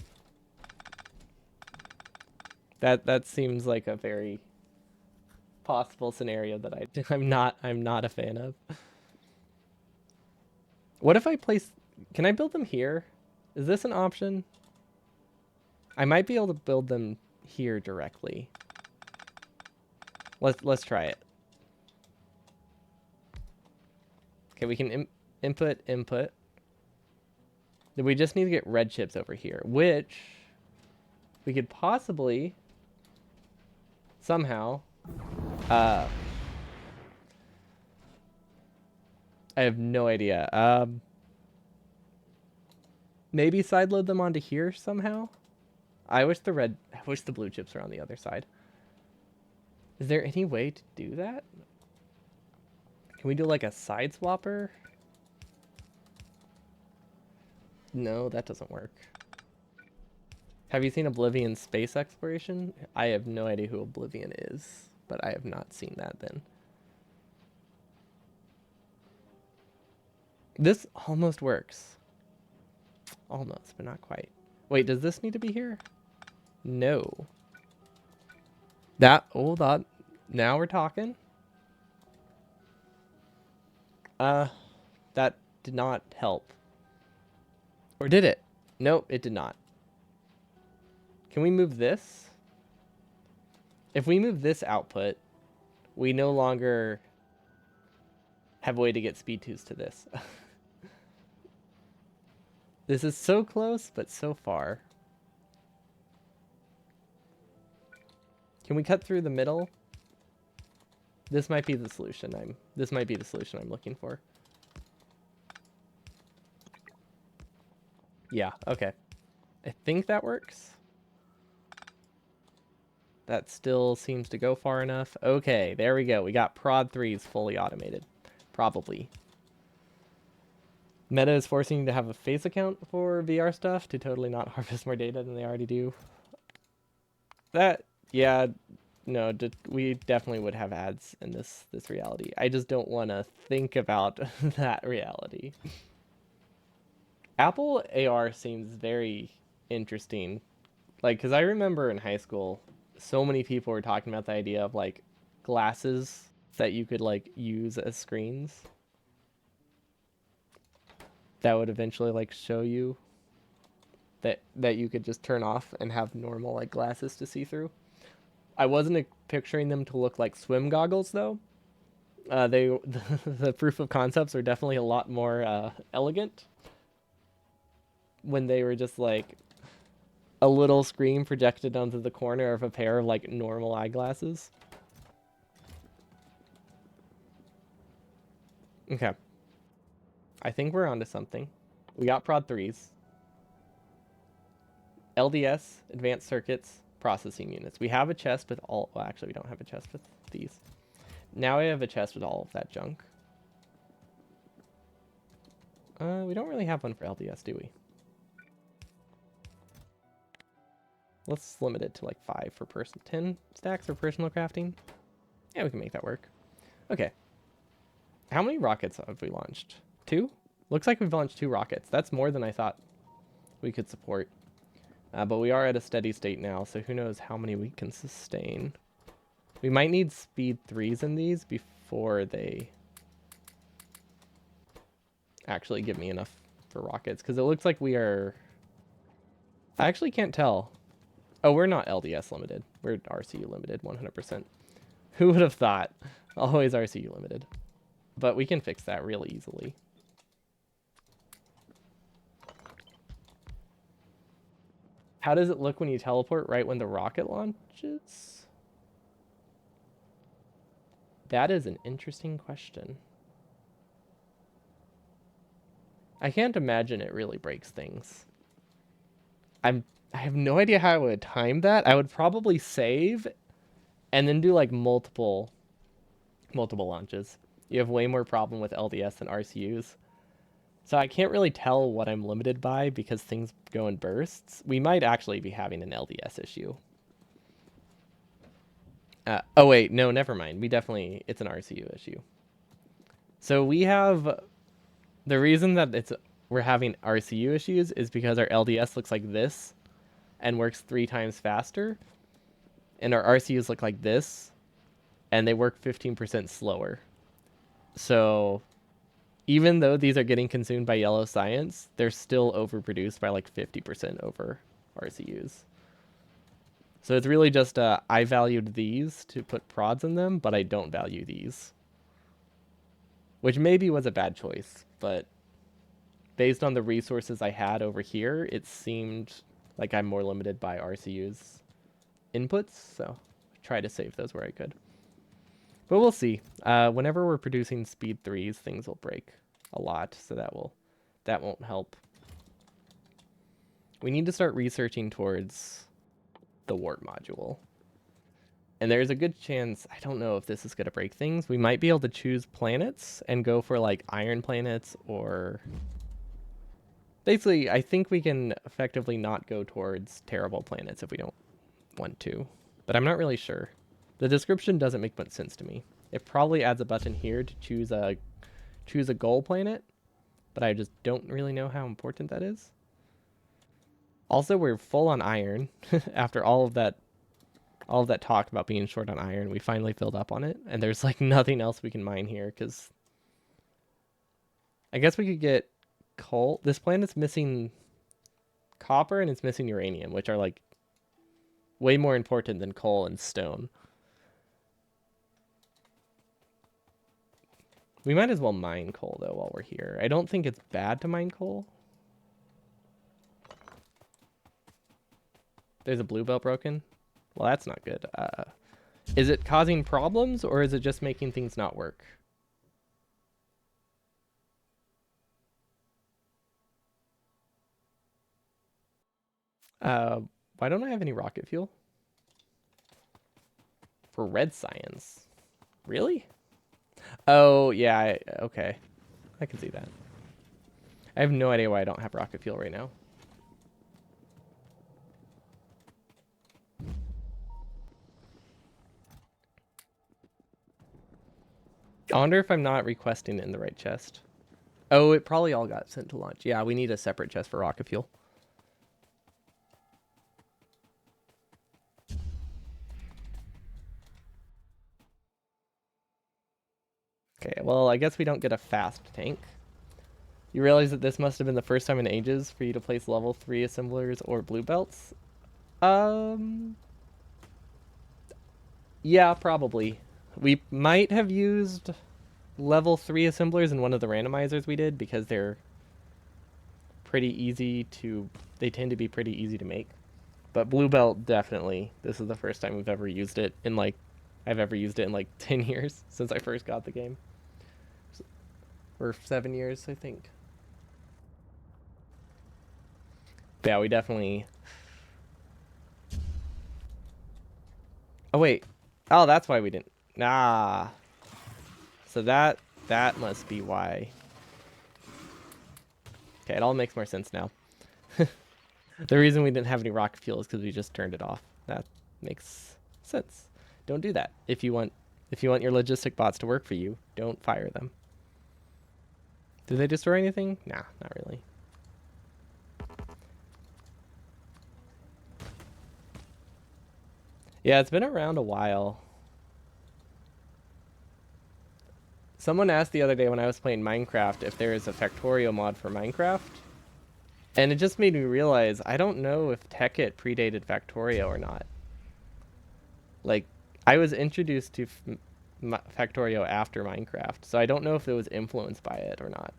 That seems like a very possible scenario that I'm not a fan of. What if I place? Can I build them here? Is this an option? I might be able to build them here directly. Let's try it. Okay, we can input. Then we just need to get red chips over here, which we could possibly somehow. Uh, I have no idea. Maybe sideload them onto here somehow. I wish the blue chips were on the other side. Is there any way to do that? Can we do like a side swapper? No, that doesn't work. Have you seen Oblivion space exploration? I have no idea who Oblivion is, but I have not seen that then. This almost works. Almost, but not quite. Wait, does this need to be here? No. Hold on. Now we're talking. That did not help. Or did it? Nope, it did not. Can we move this? If we move this output, we no longer have a way to get speed 2s to this. This is so close, but so far. Can we cut through the middle? This might be the solution I'm looking for. Yeah, okay. I think that works. That still seems to go far enough. Okay, there we go. We got prod 3s fully automated. Probably. Meta is forcing you to have a face account for VR stuff to totally not harvest more data than they already do. That, yeah, no, we definitely would have ads in this reality. I just don't want to think about that reality. Apple AR seems very interesting. Like, because I remember in high school, so many people were talking about the idea of like glasses that you could like use as screens that would eventually like show you that you could just turn off and have normal like glasses to see through. I wasn't picturing them to look like swim goggles though. They the proof of concepts are definitely a lot more elegant when they were just like a little screen projected onto the corner of a pair of like normal eyeglasses. Okay, I think we're onto something. We got prod threes, LDS, advanced circuits, processing units. We have a chest with all. Well, actually, we don't have a chest with these. Now I have a chest with all of that junk. We don't really have one for LDS, do we? Let's limit it to like 5 for 10 stacks for personal crafting. Yeah, we can make that work. Okay. How many rockets have we launched? 2? Looks like we've launched 2 rockets. That's more than I thought we could support. But we are at a steady state now, so who knows how many we can sustain. We might need speed 3s in these before they actually give me enough for rockets, because it looks like we are... I actually can't tell. Oh, we're not LDS limited. We're RCU limited, 100%. Who would have thought? Always RCU limited. But we can fix that real easily. How does it look when you teleport right when the rocket launches? That is an interesting question. I can't imagine it really breaks things. I have no idea how I would time that. I would probably save and then do like multiple launches. You have way more problem with LDS than RCUs. So I can't really tell what I'm limited by because things go in bursts. We might actually be having an LDS issue. Oh wait, no, never mind. It's an RCU issue. So we have the reason that we're having RCU issues is because our LDS looks like this and works 3 times faster, and our RCUs look like this and they work 15% slower. So even though these are getting consumed by yellow science, they're still overproduced by like 50% over RCUs. So it's really just I valued these to put prods in them, but I don't value these. Which maybe was a bad choice, but based on the resources I had over here, it seemed like I'm more limited by RCU's inputs, so I try to save those where I could. But we'll see. Whenever we're producing speed 3s, things will break a lot, so that won't help. We need to start researching towards the warp module. And there's a good chance, I don't know if this is going to break things, we might be able to choose planets and go for like iron planets, or basically I think we can effectively not go towards terrible planets if we don't want to, but I'm not really sure. The description doesn't make much sense to me. It probably adds a button here to choose a goal planet, but I just don't really know how important that is. Also, we're full on iron. After all of that talk about being short on iron, we finally filled up on it, and there's like nothing else we can mine here, because I guess we could get coal. This planet's missing copper and it's missing uranium, which are like way more important than coal and stone. We might as well mine coal though while we're here. I don't think it's bad to mine coal. There's a blue belt broken. Well, that's not good. Is it causing problems, or is it just making things not work? Uh, why don't I have any rocket fuel? For red science. Really? Oh, yeah, okay. I can see that. I have no idea why I don't have rocket fuel right now. I wonder if I'm not requesting it in the right chest. Oh, it probably all got sent to launch. Yeah, we need a separate chest for rocket fuel. Okay, well, I guess we don't get a fast tank. You realize that this must have been the first time in ages for you to place level 3 assemblers or blue belts? Yeah, probably. We might have used level 3 assemblers in one of the randomizers we did because they're pretty easy to... They tend to be pretty easy to make. But blue belt, definitely. This is the first time we've ever used it in, like... I've ever used it in, like, 10 years since I first got the game. Or 7 years, I think. But yeah, we definitely... Oh, wait. Oh, that's why we didn't... Nah. So that must be why. Okay, it all makes more sense now. The reason we didn't have any rocket fuel is because we just turned it off. That makes sense. Don't do that. If you want your logistic bots to work for you, don't fire them. Did they destroy anything? Nah, not really. Yeah, it's been around a while. Someone asked the other day when I was playing Minecraft if there is a Factorio mod for Minecraft. And it just made me realize I don't know if Tekkit predated Factorio or not. Like, I was introduced to Factorio after Minecraft, so I don't know if it was influenced by it or not.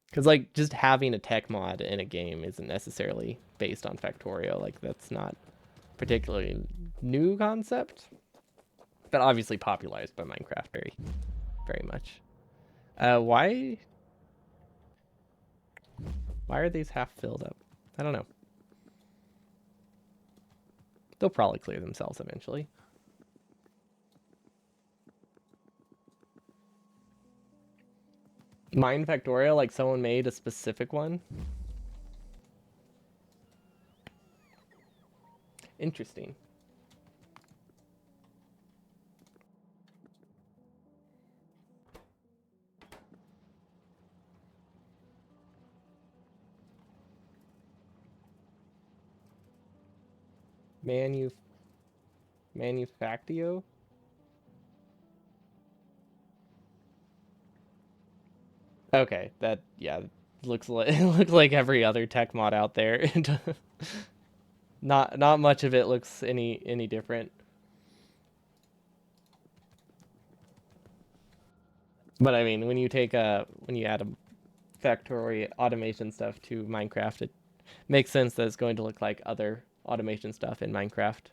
Because, like, just having a tech mod in a game isn't necessarily based on Factorio. Like, that's not particularly new concept, but obviously popularized by Minecraft very, very much. Why are these half filled up? I don't know. They'll probably clear themselves eventually. Mine Factorio, like someone made a specific one. Interesting. Manufactio? Okay, that, yeah, looks like it looks like every other tech mod out there. Not much of it looks any different. But I mean, when you add a factory automation stuff to Minecraft, it makes sense that it's going to look like other automation stuff in Minecraft.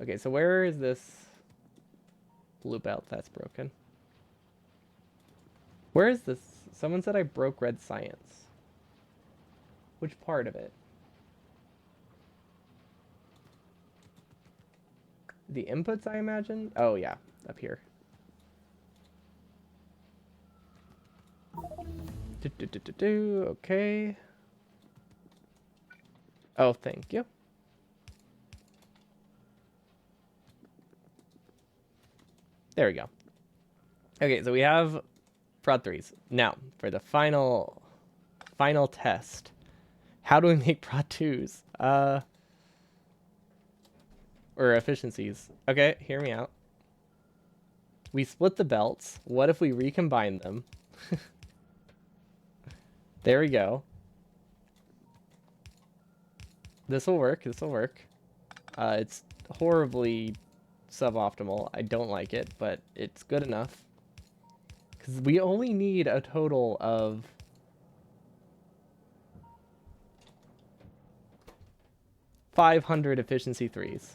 Okay, so where is this blue belt that's broken? Where is this? Someone said I broke red science. Which part of it? The inputs, I imagine? Oh, yeah, up here. Okay. Oh, thank you. There we go. Okay, so we have prod 3s. Now, for the final test. How do we make prod 2s? Or efficiencies. Okay, hear me out. We split the belts. What if we recombine them? There we go. This will work. This will work. It's horribly suboptimal. I don't like it, but it's good enough. Because we only need a total of 500 efficiency 3s.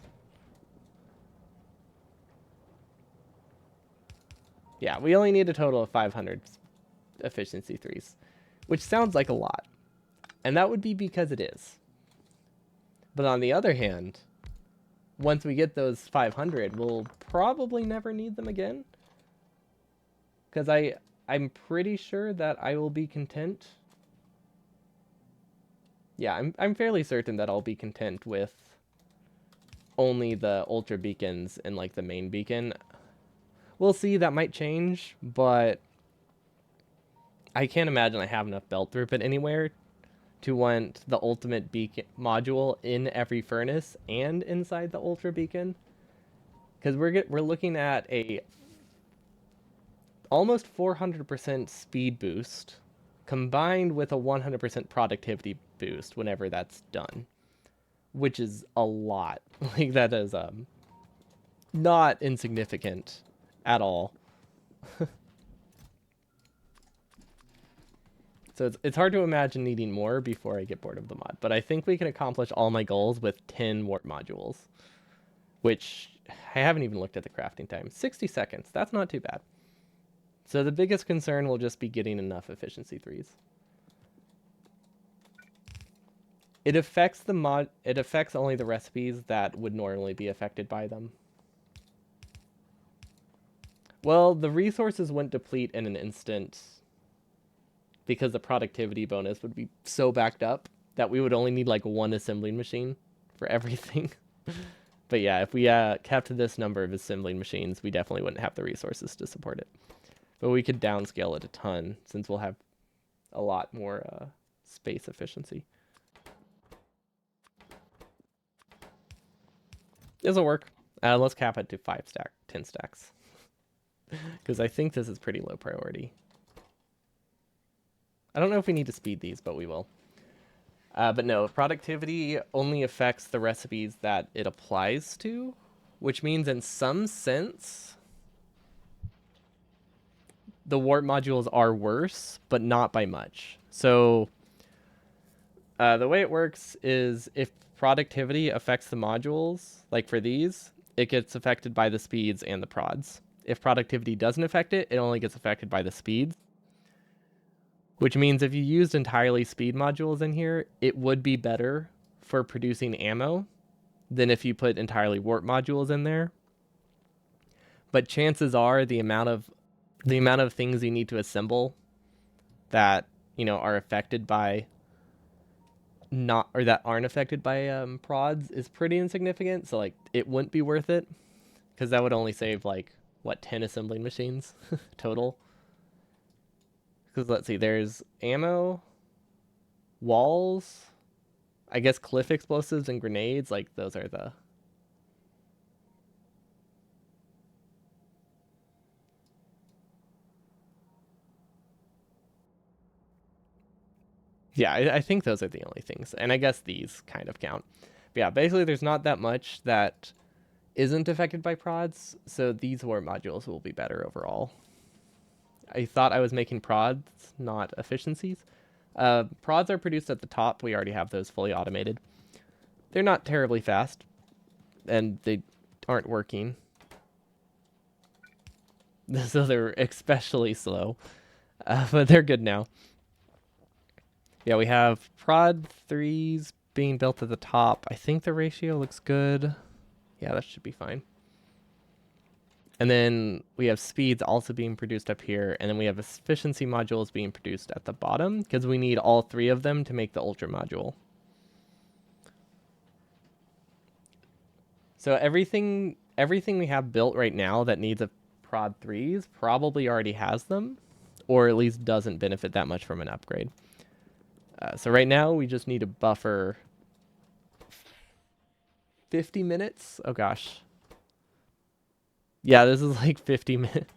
Yeah, we only need a total of 500 efficiency 3s, which sounds like a lot. And that would be because it is. But on the other hand, once we get those 500, we'll probably never need them again. Because I'm pretty sure that I will be content Yeah, I'm fairly certain that I'll be content with only the ultra beacons and like the main beacon. We'll see, that might change, but I can't imagine I have enough belt throughput anywhere to want the ultimate beacon module in every furnace and inside the ultra beacon, because we're looking at a almost 400% speed boost combined with a 100% productivity boost whenever that's done, which is a lot. Like that is not insignificant at all. So it's hard to imagine needing more before I get bored of the mod, but I think we can accomplish all my goals with 10 warp modules, which I haven't even looked at the crafting time. 60 seconds. That's not too bad. So the biggest concern will just be getting enough efficiency 3s. It affects it affects only the recipes that would normally be affected by them. Well, the resources wouldn't deplete in an instant because the productivity bonus would be so backed up that we would only need like one assembling machine for everything. But yeah, if we kept this number of assembling machines, we definitely wouldn't have the resources to support it. But we could downscale it a ton since we'll have a lot more space efficiency. This'll work. Let's cap it to 10 stacks. Because I think this is pretty low priority. I don't know if we need to speed these, but we will. But no, productivity only affects the recipes that it applies to, which means in some sense, the warp modules are worse, but not by much. So the way it works is if productivity affects the modules, like for these, it gets affected by the speeds and the prods. If productivity doesn't affect it, it only gets affected by the speeds. Which means if you used entirely speed modules in here, it would be better for producing ammo than if you put entirely warp modules in there. But chances are the amount of things you need to assemble that, are affected by that aren't affected by prods is pretty insignificant. So like it wouldn't be worth it because that would only save like 10 assembling machines total. Because let's see, there's ammo, walls, I guess cliff explosives and grenades. Like those are the... Yeah, I think those are the only things. And I guess these kind of count. But yeah, basically there's not that much that isn't affected by prods. So these warp modules will be better overall. I thought I was making prods, not efficiencies. Prods are produced at the top. We already have those fully automated. They're not terribly fast, and they aren't working. So they're especially slow, but they're good now. Yeah, we have prod 3s being built at the top. I think the ratio looks good. Yeah, that should be fine. And then we have speeds also being produced up here. And then we have efficiency modules being produced at the bottom because we need all 3 of them to make the ultra module. So everything we have built right now that needs a prod 3s probably already has them, or at least doesn't benefit that much from an upgrade. So right now we just need to buffer 50 minutes. Oh gosh. Yeah, this is like 50 minutes.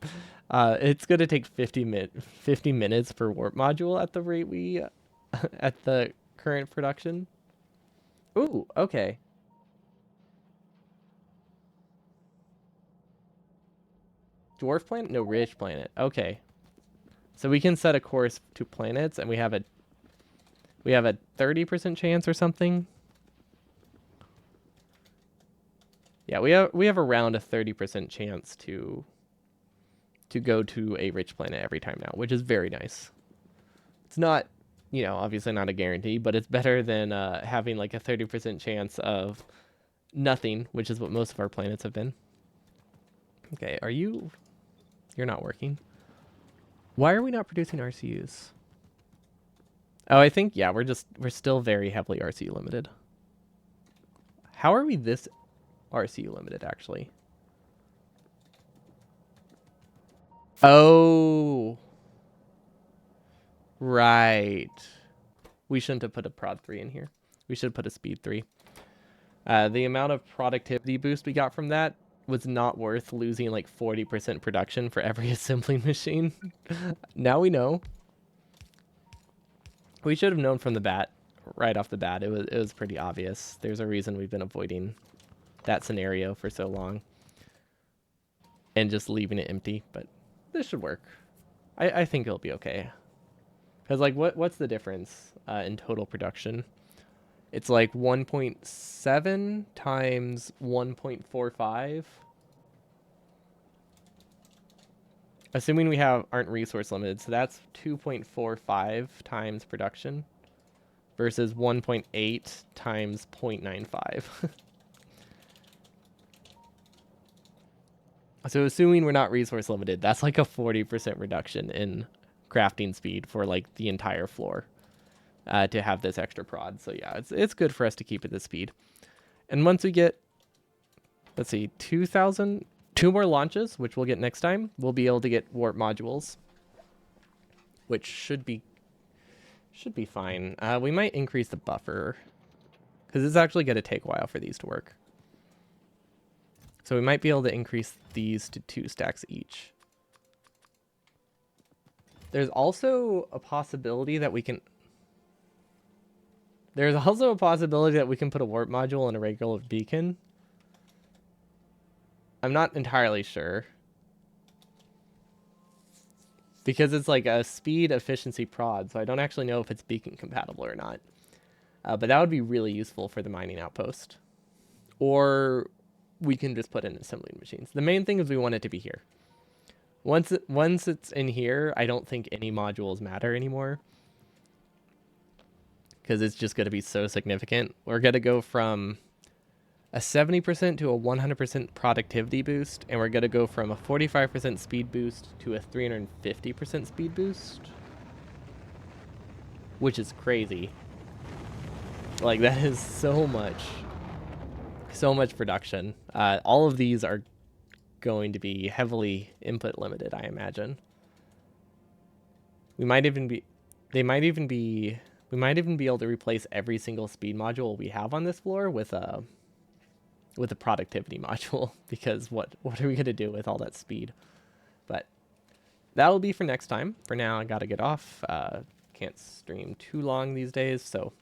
It's going to take 50 minutes per warp module at the rate we at the current production. Ooh, okay. Dwarf planet? No, ridge planet. Okay. So we can set a course to planets and we have a 30% chance or something. Yeah, we have around a 30% chance to go to a rich planet every time now, which is very nice. It's not, obviously not a guarantee, but it's better than having like a 30% chance of nothing, which is what most of our planets have been. Okay, you're not working. Why are we not producing RCUs? Oh, I think, yeah, we're still very heavily RCU limited. How are we this RCU limited, actually? Oh, right. We shouldn't have put a prod 3 in here. We should have put a speed 3. The amount of productivity boost we got from that was not worth losing like 40% production for every assembling machine. Now we know. We should have known from the bat, right off the bat. It was pretty obvious. There's a reason we've been avoiding that scenario for so long and just leaving it empty, but this should work. I think it'll be okay. Because like what's the difference in total production? It's like 1.7 times 1.45. Assuming we aren't resource limited, so that's 2.45 times production versus 1.8 times 0.95. So assuming we're not resource limited, that's like a 40% reduction in crafting speed for like the entire floor to have this extra prod. So yeah, it's good for us to keep at this speed. And once we get, let's see, 2,000, 2 more launches, which we'll get next time, we'll be able to get warp modules, which should be fine. We might increase the buffer because it's actually going to take a while for these to work. So we might be able to increase these to 2 stacks each. There's also a possibility that we can... There's also a possibility that we can put a warp module in a regular beacon. I'm not entirely sure. Because it's like a speed efficiency prod, so I don't actually know if it's beacon compatible or not. But that would be really useful for the mining outpost. Or we can just put in assembling machines. The main thing is we want it to be here. Once it's in here, I don't think any modules matter anymore. Because it's just going to be so significant. We're going to go from a 70% to a 100% productivity boost, and we're going to go from a 45% speed boost to a 350% speed boost. Which is crazy. Like, that is so much production. All of these are going to be heavily input limited, I imagine. We might even be able to replace every single speed module we have on this floor with a productivity module, because what are we going to do with all that speed? But that will be for next time. For now, I got to get off. Can't stream too long these days, so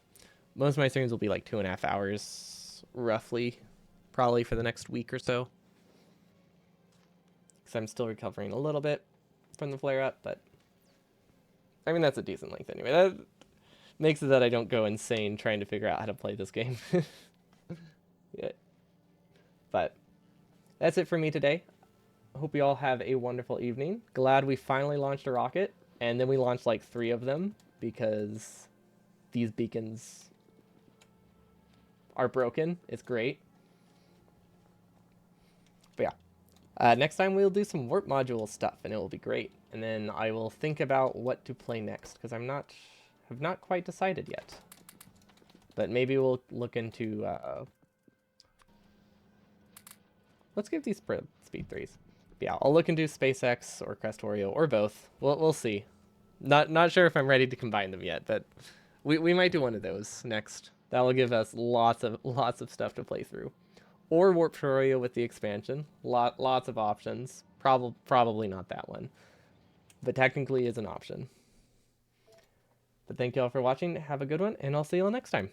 most of my streams will be like 2.5 hours, roughly, probably for the next week or so. Because I'm still recovering a little bit from the flare-up, but I mean, that's a decent length anyway. That makes it that I don't go insane trying to figure out how to play this game. Yeah. But that's it for me today. I hope you all have a wonderful evening. Glad we finally launched a rocket, and then we launched like 3 of them because these beacons are broken. It's great. But yeah, next time we'll do some warp module stuff, and it will be great. And then I will think about what to play next, because have not quite decided yet. But maybe we'll look into let's give these speed 3s. Yeah, I'll look into SpaceX or Crestorio or both. We'll see. Not sure if I'm ready to combine them yet, but we might do one of those next. That will give us lots of stuff to play through. Or Warp Torio with the expansion. Lots of options. Probably not that one, but technically is an option. But thank you all for watching. Have a good one, and I'll see you all next time.